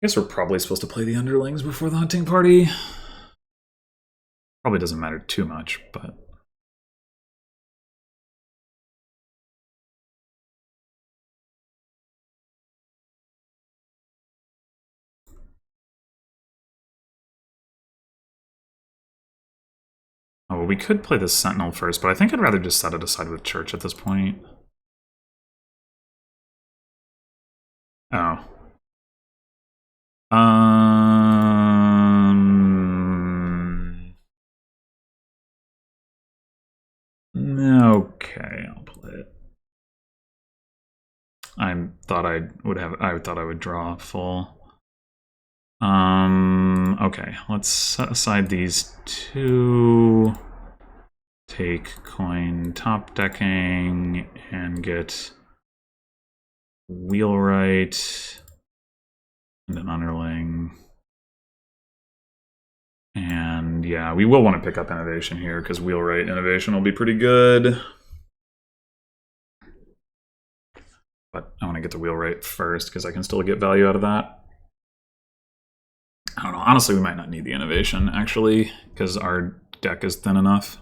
I guess we're probably supposed to play the underlings before the hunting party. Probably doesn't matter too much, but... Oh, well, we could play the Sentinel first, but I think I'd rather just set it aside with Church at this point. Oh. Okay, I'll play it. I thought I would draw full. Okay, let's set aside these 2. Take coin top decking and get wheelwright and an underling. And yeah, we will want to pick up innovation here because wheelwright innovation will be pretty good. But I want to get the wheelwright first because I can still get value out of that. I don't know. Honestly, we might not need the innovation, actually, because our deck is thin enough.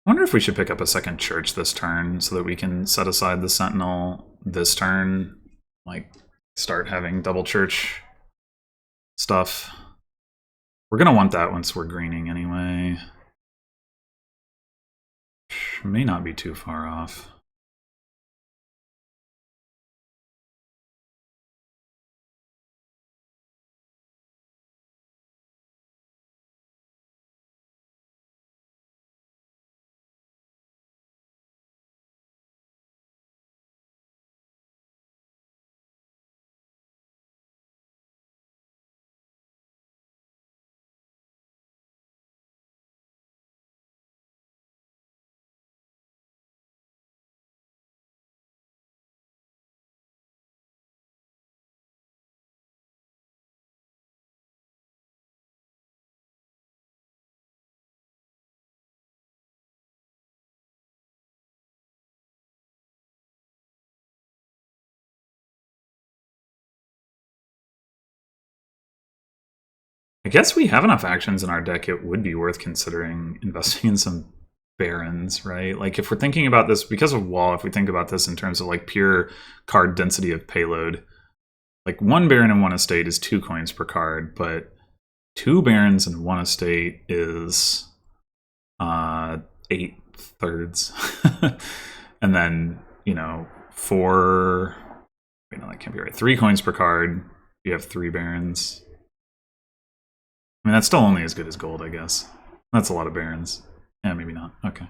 wonder if we should pick up a second church this turn so that we can set aside the sentinel this turn, like start having double church stuff. We're gonna want that once we're greening anyway. May not be too far off. I guess we have enough actions in our deck, it would be worth considering investing in some barons, right? Like if we're thinking about this, because of wall, if we think about this in terms of like pure card density of payload, like one baron in one estate is 2 coins per card, but 2 barons in one estate is 8/3. And then, you know, 4, wait, no, that can't be right. 3 coins per card, you have 3 barons. I mean, that's still only as good as gold, I guess. That's a lot of barons. Yeah, maybe not. Okay.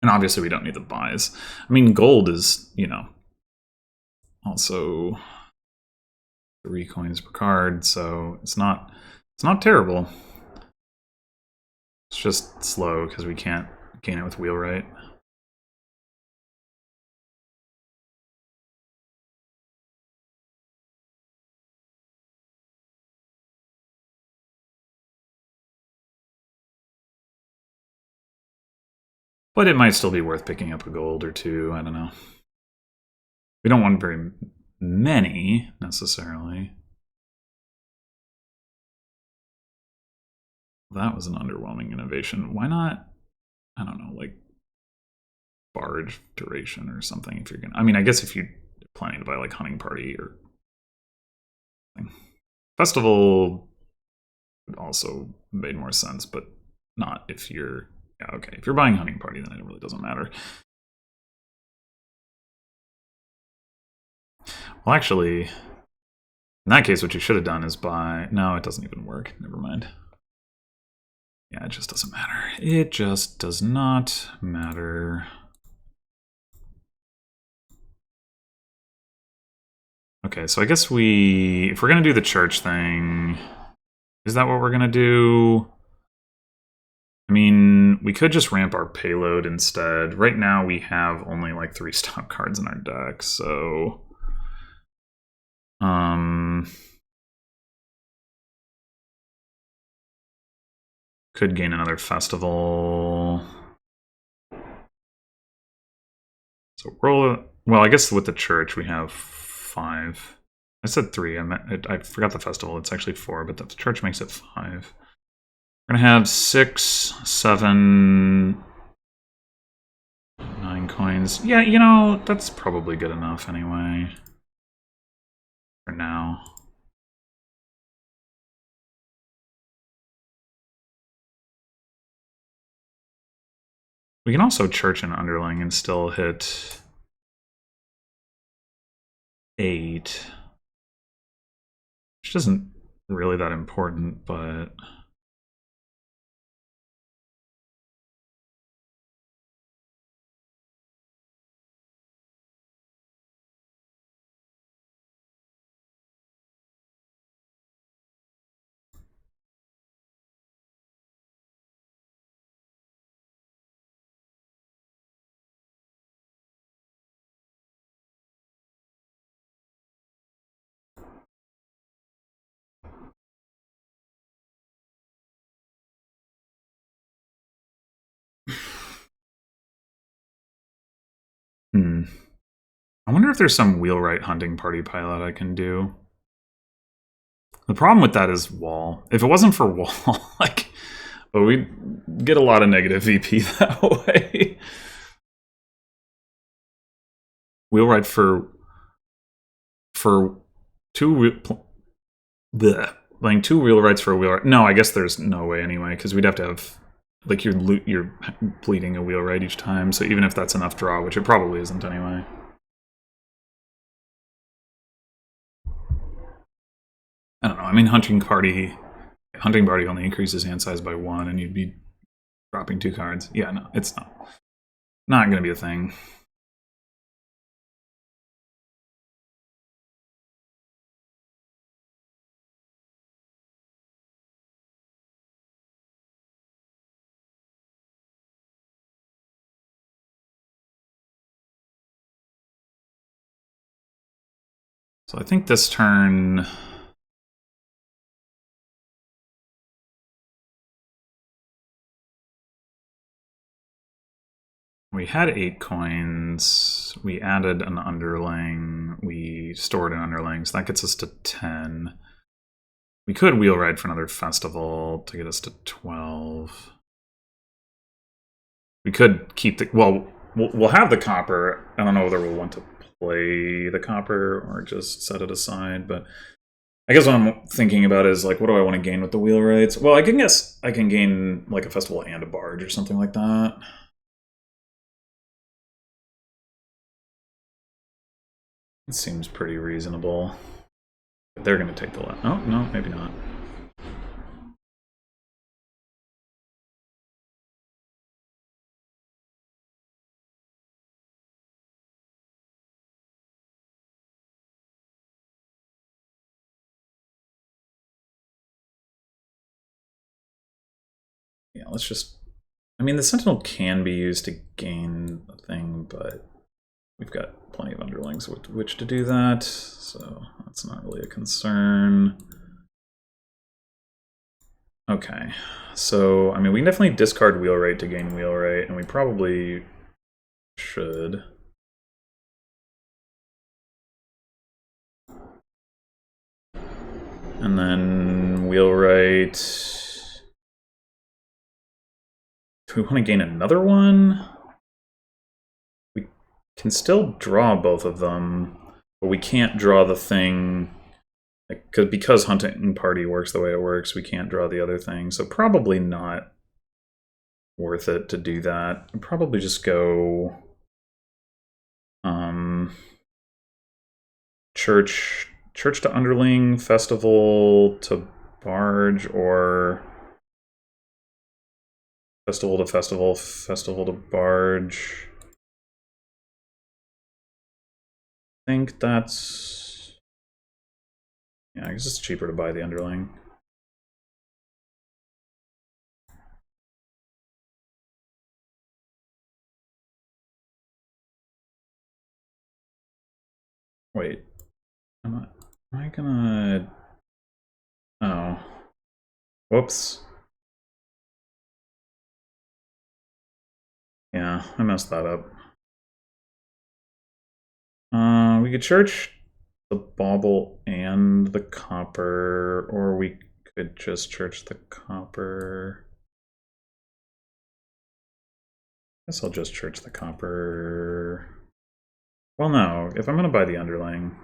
And obviously we don't need the buys. I mean, gold is, you know, also 3 coins per card, so it's not terrible. It's just slow because we can't gain it with wheelwright. But it might still be worth picking up a gold or 2, I don't know. We don't want very many, necessarily. That was an underwhelming innovation. Why not, I don't know, like barge duration or something if you're gonna... I mean, I guess if you're planning to buy like hunting party or something. Festival also made more sense, but not if you're... Yeah, okay. If you're buying hunting party, then it really doesn't matter. Well, actually, in that case, what you should have done is buy... No, it doesn't even work. Never mind. Yeah, it just doesn't matter. It just does not matter. Okay, so I guess if we're going to do the church thing, is that what we're going to do? I mean, we could just ramp our payload instead. Right now we have only like 3 stock cards in our deck, so... Could gain another festival. So roll it. Well, I guess with the church we have 5. I said 3. I forgot the festival. It's actually 4, but the church makes it 5. We're gonna have 6, 7, 9 coins. Yeah, you know, that's probably good enough anyway. For now. We can also church an underling and still hit 8. Which isn't really that important, but... I wonder if there's some wheelwright hunting party pilot I can do. The problem with that is wall. If it wasn't for wall, like, but we'd get a lot of negative VP that way. Wheelwright for 2 playing 2 wheelwrights for a wheelwright. No, I guess there's no way anyway, because we'd have to have, like, you're bleeding a wheelwright each time, so even if that's enough draw, which it probably isn't anyway. I don't know. I mean, hunting party only increases hand size by 1, and you'd be dropping 2 cards. Yeah, no, it's not going to be a thing. So I think this turn... We had 8 coins, we added an underling, we stored an underling, so that gets us to 10. We could wheelwright for another festival to get us to 12. We could keep the... Well, we'll have the copper. I don't know whether we'll want to play the copper or just set it aside, but I guess what I'm thinking about is, like, what do I want to gain with the wheelwrights? Well, I guess I can gain, like, a festival and a barge or something like that. It seems pretty reasonable. They're going to take the left. Oh, no, maybe not. Yeah, let's just... I mean, the Sentinel can be used to gain a thing, but we've got plenty of underlings with which to do that, so that's not really a concern. Okay, so, I mean, we can definitely discard wheelwright to gain wheelwright, and we probably should. And then wheelwright... Do we want to gain another one? We can still draw both of them, but we can't draw the thing... Because hunting party works the way it works, we can't draw the other thing, so probably not worth it to do that. I'd probably just go church to underling, festival to barge, or festival to festival, festival to barge. I think that's... Yeah, I guess it's cheaper to buy the underling. Wait, am I gonna... Oh. Whoops. Yeah, I messed that up. We could church the bauble and the copper, or we Could just church the copper. Guess I'll just church the copper. Well, no, if I'm gonna buy the underling.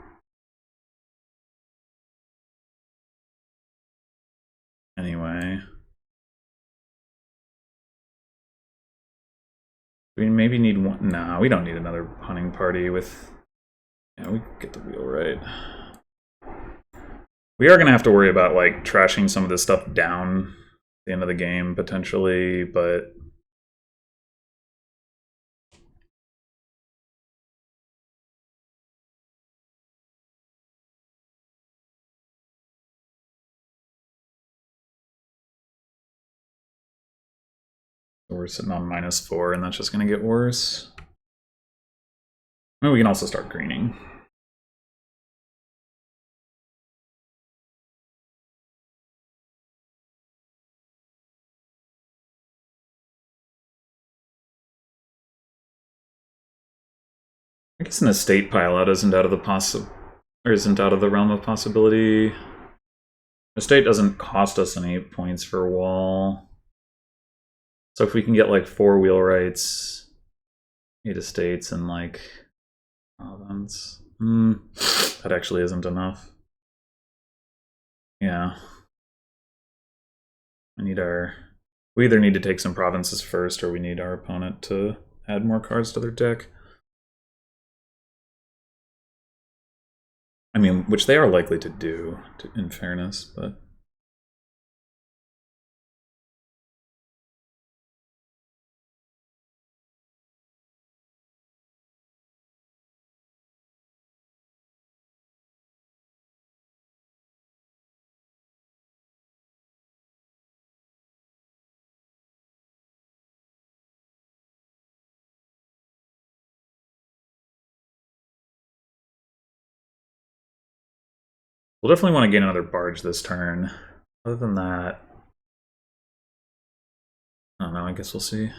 Anyway. We maybe need one. No, we don't need another hunting party with. Yeah, we get the wheel right. We are gonna have to worry about like trashing some of this stuff down at the end of the game potentially, but we're sitting on -4, and that's just gonna get worse. Oh, we can also start greening. I guess an estate pileout isn't out of the realm of possibility. Estate doesn't cost us any points for wall. So if we can get like 4 wheelwrights, 8 estates, and like province. That actually isn't enough. Yeah. We either need to take some provinces first, or we need our opponent to add more cards to their deck. I mean, which they are likely to do, in fairness, but... We'll definitely want to gain another barge this turn. Other than that... I don't know, I guess we'll see.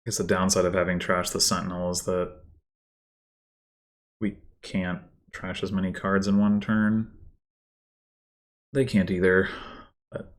I guess the downside of having trashed the Sentinel is that we can't trash as many cards in one turn. They can't either. But...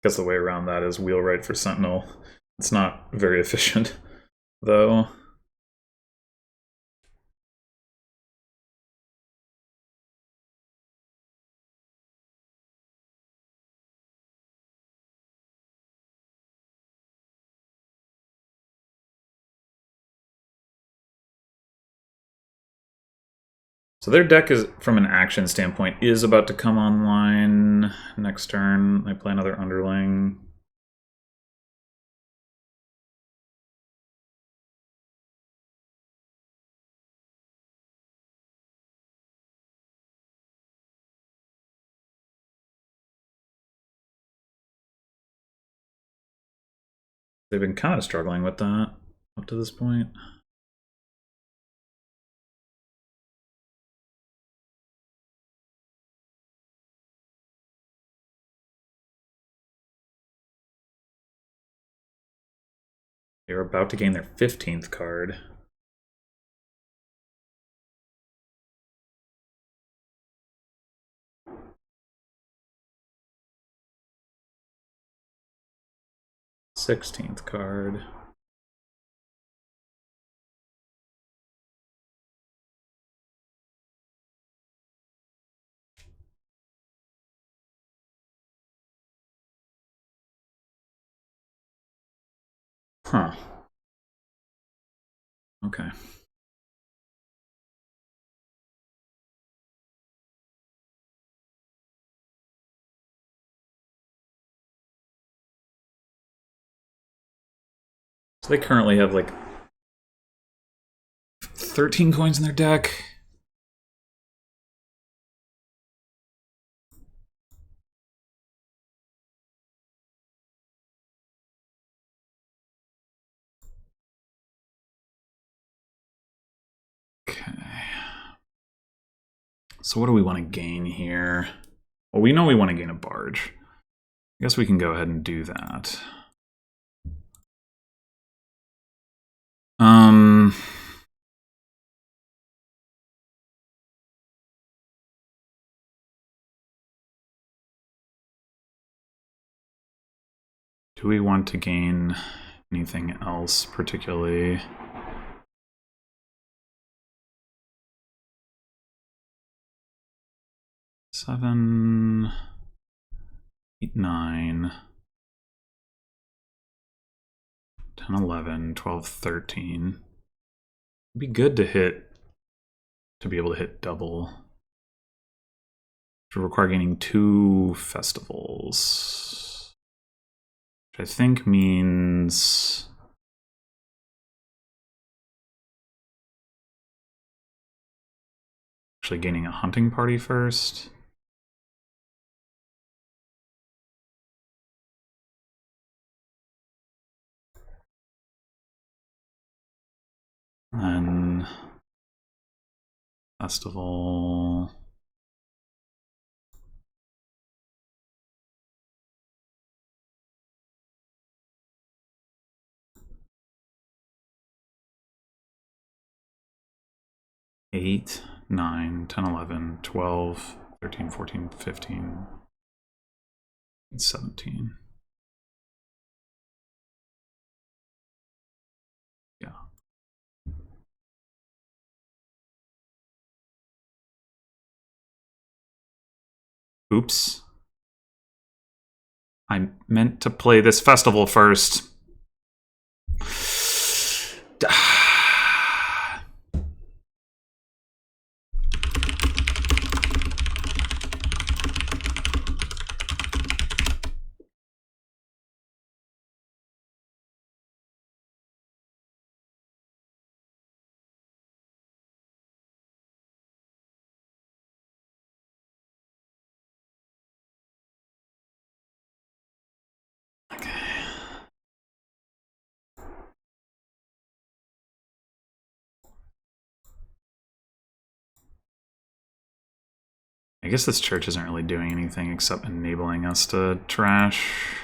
guess the way around that is wheelwright for Sentinel. It's not very efficient, though. So their deck is, from an action standpoint, is about to come online next turn. They play another underling. They've been kind of struggling with that up to this point. They're about to gain their 15th card. th card. Huh. Okay. So they currently have like 13 coins in their deck. Okay. So what do we want to gain here? Well, we know we want to gain a barge. I guess we can go ahead and do that. Do we want to gain anything else particularly? Seven, 8, 9, 10, 11, 12, 13. It'd be good to be able to hit double. It would require gaining 2 festivals. Which I think means actually gaining a hunting party first. And festival. Eight, 9, 10, 11, 12, 13, 14, 15, 17. Yeah. Oops. I meant to play this festival first. I guess this church isn't really doing anything except enabling us to trash.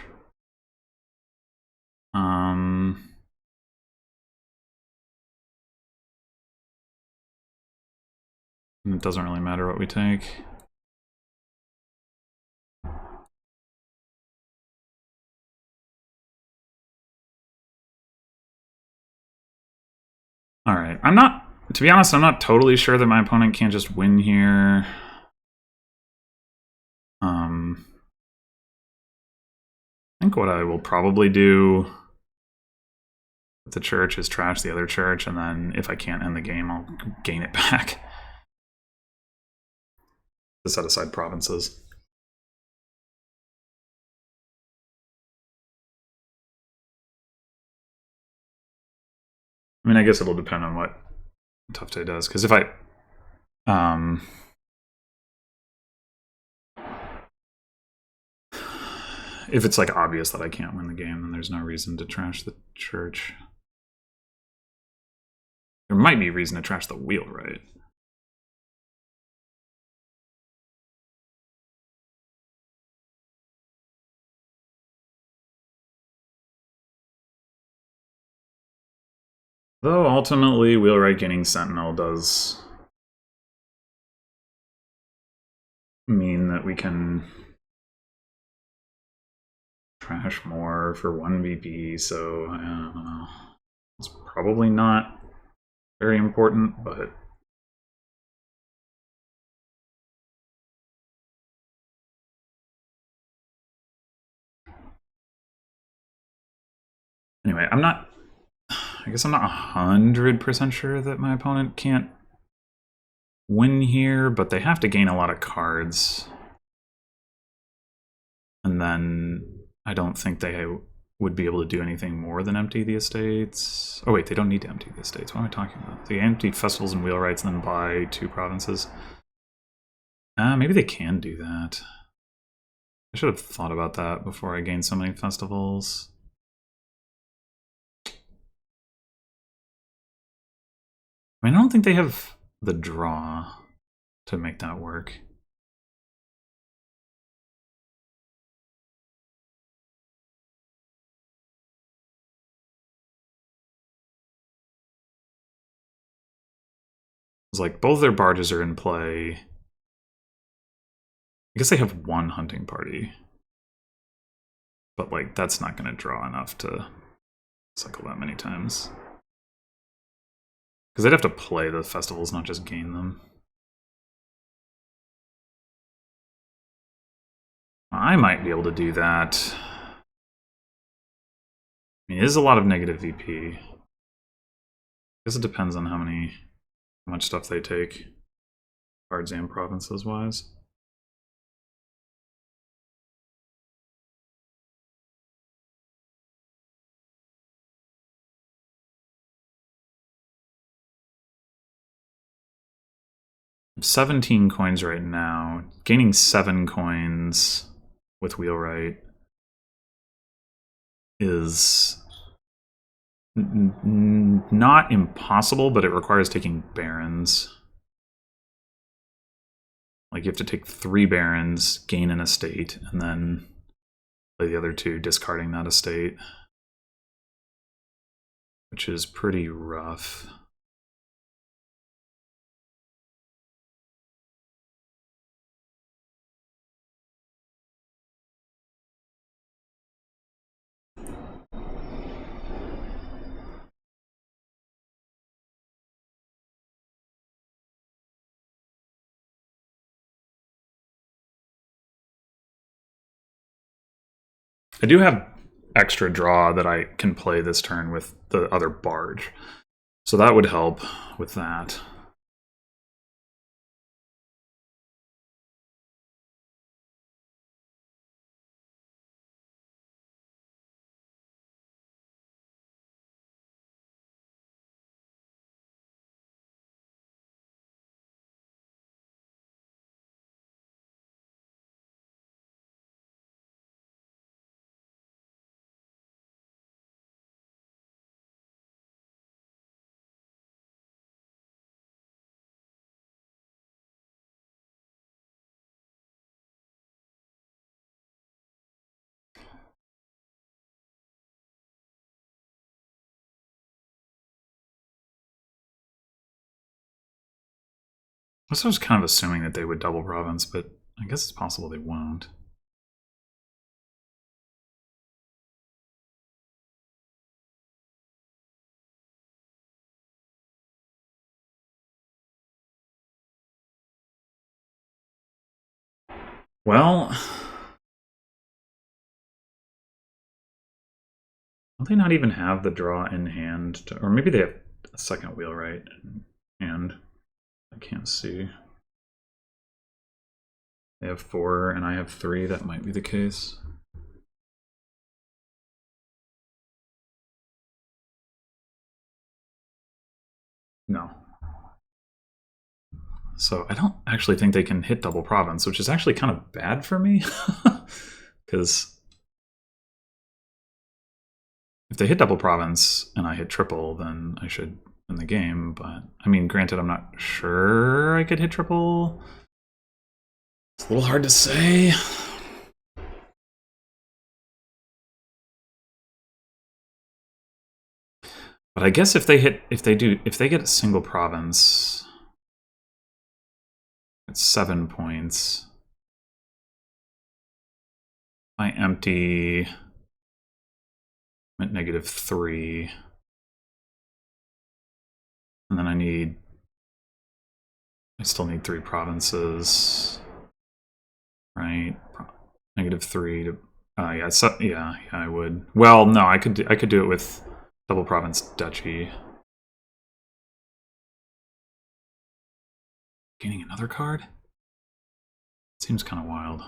It doesn't really matter what we take. Alright, to be honest, I'm not totally sure that my opponent can't just win here. I think what I will probably do with the church is trash the other church, and then if I can't end the game, I'll gain it back to set aside provinces. I mean, I guess it'll depend on what tufftaeh does, because if if it's like obvious that I can't win the game, then there's no reason to trash the church. There might be reason to trash the wheelwright. Though ultimately, wheelwright gaining sentinel does mean that we can trash more for 1 VP, so I don't know. It's probably not very important, but anyway, I'm not I guess I'm not 100% sure that my opponent can't win here, but they have to gain a lot of cards. And then I don't think they would be able to do anything more than empty the estates. Oh wait, they don't need to empty the estates. What am I talking about? They empty festivals and wheelwrights and then buy 2 provinces. Maybe they can do that. I should have thought about that before I gained so many festivals. I mean, I don't think they have the draw to make that work. It's like both their barges are in play. I guess they have 1 hunting party. But like that's not going to draw enough to cycle that many times. Because they'd have to play the festivals, not just gain them. I might be able to do that. I mean, it is a lot of negative VP. I guess it depends on how much stuff they take, cards and provinces wise. I have 17 coins right now. Gaining 7 coins with wheelwright is not impossible, but it requires taking barons. Like you have to take 3 barons, gain an estate, and then play the other 2, discarding that estate, which is pretty rough. I do have extra draw that I can play this turn with the other barge, so that would help with that. I was kind of assuming that they would double province, but I guess it's possible they won't. Well, don't they not even have the draw in hand? Or maybe they have a second wheelwright in hand. I can't see. They have 4 and I have 3. That might be the case. No. So I don't actually think they can hit double province, which is actually kind of bad for me. Because if they hit double province and I hit triple, then I should win the game. But I mean, granted, I'm not sure I could hit triple. It's a little hard to say. But I guess if they get a single province, it's 7 points. I empty, I'm at -3. And then I still need 3 provinces. Right? -3 to, yeah, so, yeah, I would. Well, no, I could do it with Double province duchy. Gaining another card? Seems kind of wild.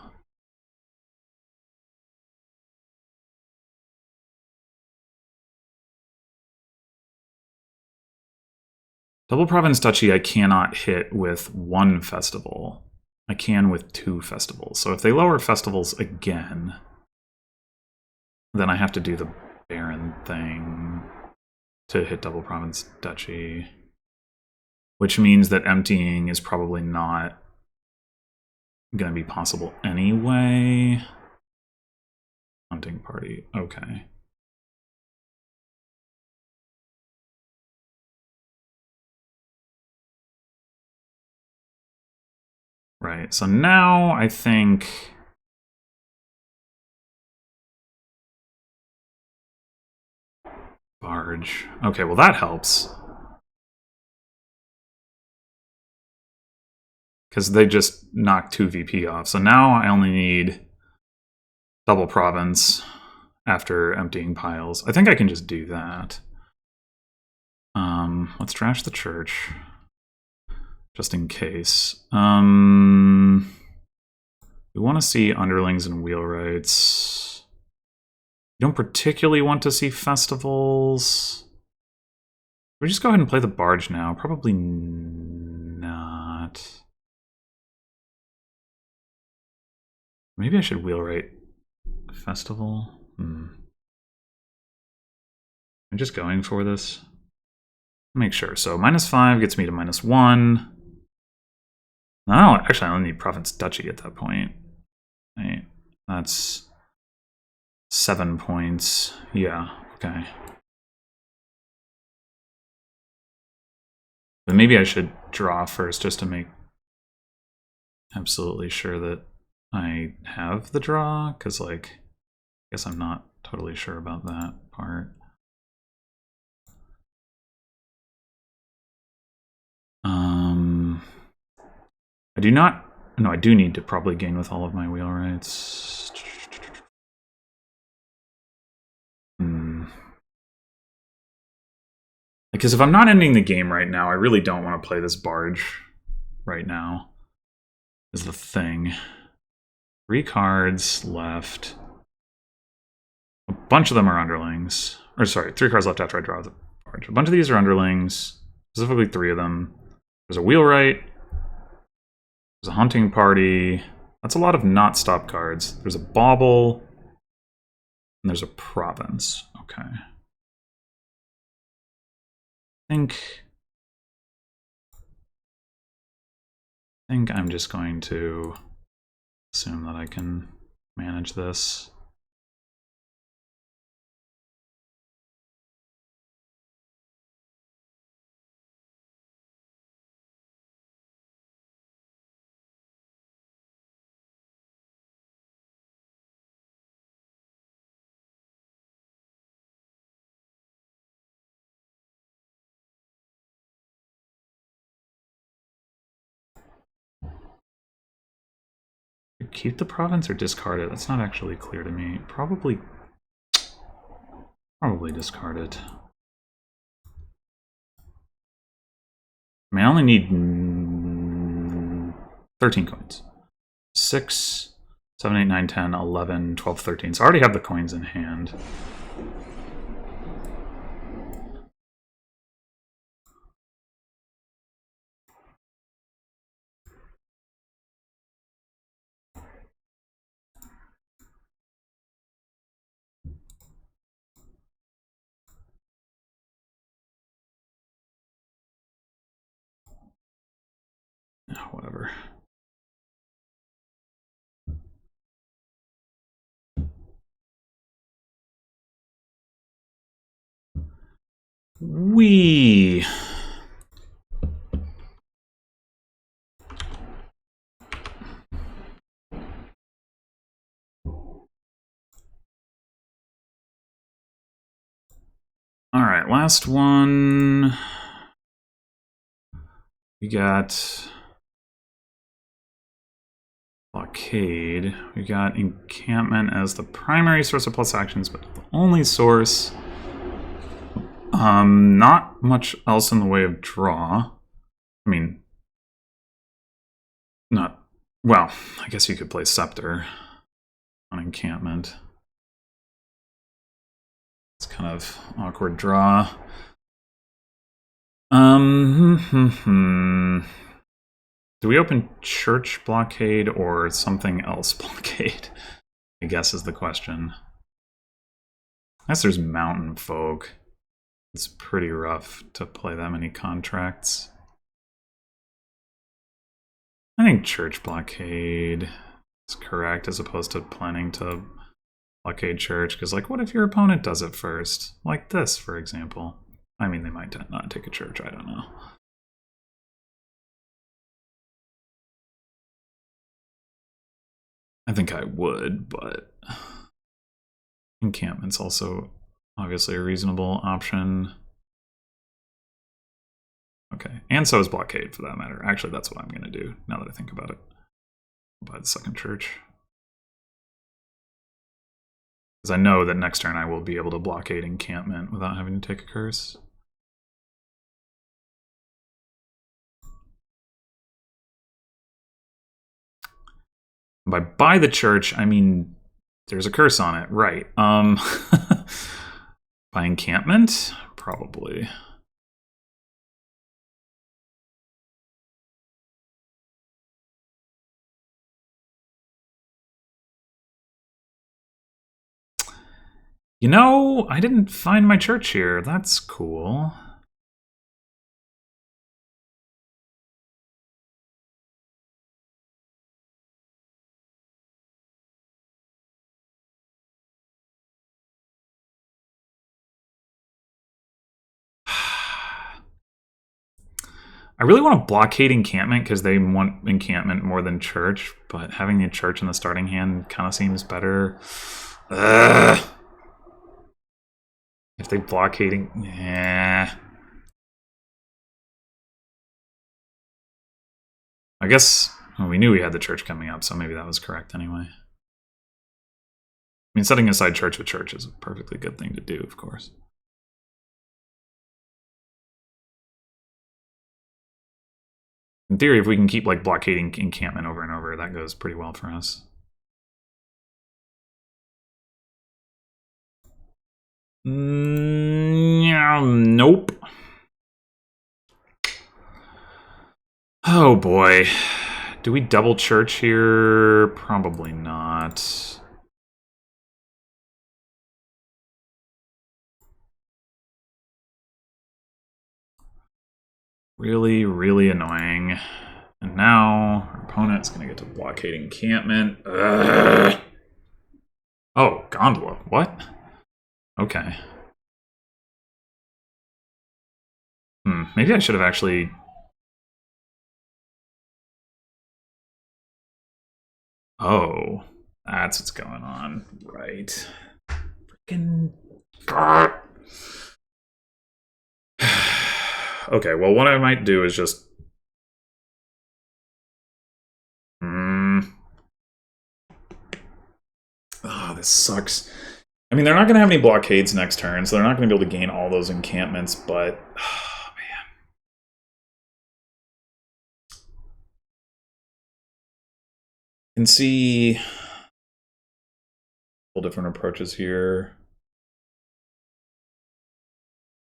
Double province duchy I cannot hit with one festival. I can with 2 festivals. So if they lower festivals again, then I have to do the Baron thing to hit double province duchy. Which means that emptying is probably not going to be possible anyway. Hunting party, okay. Right, so now I think... Barge. Okay, well that helps. Because they just knocked 2 VP off. So now I only need double province after emptying piles. I think I can just do that. Let's trash the church. Just in case. We want to see underlings and wheelwrights. We don't particularly want to see festivals. We just go ahead and play the barge now. Probably not. Maybe I should wheelwright festival. I'm just going for this. Make sure. So -5 gets me to -1. No, actually I only need province duchy at that point. Right. That's 7 points. Yeah, okay. But maybe I should draw first just to make absolutely sure that I have the draw, because, like, I guess I'm not totally sure about that part. I do not... No, I do need to probably gain with all of my wheelwrights. Because if I'm not ending the game right now, I really don't want to play this barge right now, is the thing. 3 cards left. A bunch of them are underlings. Or sorry, 3 cards left after I draw the barge. A bunch of these are underlings, specifically 3 of them. There's a wheelwright. There's a hunting party. That's a lot of not stop cards. There's a bauble. And there's a province. Okay. I think I'm just going to assume that I can manage this. Keep the province or discard it? That's not actually clear to me. Probably discard it. I mean, I only need 13 coins. 6, 7, 8, 9, 10, 11, 12, 13. So I already have the coins in hand. Whatever. All right, last one. We got Blockade. We got Encampment as the primary source of plus actions, but the only source. Not much else in the way of draw. I mean, not... Well, I guess you could play Scepter on encampment. It's kind of awkward draw. Do we open Church Blockade or something else Blockade? I guess is the question. I guess there's Mountain Folk. It's pretty rough to play that many contracts. I think Church Blockade is correct as opposed to planning to blockade Church, because like, what if your opponent does it first? Like this, for example. I mean, they might not take a Church, I don't know. I think I would, but encampment's also obviously a reasonable option. Okay, and so is Blockade for that matter. Actually, that's what I'm going to do now that I think about it. I'll buy the second Church. Because I know that next turn I will be able to blockade encampment without having to take a curse. By buy the Church, I mean there's a curse on it, right? By encampment? Probably. You know, I didn't find my Church here. That's cool. I really want to blockade encampment because they want encampment more than Church, but having the Church in the starting hand kind of seems better. Ugh. If they blockading, yeah. I guess well, we knew we had the Church coming up, so maybe that was correct anyway. I mean, setting aside Church with Church is a perfectly good thing to do, of course. In theory, if we can keep like blockading encampment over and over, that goes pretty well for us. Nope. Oh boy. Do we double Church here? Probably not. Really, really annoying. And now our opponent's going to get to blockade encampment. Ugh. Oh, Gondola. What? Okay. Maybe I should have actually... Oh, that's what's going on. Right. Freaking... Okay, well, what I might do is just... Oh, this sucks. I mean, they're not going to have any blockades next turn, so they're not going to be able to gain all those encampments, but... Oh, man. You can see... a couple different approaches here.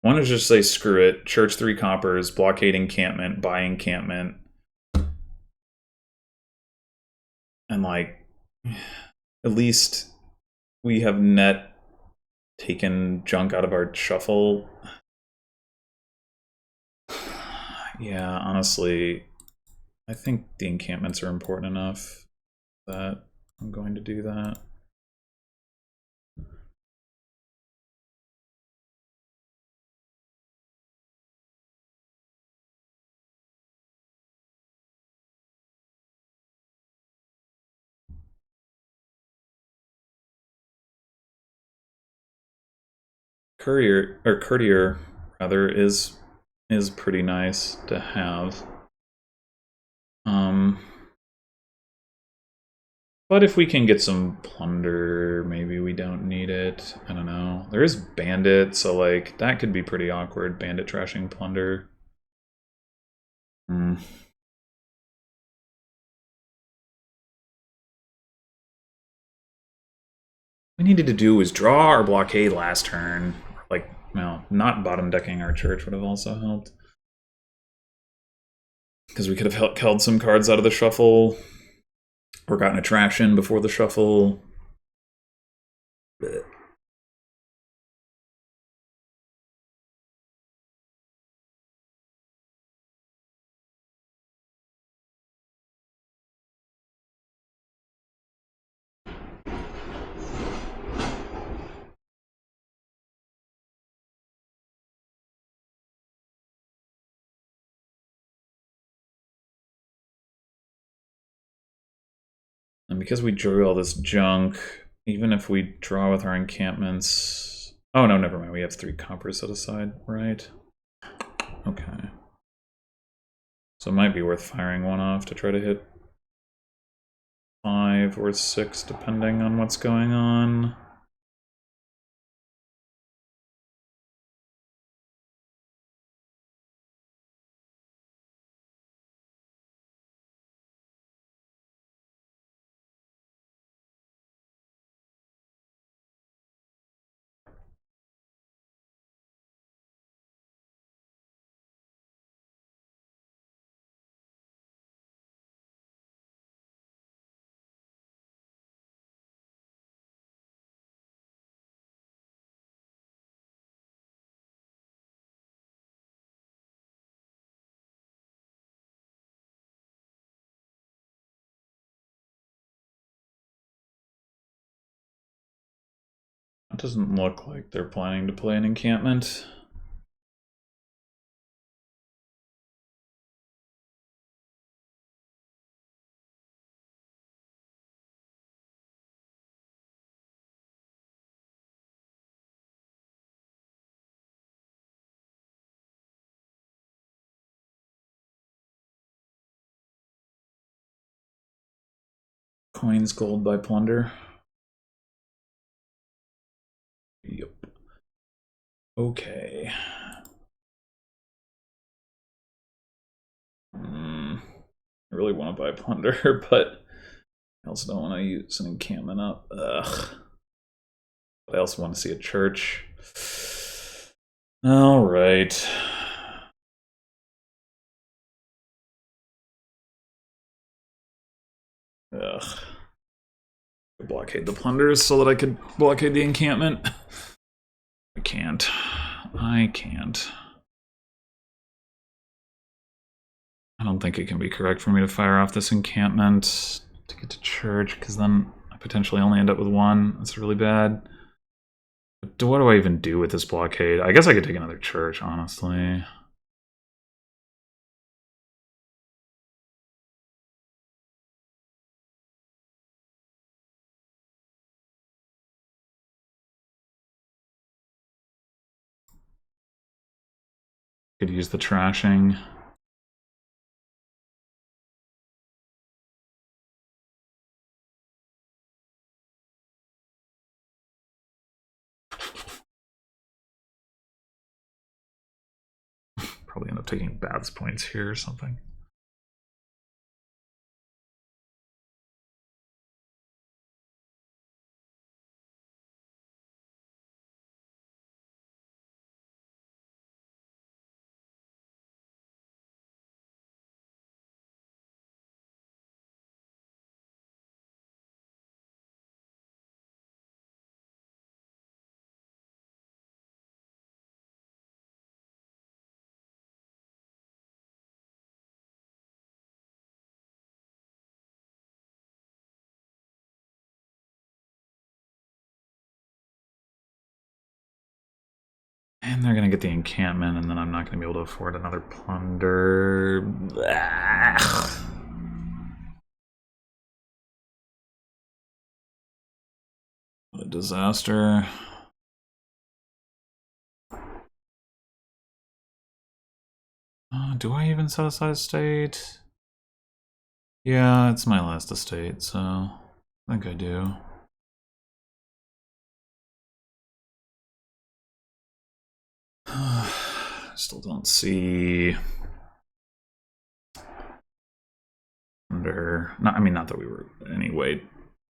One is just say, screw it, Church 3 coppers, blockade encampment, buy encampment. And, like, at least we have net taken junk out of our shuffle. Yeah, honestly, I think the encampments are important enough that I'm going to do that. Courtier rather is pretty nice to have. But if we can get some plunder, maybe we don't need it. I don't know. There is bandit, so like that could be pretty awkward. Bandit trashing plunder. Hmm. What we needed to do was draw our blockade last turn. Like, well, not bottom decking our church would have also helped. Because we could have held some cards out of the shuffle. Or gotten a traction before the shuffle. Blech. And because we drew all this junk, even if we draw with our encampments... Oh no, never mind. We have 3 coppers set aside, right? Okay. So it might be worth firing one off to try to hit 5 or 6, depending on what's going on. It doesn't look like they're planning to play an encampment. Coins gold by plunder. Yep. Okay. I really want to buy plunder, but I also don't want to use an encampment up. Ugh. I also want to see a church. All right. Ugh. Blockade the plunders so that I could blockade the encampment. I can't. I can't. I don't think it can be correct for me to fire off this encampment to get to church, because then I potentially only end up with 1. That's really bad. But what do I even do with this blockade? I guess I could take another church, honestly. Could use the trashing. Probably end up taking Bath's points here or something. And they're going to get the encampment, and then I'm not going to be able to afford another plunder. Ugh. What a disaster. Do I even set aside estate? Yeah, it's my last estate, so I think I do. Still don't see... not that we were anyway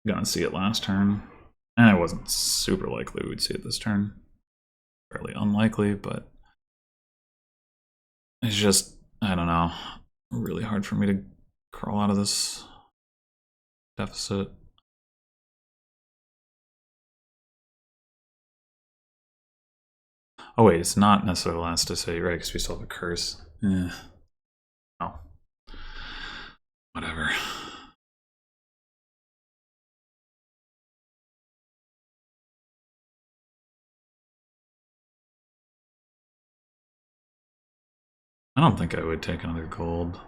gonna see it last turn. And it wasn't super likely we'd see it this turn. Fairly unlikely, but it's just, I don't know, really hard for me to crawl out of this deficit. Oh wait, it's not necessarily elasticity, right? Because we still have a curse. Oh. Whatever. I don't think I would take another gold.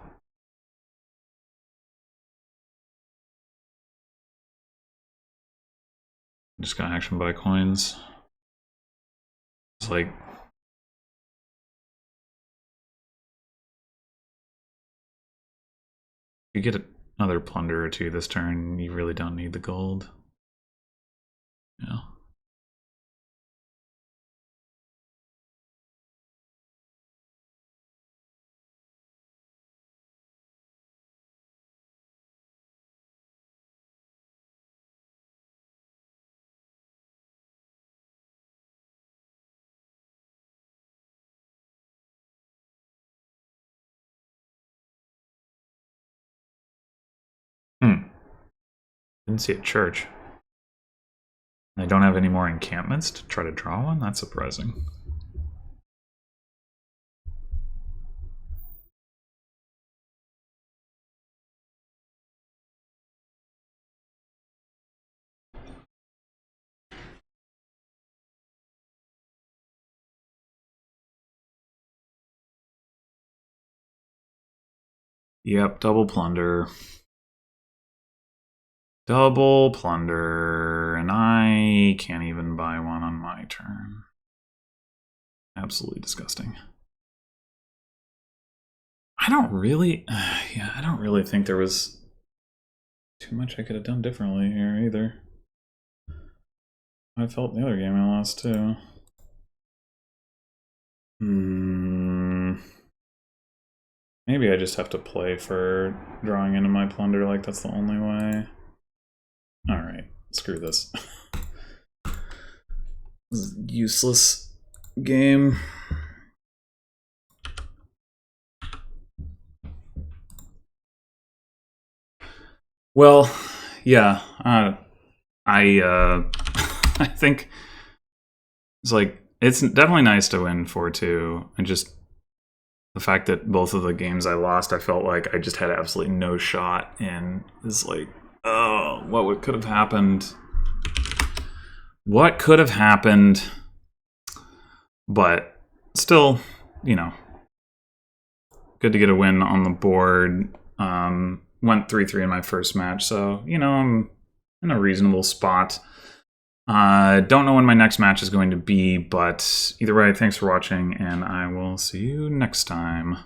I'm just gonna action buy coins. It's like... you get another plunder or two this turn, you really don't need the gold. Yeah. Didn't see a church. I don't have any more encampments to try to draw one? That's surprising. Yep, double plunder. Double plunder, and I can't even buy one on my turn. Absolutely disgusting. I don't really think there was too much I could have done differently here either. I felt the other game I lost too. Maybe I just have to play for drawing into my plunder, like that's the only way. Alright, screw this. This is a useless game. Well, yeah, I think it's like, it's definitely nice to win 4-2, and just the fact that both of the games I lost, I felt like I just had absolutely no shot in, is like, oh, what could have happened? What could have happened? But still, you know, good to get a win on the board. Went 3-3 in my first match, so, you know, I'm in a reasonable spot. Don't know when my next match is going to be, but either way, thanks for watching, and I will see you next time.